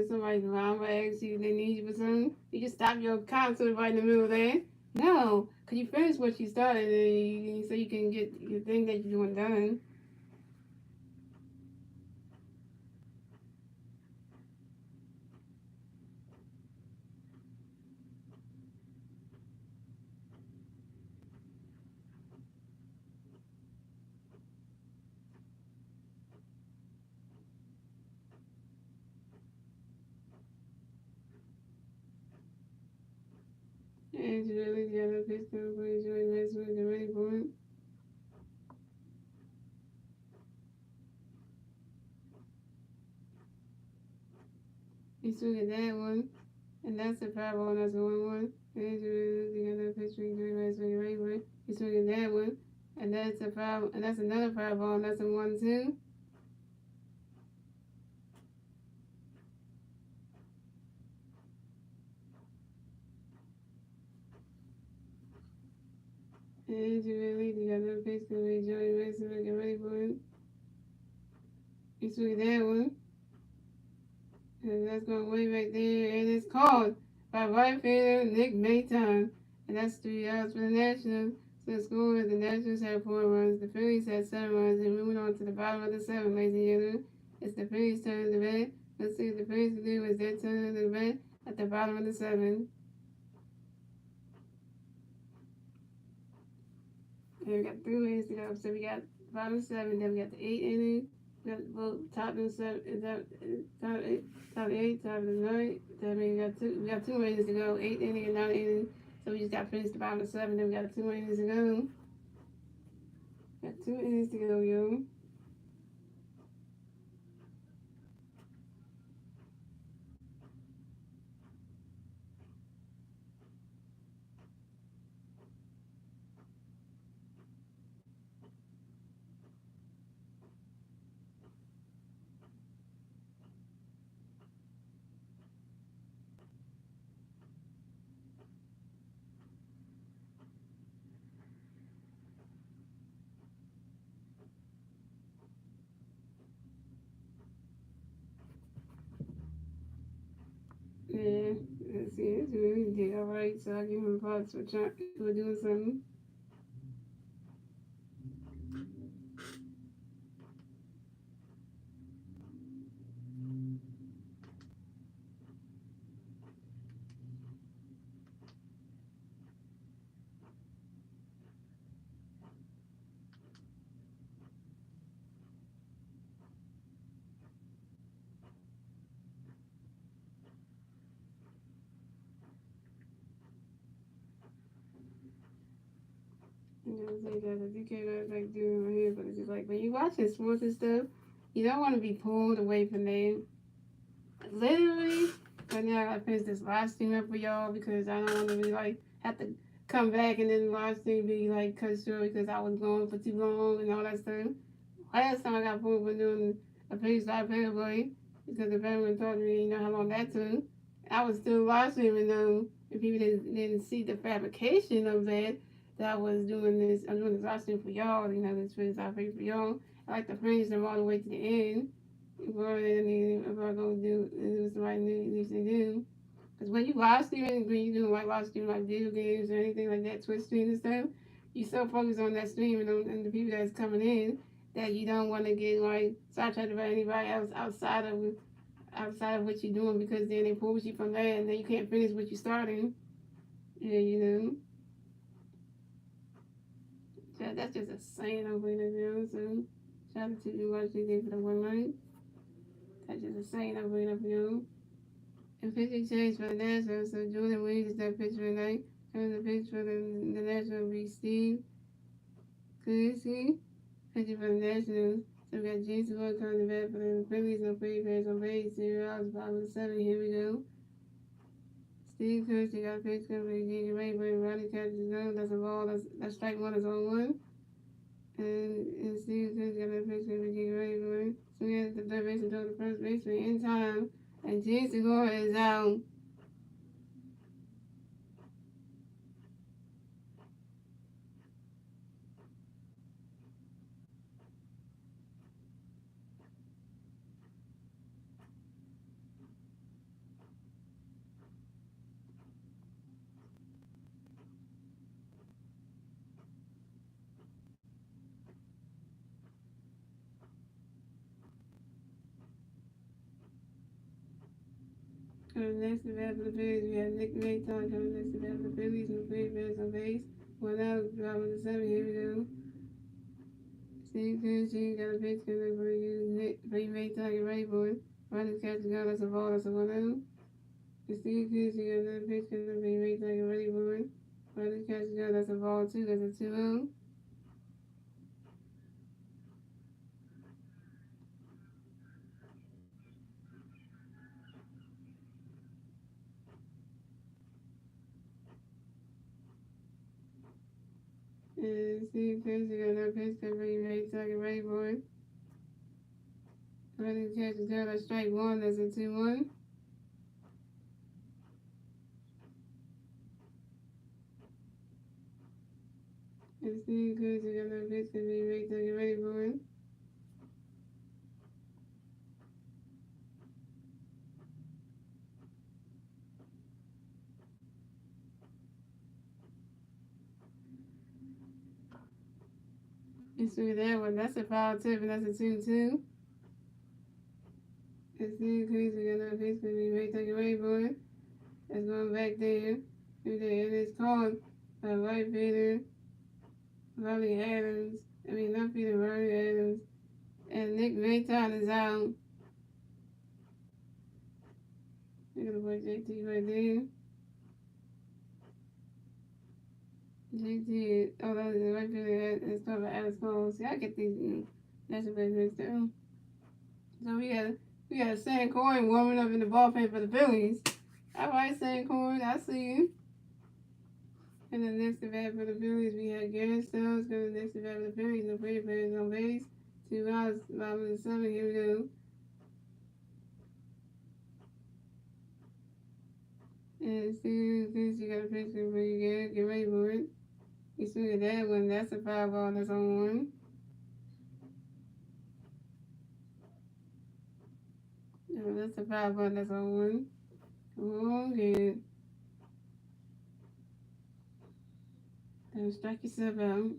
somebody's around or asks you they need you for something? You just stop your concert right in the middle of that? No, because you finish what you started so you can get your thing that you're doing done. And you really got a pitch coming for you, Joey Westbrook, get ready for it. You swing at that one, and that's a foul ball, that's a 1-1. And you got a pitch for you, Joey Westbrook, get ready for it. You swing at that one, and that's a foul, and that's another foul ball, and that's a 1-2. And you really got another pitch to me, Joey Westbrook, get ready for it. You swing that one. And that's going way back there. And it's called by right fielder Nick Mayton. And that's 3 outs for the Nationals. So the score is the Nationals had 4 runs. The Phillies had 7 runs. And moving on to the bottom of the 7, ladies and gentlemen. It's the Phillies' turn to bat. Let's see what the Phillies can do. It's their turn to bat at the bottom of the 7. And we got 3 minutes to go. So we got bottom 7, then we got the 8 inning. Got vote top and seven, top eight, top and nine. I mean, we got 2 innings to go, 8 inning and 9 inning. So we just got to finish the bottom of 7. Then we got 2 innings to go. Got 2 innings to go, yo. Yeah, let's see. It's really did all right. So I give him props for doing something. You know, it's like that. You can't like do it right here, but it's just like when you watching sports and stuff, you don't want to be pulled away from them. Literally, right now I finished this live stream up for y'all because I don't want to be like have to come back and then the live stream be like cut short because I was gone for too long and all that stuff. Last time I got pulled for doing a page live play because the veteran told me, you know how long that took. I was still live streaming though, and people didn't see the fabrication of that I was doing this. I'm doing this live stream for y'all. You know, this page live play for y'all. I like to finish them all the way to the end. If I go do what somebody needs to do. Because when you live streaming, when you do like live streaming like video games or anything like that, Twitch stream and stuff, you so focused on that stream and the people that's coming in that you don't want to get like sidetracked by anybody else outside of what you're doing because then they pull you from there and then you can't finish what you're starting. Yeah, you know. So that's just a saying I'm going to do. So shout out to you watching for the one night. That's just a saying I'm going to do. And pitching change for the Nationals. So Jordan Williams is that pitcher tonight. Coming the pitch for the Nationals will be Steve Kulisky. Pitching for the Nationals. So we got Jason Wood coming to bat for the Phillies on free pass on base. 0 outs, bottom of 7. Here we go. Steve Kulisky got a pitch coming for J.J. Rayburn. Ronnie catches his own. That's a ball. That's strike one. Is on one. And Steve Kulisky got a pitch coming for J.J. Rayburn. So we got the third baseman to the first baseman in time. And Jason Gore is out. Coming next to bat for the Phillies, we have Nick Mayton coming next to bat for the Phillies and free pass on base. 1 out, driving to 7. Here we go. Steve Kulisky got a pitch coming for you. Nick Mayton, get ready for it. Running catch the gun, that's a ball, that's a 1 out. And Steve Kulisky got another pitch coming for Mayton, get ready for it. Running catch the gun, that's a ball 2, that's a 2 out. And Steve Kulisky got another pitch coming for Mayton, get ready for it. Running catch the gun, that's strike 1, that's a 2-1. And Steve Kulisky got another pitch coming for Mayton, get ready for it. And so that one, that's a foul tip, and that's a 2-2. And Steve Kulisky got another pitch coming for Mayton, get ready for it. That's going back there. And it's called right fielder, Riley Adams. Left fielder, Riley Adams. And Nick Mayton is out. Look at the boy JT right there. JT, oh, that is right there. It's called Alex Cole. See, I get these national players mixed up. So we got Sam Coyne warming up in the ballpark for the Phillies. All right, Sam Coyne, I see you. And the next at bat for the Phillies, we had Garrett Stokes. Going to the next at bat for the Phillies. No pretty players on base. 2 outs, bottom of the 7th. Here we go. And Steve, since you got a picture for you, Garrett, get ready for it. You swing at that one. That's a foul ball. That's on 1. Oh, that's a foul ball. That's on 1. Come on, Garrett. Don't strike yourself out.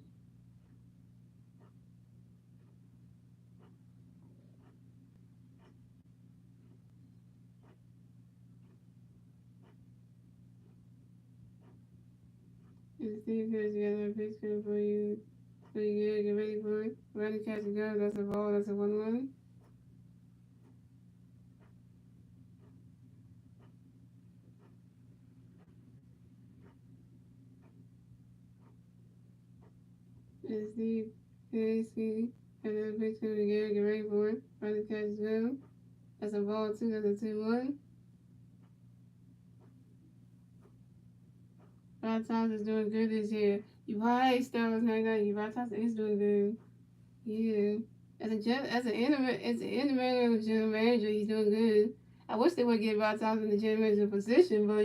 And Steve, because you got a picture for you. So you get ready for it. Running catch and go. That's a ball. That's a 1-1. And Steve, Steve, and then picture again. Get ready for it. Running catch and go. That's a ball 2. That's a 2-1. Rod Thompson is doing good this year. You right, Stars '99. Rod Thompson is doing good. Yeah. As an interim general manager, he's doing good. I wish they would get Rod Thompson the general manager position, but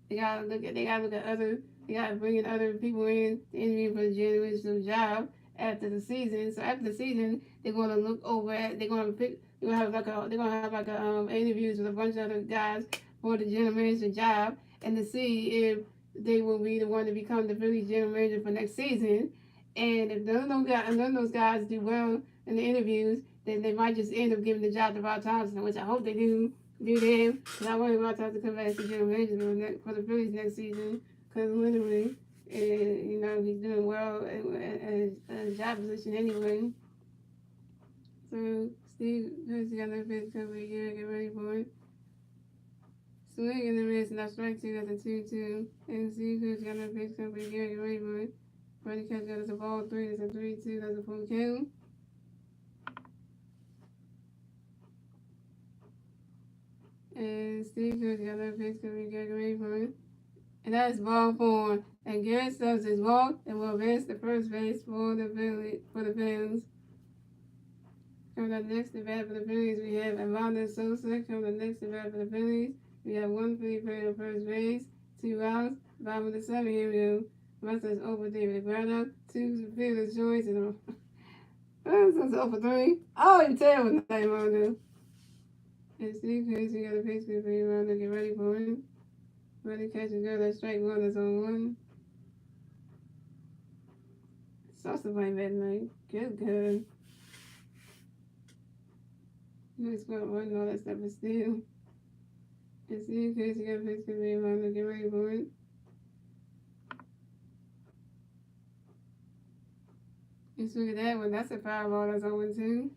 they gotta look at other. They gotta bring in other people in to interview for the general manager job after the season. So after the season, they're gonna look over at. They're gonna have like a interviews with a bunch of other guys for the general manager job, and to see if they will be the one to become the Phillies general manager for next season. And if none of those guys do well in the interviews, then they might just end up giving the job to Rod Thompson, which I hope they do them. Because I want Rod Thompson to come back as the general manager for the Phillies next season. Because literally, he's doing well at his job position anyway. So Steve, you got no pitch cover here. Get ready for it. Swing in the miss, and that's strike 2. That's a 2-2. And Steve, you got no pitch cover here. Get ready for it. Running catch got us a ball 3. That's a 3-2. That's a full kill. And Steve Cook got that pitch because we got ready for it. And that is ball 4. And Garrett Stubbs is walked and will advance to first base for the Phillies. Coming up next to bat for the Phillies, we have Amanda Sosa. Coming up next to bat for the Phillies, we have 1 Philly player on first base, 2 outs, bottom of the 7th. Here we go. Rest is over David Brother, 2 fielder's choice, and it's over 3. I don't even tell what the name on there. And Steve Case, you got a pitch for you, Ronda. Get ready for it. Ready, catch and go. That's strike 1. That's on 1. Sosa playing bad night. Good. You scored 1 and all that stuff, but still. And Steve Case, you got a pitch for you, Ronda. Get ready for it. You look at that one. That's a foul ball. That's on 1 too.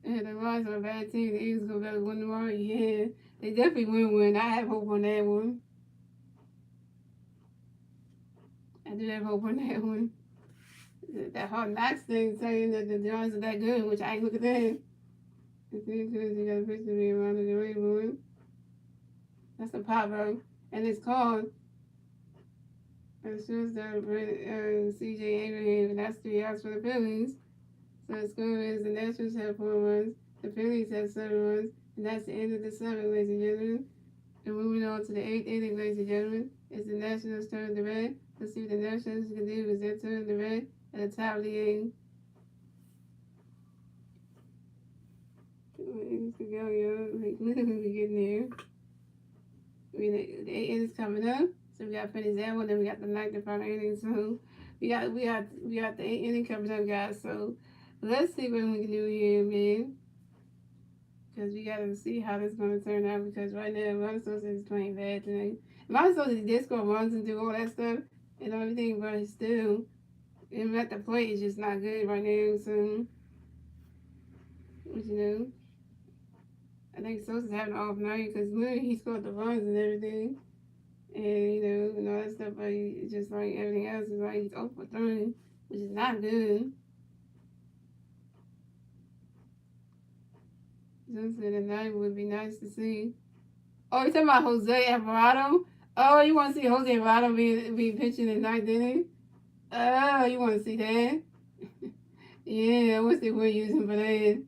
Yeah, the Royals are a bad team. The Eagles go better win tomorrow. Yeah, they definitely win. I have hope on that one. I do have hope on that one. That Hard Knocks thing saying that the Giants are that good, which I ain't look at that. It's because you got a picture of me around the rainbow. That's a proverb, and it's called. It's just C.J. Abraham, and that's 3 outs for the Phillies. So the score is the Nationals have 4 runs, the Phillies have 7 runs, and that's the end of the 7th, ladies and gentlemen. And moving on to the 8th inning, ladies and gentlemen, it's the Nationals' turn to bat. Let's see what the Nationals can do. It's their turn to bat at the top of the 8th. 2 innings to go, yo. Like, literally we getting there. The 8th inning's coming up. So we got to finish that one, then we got the 9th and final inning. So we got the 8th inning coming up, guys. So let's see what we can do here, man. Because we got to see how this is going to turn out. Because right now, Masteryhi is playing bad tonight. Masteryhi did score runs and do all that stuff and everything, but still, him at the plate is just not good right now. So, I think Sosa's having an off night because literally he scored the runs and everything. And, and all that stuff, but it's just like everything else is like he's 0 for 3, which is not good. Just in the night would be nice to see. Oh, you talking about Jose Alvarado? Oh, you want to see Jose Alvarado be pitching tonight, didn't you? Oh, you want to see that? Yeah, I wish they would use him for that.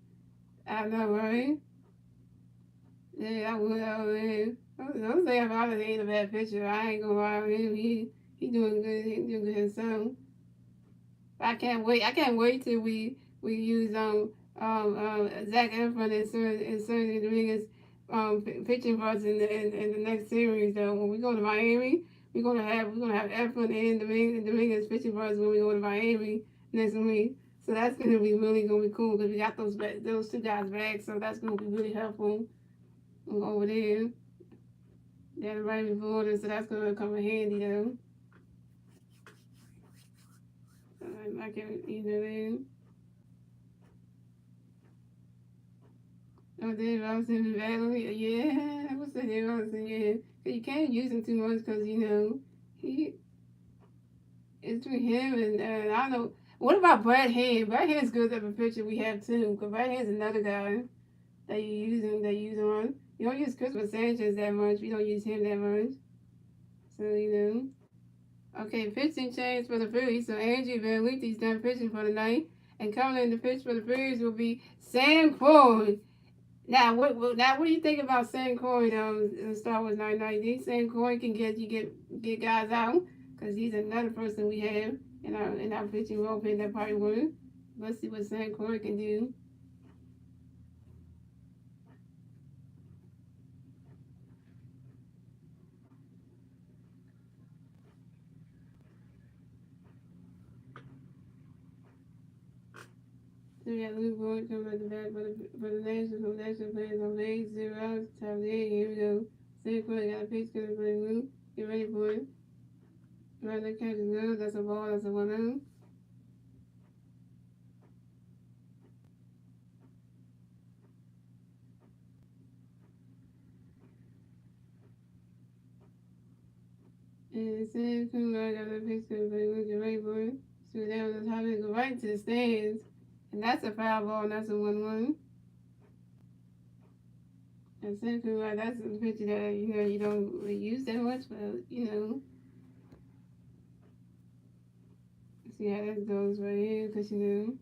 I know, right? Yeah, I would. I would. Jose Alvarado ain't a bad pitcher. I ain't gonna lie with him. He doing good. He doing good himself. I can't wait. I can't wait till we use Zach Efron and Sergio Dominguez pitching for us in the next series. Though when we go to Miami, we're gonna have Efron and Dominguez pitching for us when we go to Miami next week. So that's gonna be really gonna be cool because we got those two guys back. So that's gonna be really helpful over there. They're right before us, so that's gonna come in handy though. I can then. Oh, Dave Robinson, Valerie, yeah, I would say Dave Robinson, yeah. Cause you can't use him too much because, he, it's between him and I don't know. What about Brad Hand? Brad Hand's good at the pitcher we have too, because Brad Hand's another guy that you use on. You don't use Christopher Sanchez that much. We don't use him that much. So. Okay, pitching change for the Phillies. So Angie Van Lee's done pitching for the night. And coming in the pitch for the Phillies will be Sam Croy. Now, what do you think about Sam Coy in Star Wars 990? Sam Coy can get guys out because he's another person we have in our pitching roleplay that probably wouldn't. Let's see what Sam Coy can do. So we got Luke Boyd coming at the back for the National players on base, 0 outs, top of the 8. Here we go. Sam Coy got a pitch coming for Luke. Get ready for it. Right there, catch is good. That's a ball. That's a 1-0. And Sam Coy got a pitch coming for Luke. Get ready for it. So that was the top of it. Go right to the stands. And that's a foul ball, and that's a 1-1. And Central, that's a picture that, you don't really use that much, but, see how that goes right here, because, and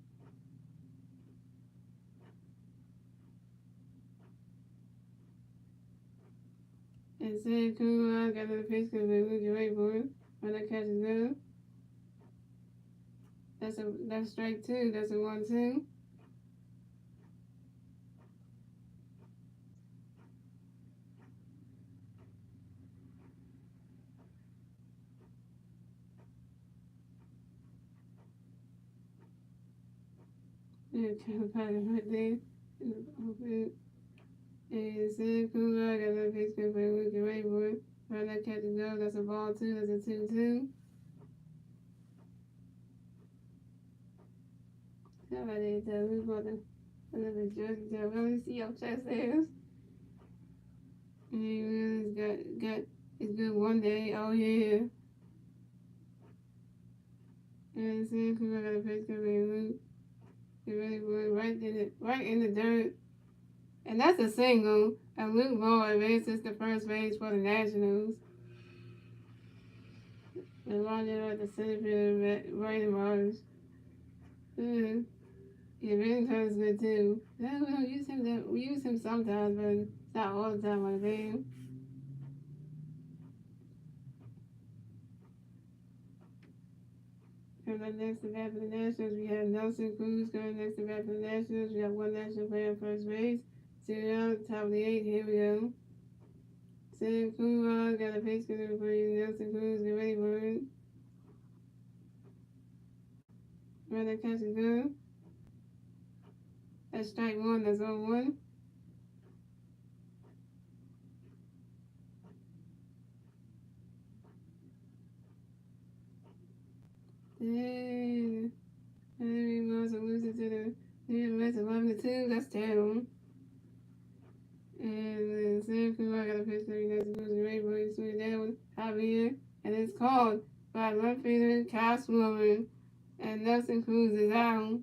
Central, got another pitch because they moved your right board. When that catches up, that's strike 2, that's a 1-2. Yeah, kind of right there. And Central, got another pitch because they moved your right board. When that catches up, that's a ball 2, that's a 2-2. How about that? We bought another jersey that we only see your chest hairs. And he got it's good one day. Oh yeah. And seeing people got a face coming it really was right in the dirt. And that's a single. And Luke Moore advances to first base for the Nationals. The Longest at the center field right in Mars. Yeah, Valentine's good too. Yeah, we don't use him we use him sometimes, but it's not all the time on the game. Coming next to bat for the Nationals, we have Nelson Cruz coming next to bat for the Nationals. We have one national player on first base. 2 out, top of the 8. Here we go. Sam Cruz got a pitch coming for you. Nelson Cruz, get ready for it. Right, that catch is good. That's strike 1. That's 0-1. And then we lost and losing to the New York Mets 11-2. That's terrible. And then Sam Kumar got a pitch that he doesn't lose the rainbow. He's swinging down with Javier. And it's called by left fielder Kyle Swilman. And Nelson Cruz is out.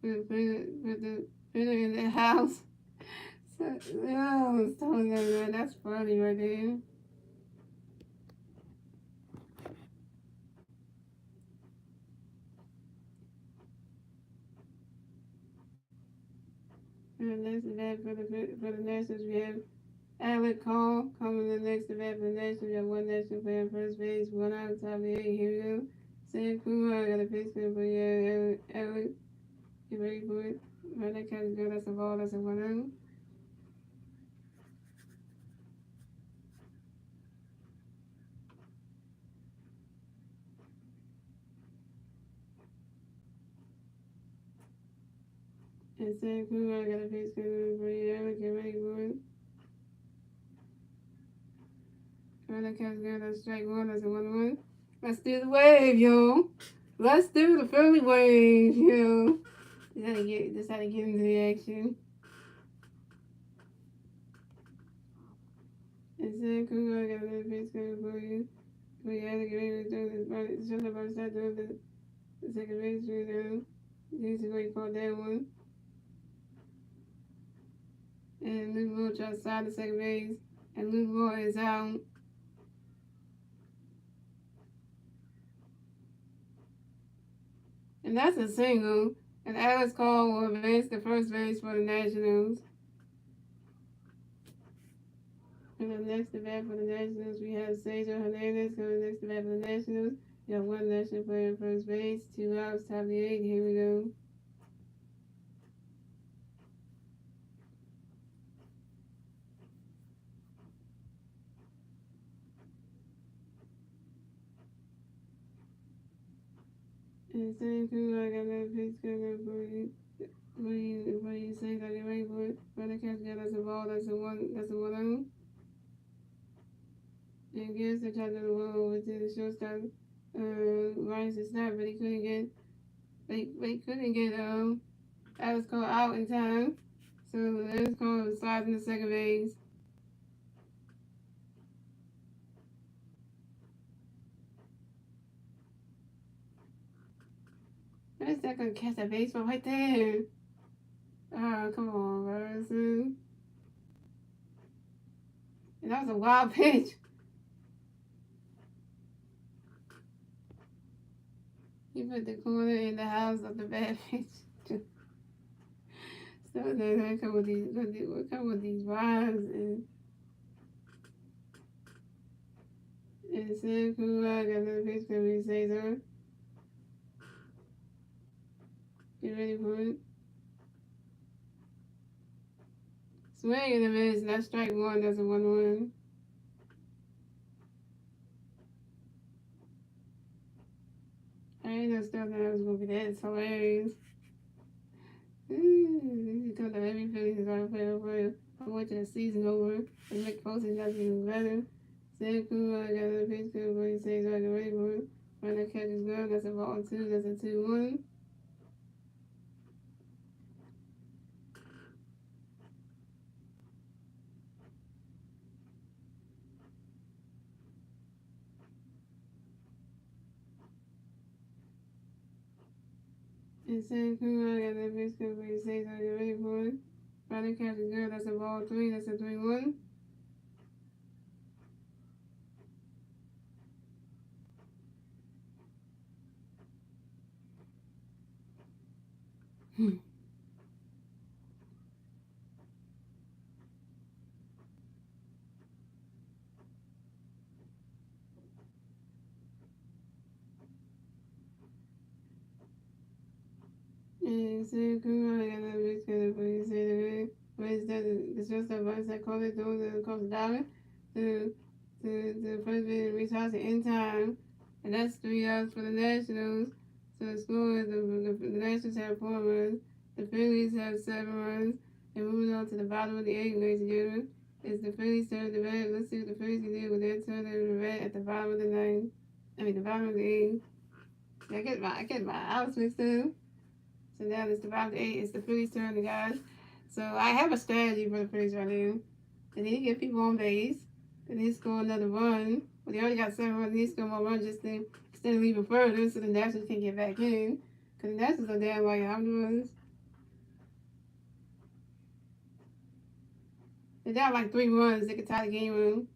It's good with the printer in the house. So, oh, it's telling them that. That's funny right there. And the next event for the Nationals, we have Alec Call coming to the next event for the Nationals. We have one national player on first base, one out of the top of the 8. Here we go. Sam Kumar got a pitch for Alec. Get ready for it. Right, that catch is good. That's a ball. That's a 1-0. And Sam Kumar got a pitch for Alec. Get ready for it. Right, that catch is good. That's strike one. That's a 1-1. Let's do the wave, yo. Let's do the Philly wave, yo. Just how to get into the action. And Sam Kumar got another pitch coming for you. For you had to get ready to do this. Shut up, I started doing the second base now. This is where you caught that one. And Luke Moore tries to slide the second base. And Luke Moore is out. And that's a single. And Alex Call will advance the first base for the Nationals. And the next event for the Nationals, we have Cesar Hernandez coming next event for the Nationals. You have one national player on first base, 2 outs, top of the 8. Here we go. And Sam Kumar got another pitch coming for you. What do you say? Are you ready for it? For the catch, that's a ball. That's a 1-0. And Garrison tried to run over to the shortstop, Ryan snap, but he couldn't get Alex Cole out in time. So Alex Cole slides into second base. Where's that gonna catch that baseball right there? Oh, come on, Robinson. And that was a wild pitch. He put the corner in the house of the bad pitch. So then I come with these rhymes and Sam Kumar got another pitch coming. Cesar. Get ready for it. Swing and a miss. That's strike one. That's a 1-1. I ain't no stuff that I was gonna be that. It's hilarious. You told them every Phillies is gonna play over. I want the season over and make posting just even better. Sam Kumar got another pitch coming for you. Say he's already ready for it. When that catch is good, that's a ball 2. That's a 2-1. And Sam Kumar got that pitch coming for you. Say he's already ready for it. When that catch is good, that's a ball 3. That's a 3-1. And Sam Kumar got that pitch coming for you. Say the shortstop runs that call it throws it across the diamond to first base and reach out in time. And that's 3 outs for the Nationals. So the score is the Nationals have 4 runs, the Phillies have 7 runs, and moving on to the bottom of the 8th, ladies and gentlemen, is the Phillies turn to bat. Let's see what the Phillies can do with their turn to the bat at the bottom of the 9th. The bottom of the 8th. I get my outs mixed up. So now it's the bottom of the 8th. It's the Phillies turn, the guys. So I have a strategy for the Phillies right now. They need to get people on base. They need to score another run. Well, they already got 7 runs. They need to score more runs just to extend it even further so the Nationals can get back in. Because the Nationals are down like how many runs? They're down like 3 runs. They could tie the game run.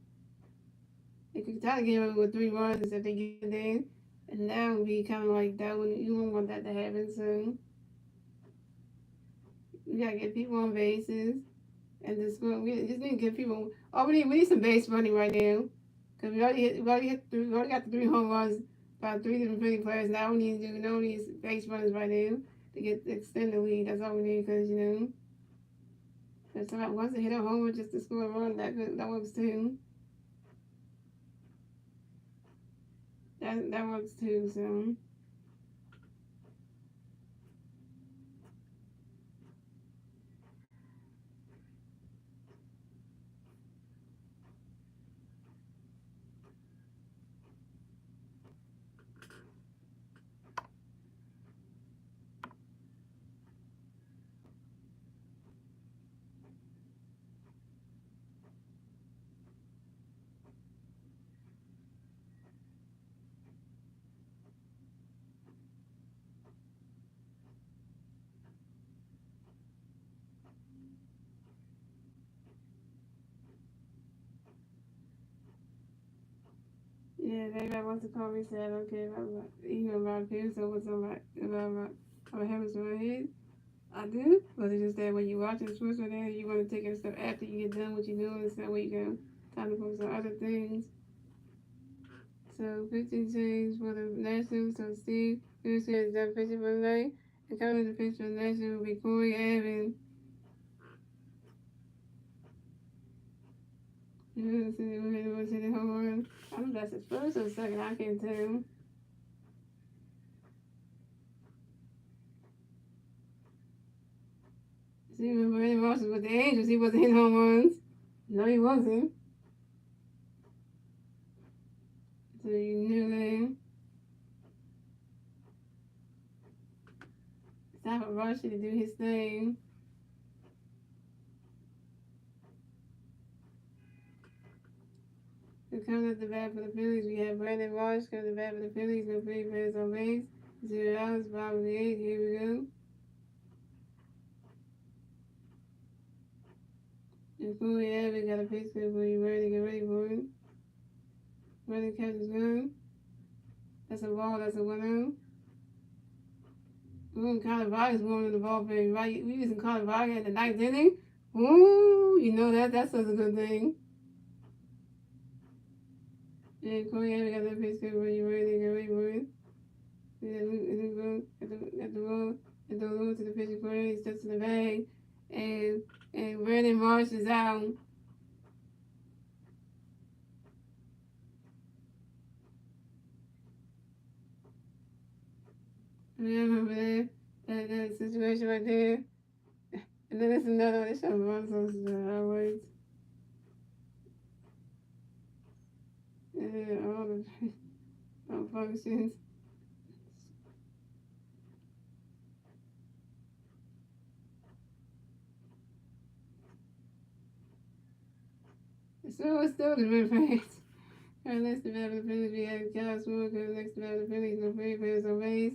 They could tie the game run with 3 runs if they get it in. And that would be kind of like that. You don't want that to happen. So we got to get people on bases. And we just need to get people. Oh, we need some base running right now. Because we already got the 3 home runs by 3 different Philly players. Now we need to do these base runners right now to extend the lead. That's all we need because, if somebody wants to hit a homer just to score a run, that works too. That works too, so. Yeah, everybody wants to call me, say I don't care about appearance or what's about habits in my head. I do, but it's just that when you're watching sports right now, you want to take stuff after you get done what you're doing, so that way you can time to focus on other things. So 15 change for the Nationals. So Steve Pearson is done pitching for the night. And coming to pitch for the Nationals will be Corey Evans. We're going to see the home run. I don't know if that's his first or second. I can't tell. See, when Brandon Marsh was with the Angels, he wasn't hitting home runs. No, he wasn't. So you knew that. It's time for Rushy to do his thing. So coming up the bat for the Phillies, we have Brandon Marsh coming to the bat for the Phillies. No free players on base. 0 outs, bottom of the 8th. Here we go. And Corey Evans got a pitch clip for you ready to get ready for it. Ready to catch his gun. That's a ball, that's a 1-0. Colin Vargas going in the ballpark, right? We using Colin Vargas at the 9th inning. Ooh, that's such a good thing. And Corey Evans got that pitch clip for you ready to get ready for it. At the roll to the pitching corner, he steps in the bag, and Brandon Marsh is out. Remember that situation right there? And then there's another one that shows highlights. And all the malfunctions. So it's still the red fans. Alright, next to bat for the Phillies, we have Kyle Smoker. Next to bat for the Phillies, no free players on base.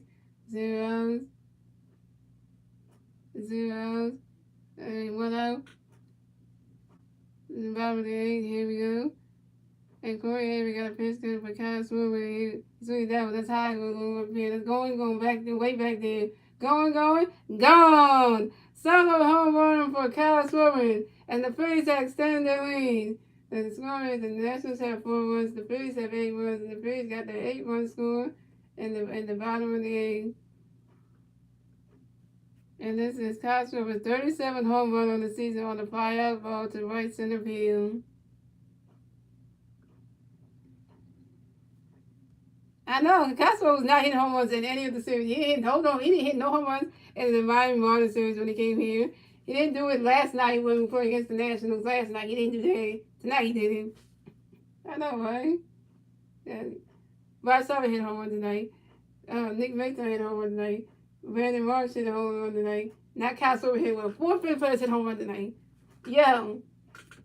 0 outs. 0 outs. And 1 out. In the bottom of the 8th, here we go. And Corey Evans got a pitch in for Kyle Smoker. He's swinging down, but that's high. Going up here. That's going back there, way back there. Gone! Solo home run for Kyle Smoker. And the Phillies have extended their lead. The score is the Nationals have 4 runs, the Phillies have 8 runs, and the Phillies got their 8-run score in the bottom of the 8th. And this is Castro with 37 home run on the season on the fly out ball to right center field. I know Castro was not hitting home runs in any of the series. He didn't hit, hold on, he didn't hit no home runs in the Miami Marlins series when he came here. He didn't do it last night when we played against the Nationals. Last night he didn't do that. Tonight he did it. I know, right? Yeah. Bryce Harper hit home run tonight. Nick Mason hit home run tonight. Brandon Marsh hit a home run tonight. Not Castro hit one. 4 fifth players hit home run tonight. Yo,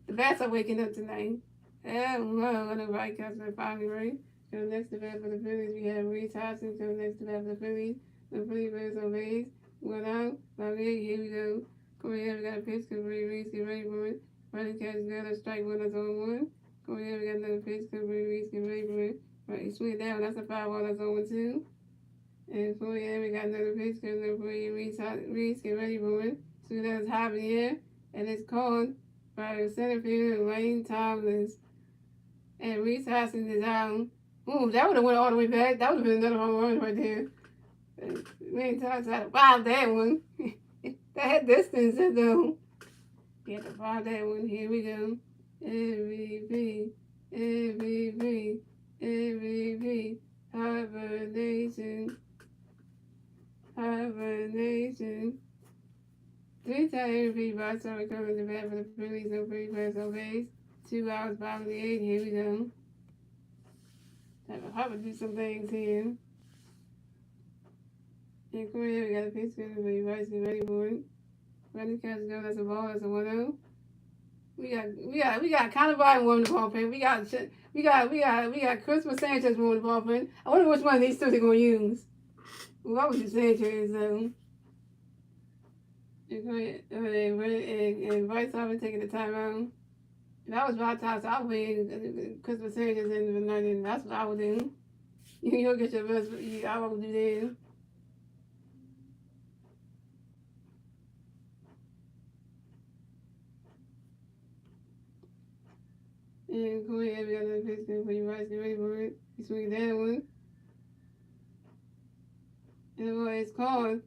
the bats are waking up tonight. Yeah, well, nobody Castro finally right. Coming next to bat for the Phillies, we have Reese Hobson. Coming next to bat for the Phillies. The Phillies Bears on base. One out. By me, here we go. Come here, we got a pitch. Come Reese, get ready for it. Running catch, got a strike, one, that's on one. Come here, we got another pitch. Come Reese, get ready for it. Right, you swing it down, that's a 5-1, that's on one, two. And for you, we got another pitch coming up for you. Reese, get ready for it. Swing that is high in the air. And it's called by center fielder Lane Thomas. And Reese Hobson is out. Ooh, that would have went all the way back. That would have been another home run right there. Lane Thomas had to foul that one. That had distance, though. He had to foul that one. Here we go. MVP, MVP, MVP. Hibernation. Hibernation. 3-time MVP by Summer coming to bat for the Phillies. No free pass on base. 2 hours, bottom of the 8th. Here we go. Time for Harper to do some things here. And come here, we got a pitch coming for you. Rice, get ready for it. Running catch go. That's a ball. That's a 1-0. We got Connor Biden warming the ball pen. We got Christopher Sanchez warming the ball pen. I wonder which one of these two they're gonna use. What would you say, Sanchez though? And Bryce Harper taking the timeout. If I was my time, so I would be Christmas Sanchez in the night, and that's what I would do. You'll get your best. I would do that. And come here, we got another pitch for you, Bryce. Get ready for it. You swing that one. And what it's called.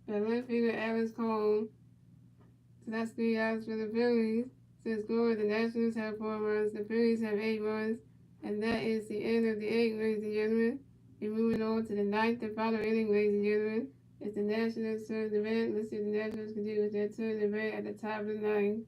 The left fielder Alex Cole. So that's 3 outs for the Phillies. Since scored, the Nationals have 4 runs, the Phillies have 8 runs, and that is the end of the 8th, ladies and gentlemen. We're moving on to the 9th and final inning, ladies and gentlemen. It's the Nationals' turn to bat. Let's see what the Nationals can do with their turn to bat at the top of the 9th.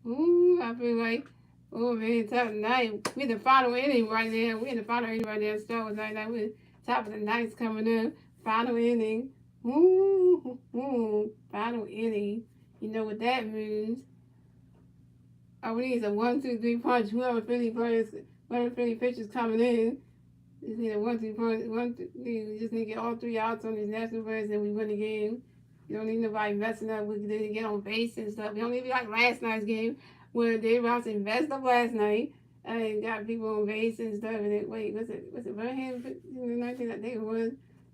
Ooh, I feel like, oh man, top of the 9th. We're in the final inning right now. We're in the final inning right now. Start with night. We're top of the 9th coming up. Final inning. Ooh, final inning. You know what that means. All we need is a 1-2-3 punch. Whoever Philly pitchers coming in. Just need a 1-2 punch. We just need to get all 3 outs on these National players and we win the game. You don't need nobody messing up. We can get on base and stuff. You don't need to be like last night's game where Dave Robinson messed up last night and got people on base and stuff. And then, wait, was it Birmingham in the 19th? I think it was.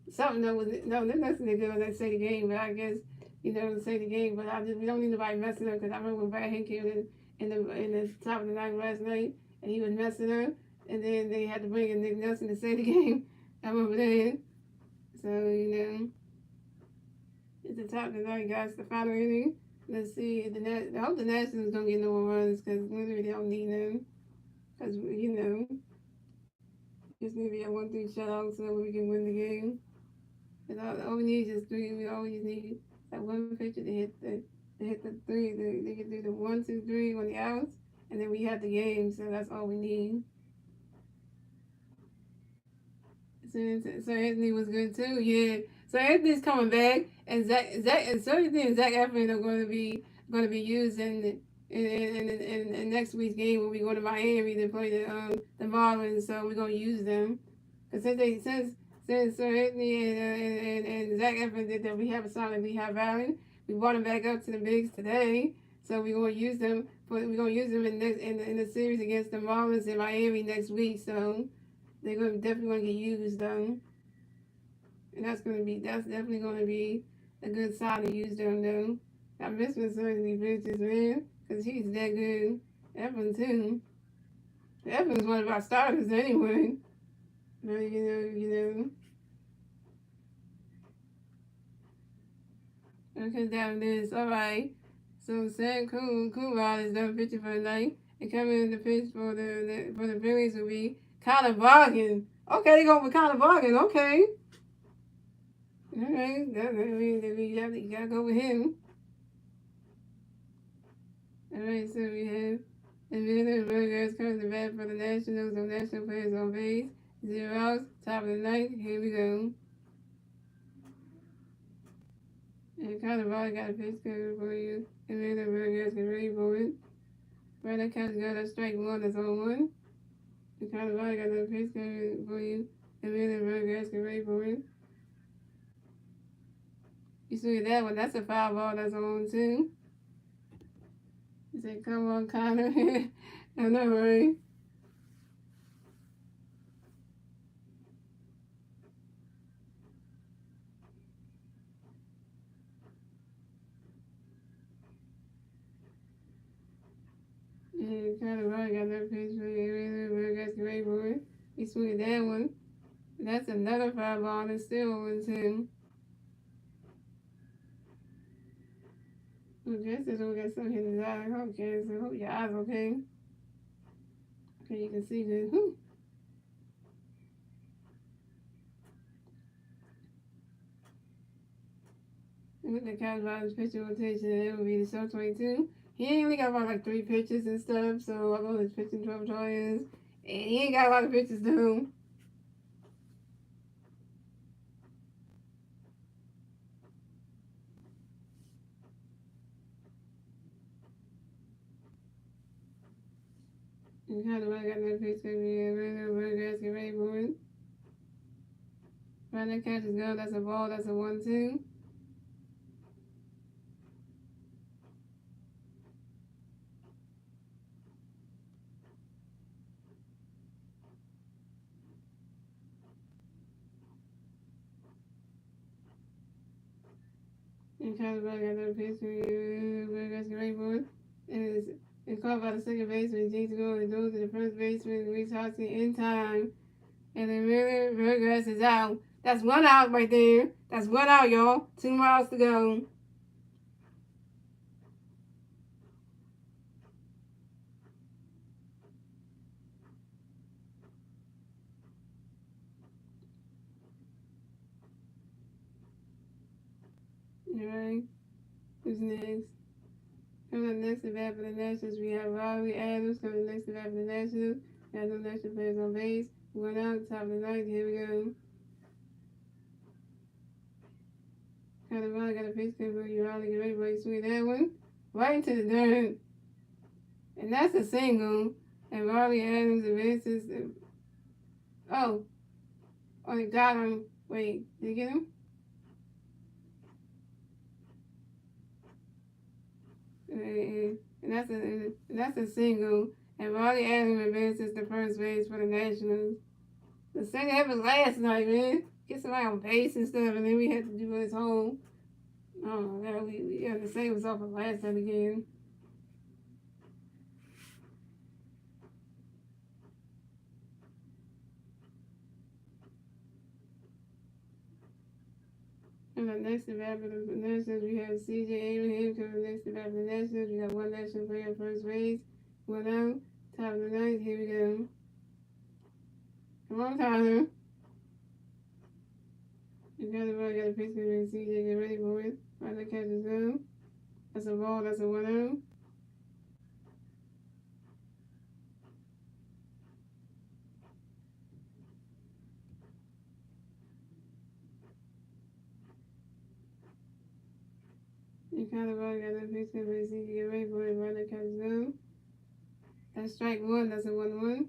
Something that was, no, there's nothing to do with that say the game, but I guess, say the game, but we don't need nobody messing up, because I remember when Brad Hank came in the top of the 9th last night, and he was messing up, and then they had to bring in Nick Nelson to say the game. I remember that. So, it's the top of the 9th, guys, the final inning. Let's see, I hope the Nationals don't get no more runs, because literally they don't need them, because, just need to be a 1-3 shutout so we can win the game. And all we need is 3. We always need that one pitcher to hit the 3. They can do the 1, 2, 3 on the outs, and then we have the game. So that's all we need. So Anthony was good too. Yeah. So Anthony's coming back, and Zach and Anthony and Zach Efron are going to be used in next week's game when we go to Miami to play the Marlins. So we're going to use them because since Sir Anthony and Zach Efron did that, we have a sign that we have Allen. We brought them back up to the bigs today, so we're going to use them. We're going to use them in the series against the Marlins in Miami next week. So they're definitely going to get used though, and that's definitely going to be a good sign to use them though. I miss when Anthony pitches, man, because he's that good. Efron too. Efron's one of our starters anyway. But Okay, down this. All right. So Sam Coonrod is done pitching for the night. And coming in the pitch for the Phillies will be Connor Bargain. Okay, they go with Connor Bargain. Okay. All right. That means that you gotta go with him. All right. So we have Atlanta Burgers coming to bat for the Nationals. No national players on base. 0 outs. Top of the ninth. Here we go. And Connor Bargain got a pitch coming for you. Atlanta Burgers get ready for it. Right now, Cat's got a strike one. That's on one. And Connor Bargain got another pitch coming for you. Atlanta Burgers get ready for it. You see that one? That's a foul ball. That's on two. You say, come on, Connor. I know, right? And Connor Bargain got another pitch for you. Atlanta Burgers get ready for it. You see that one? That's another foul ball. That's still on two. Well, Justin don't get some in his eye. I hope, Justin. I hope your eyes okay. Okay, you can see good. Whew. With the Cowboys Bottom's pitching rotation, it will be the show 22. He only got about like 3 pitches and stuff, so I know his pitching 12 is. And he ain't got a lot of pitches though. And kind of I got no pitch to be a regular guys get ready for it. Right, that catch is good. That's a ball. That's a 1-2. And kind of I got no pitch to be a regular guys get ready for it. And it's caught by the second baseman. Jinx going and goes to the first baseman. Reese Hoskins in time. And then Miller Burgess is out. That's 1 out right there. That's 1 out, y'all. 2 more outs to go. Alright. Who's next? Coming up next to bat for the Nationals, we have Robbie Adams. Coming next to bat for the Nationals. We have no national players on base. 1 out, top of the ninth. Here we go. Kind of got a pitch coming for you. Riley, get ready for you. Swing that one. Right into the dirt. And that's a single. And Robbie Adams advances. Oh, he got him. Wait, did he get him? And that's a single. And Robbie Adams advances to first base for the Nationals. The second happened last night, man. Get somebody on base and stuff, and then we had to do this whole. Oh my God, we had to save us off of last time again. And the next to bat for the Nationals, we have C.J. Abraham coming next to bat for the Nationals. We got 1 national player at first base. 1 out, top of the ninth. Here we go. Come on, Tyler. You got a pitch to C.J. Get ready for it. Right, the catch is down. That's a ball. That's a 1 out. You kind of got a pitch to C.J. Get ready for it. Right, the catch is down. That's strike 1. That's a 1-1.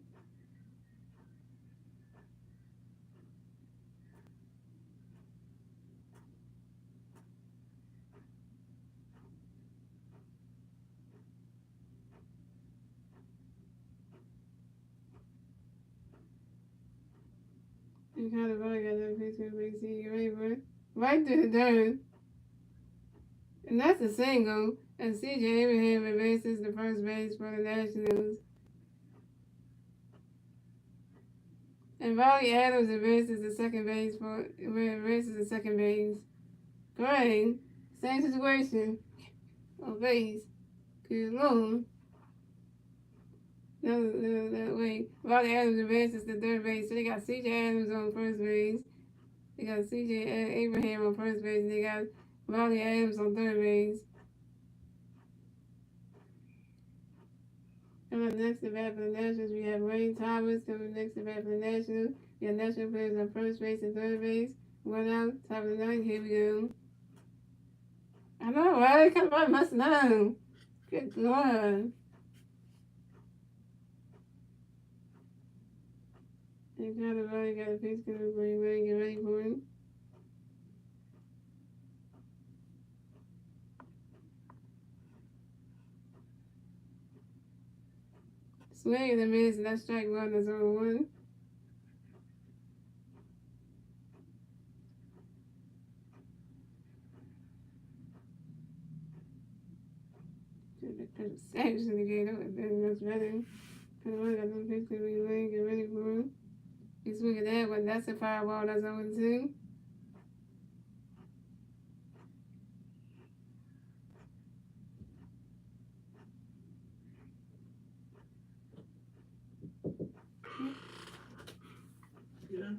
You kind of got a pitch to C.J. Get ready for it. Right to the dirt. And that's a single. And C.J. Abraham advances to first base for the Nationals. And Robbie Adams advances to second base Great. Same situation. On base. Good Lord. Wait. Riley Adams advances to third base. So they got C.J. Adams on first base. They got C.J. Abraham on first base. And they got Riley Adams on third base. Coming up next to bat for the Nationals, we have Wayne Thomas coming next to bat for the Nationals. We have National players on first base and third base. One out, top of the ninth. Here we go. I know, right? Everybody must know. Good God. And kind of already got a pitch coming for you, man. Get ready for him. Swing and a miss, and that's strike one. That's 0-1. Savage in the game. That would have been much better. Kind of already got some pitch coming for you, man. Get ready for him. You swing at that one. That's a fireball. That's 0-2. Yeah.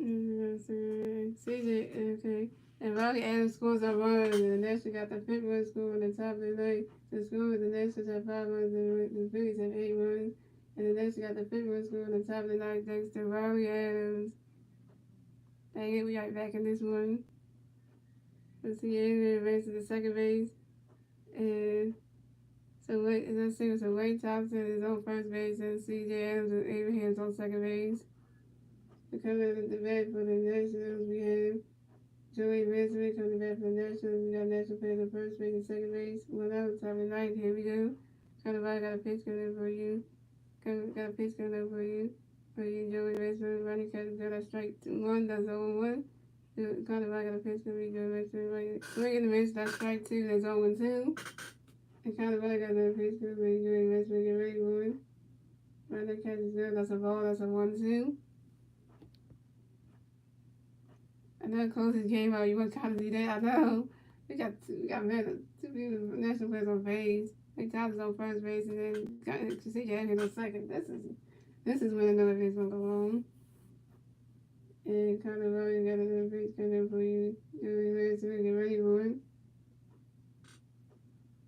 CJ, okay. And Riley Adams scores a run, and the Nationals got the fifth run score on the top of the night. The score, the Nationals have 5 runs, and the Phillies have 8 runs. And the Nationals got the fifth run score on the top of the night thanks to Riley Adams. Dang it, we got back in this one. Let's see, Andrew advances to second base. And so Wayne Thompson is on first base, and C.J. Adams and Abraham's on second base. Coming at the bat for the Nationals, we have Joey Messenger coming back for the Nationals. We got National players on first base and second base. One out, top of the ninth. Here we go. Got a pitch coming for you. Got a pitch coming for you. For you, Joey Messenger. Running catch, got a strike 1. That's 0-1. Got a pitch coming for you, Joey Messenger. Swing and a miss. That's strike 2. That's 0-2. And got another pitch coming for you, Joey Messenger. Get ready for it. Running catch is good. That's a ball. That's a 1-2. Another closest game out. You want to kind of see that? I know. We got two people, national players on base. Like Tyler's on first base, and then CJ Atkins on second. This is when another base gonna go on. And kind of already got another base coming for you. Get ready for it.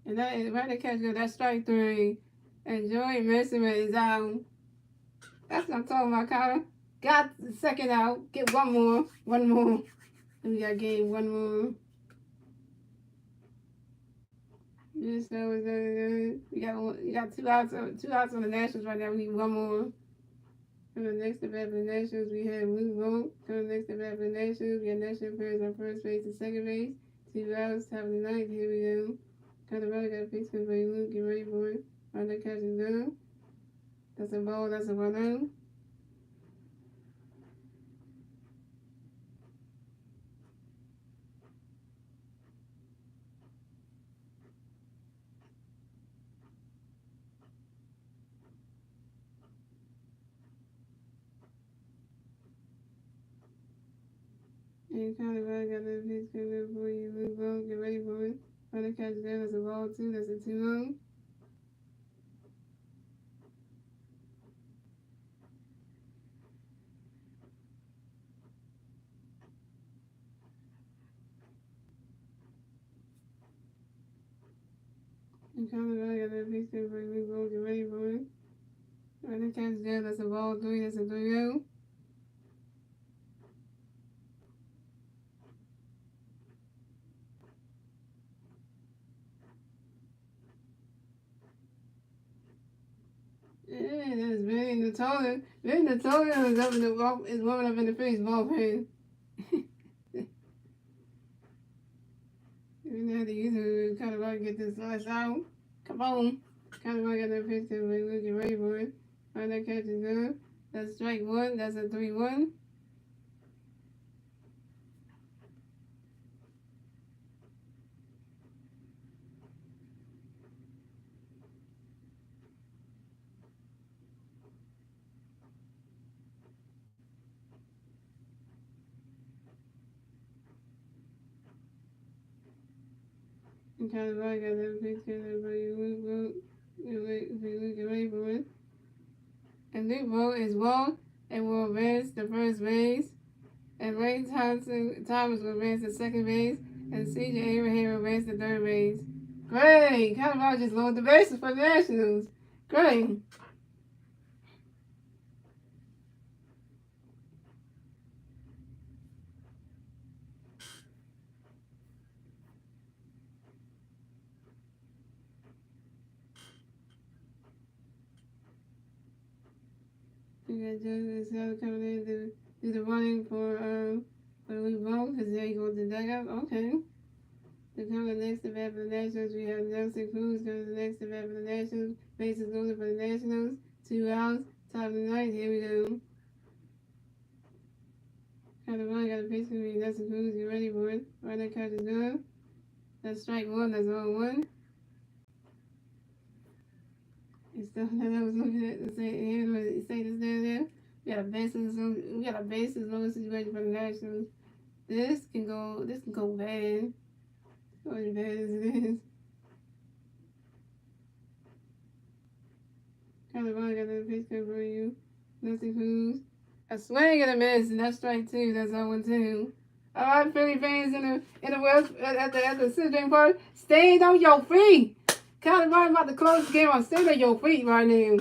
And that is right to catch good. That's strike 3. And Joey Messenger is out. That's what I'm talking about, Connor. Got the second out. Get one more. And we got game one more. Just so you got two outs on the Nationals right now. We need one more. Coming next up after the Nationals, we have Luke Vogt. Coming next up after the Nationals, we have national players on first base and second base. 2 outs, top of the ninth. Here we go. Colorado got a pitch coming by Luke. Get ready for it. Right there, catching down. That's a ball. That's a 1-0. And Colorado got a pitch coming for you. Luke Vogt. Get ready for it. Right there, catching down. That's a ball 2. That's a 2-0. And Colorado got a pitch coming for you. Luke Vogt. Get ready for it. Right there, catching down. That's a ball 3. That's a 3-0. Yeah, that's very Natolia. Very Natolia is up in the ball, is warming up in the Phillies ballpen. We know how to use it. Kind of want to get this last out. Come on. Kind of want to get that pitch to we'll get ready for it. Right, that catch is good. That's strike 1. That's a 3-1. And kind of want to get that pitch to we'll get ready for it. And Luke Vogt is walked and will advance to first base. And Ray Thomas will advance to second base. And C.J. Abraham will advance to third base. Great! Colorado just loaded the bases for the Nationals. Great! We got Justin coming in to do the running for Luke Vogt because there he goes to the dugout. Okay. The coming next to bat for the Nationals, we have Nelson Cruz coming to the next to bat for the Nationals. Bases loaded for the Nationals. 2 outs. Top of the ninth. Here we go. Got the run, got a pitch for me. Nelson Cruz, get ready for it. Right there, catch is good. That's strike 1. That's 0-1. And stuff that I was looking at to say this down there. We got a bases loaded situation for the Nationals. This can go bad. Go as bad as it is. Colorado got that pitch coming for you. Nelson Cruz. A swing and a miss, and that's strike 2. That's 0-2. All right, Philly fans in the West at the Citizens Park, stay on your feet. Colorado about to close this game out. Stay on your feet right now.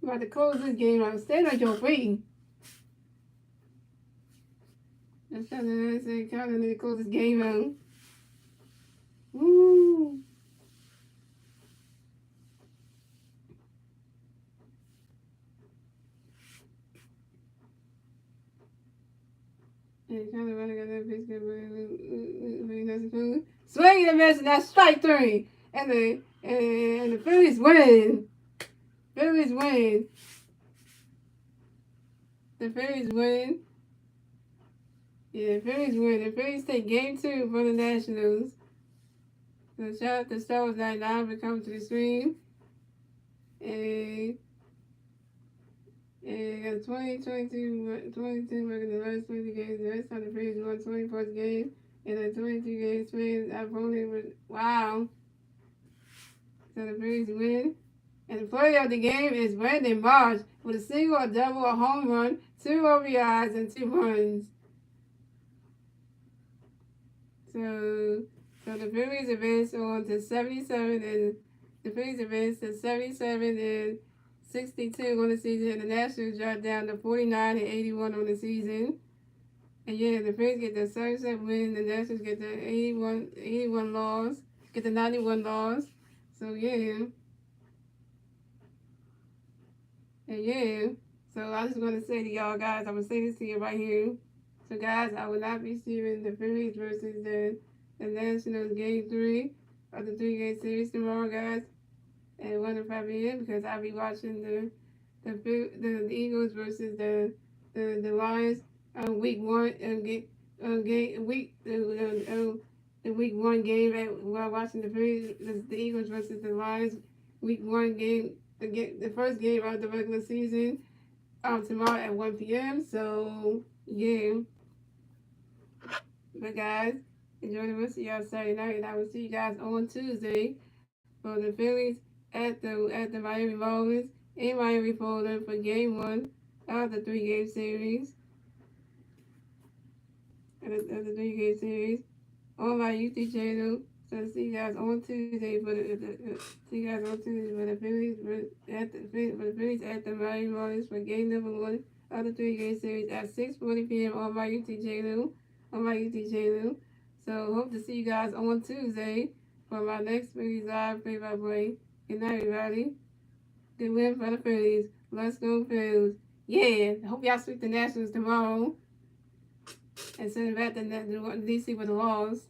We're about to close this game out. Stay on your feet. That's something I said. Colorado need to close this game out. Woo. And Colorado got that pitch good for swing and a miss, and that's strike 3. And the Phillies win. Phillies win. The Phillies win. Yeah, the Phillies win. The Phillies take game 2 for the Nationals. So shout out to Star Wars 99 for coming to the stream. And got 22 working the last 20 games. The rest of the Phillies won 21st game. And then 22 games played. Our opponent was, wow. So the Phillies win. And the player of the game is Brandon Marsh with a single, a double, a home run, 2 RBIs, and 2 runs. So the Phillies advanced on to 77, and the Phillies advanced to 77 and 62 on the season, and the Nationals dropped down to 49 and 81 on the season. And yeah, the Phillies get the 77 win, the Nationals get the 81 loss, get the 91 loss. So yeah. And yeah. So I just want to say to y'all guys, I'm going to say this to you right here. So guys, I will not be streaming the Phillies versus the Nationals game 3 of the 3-game series tomorrow, guys, at 1 to 5 p.m. because I'll be watching the Eagles versus the Lions week 1 the week 1 game while watching the Eagles versus the Lions week 1 game, the first game of the regular season tomorrow at 1 p.m. So yeah, but guys, enjoy the rest of y'all Saturday night, and I will see you guys on Tuesday for the Phillies at the Miami Marlins in Miami, Florida for Game 1 of the 3-game series. Of the 3-game series on my YouTube channel. So see you guys on Tuesday for the Phillies at the Miami Marlins for game number 1 of the 3-game series at 6:40 p.m. on my YouTube channel. So hope to see you guys on Tuesday for my next Phillies live play-by-play. Good night, everybody. Good win for the Phillies. Let's go Phillies. Yeah, hope y'all sweep the Nationals tomorrow and send it back to DC with the loss.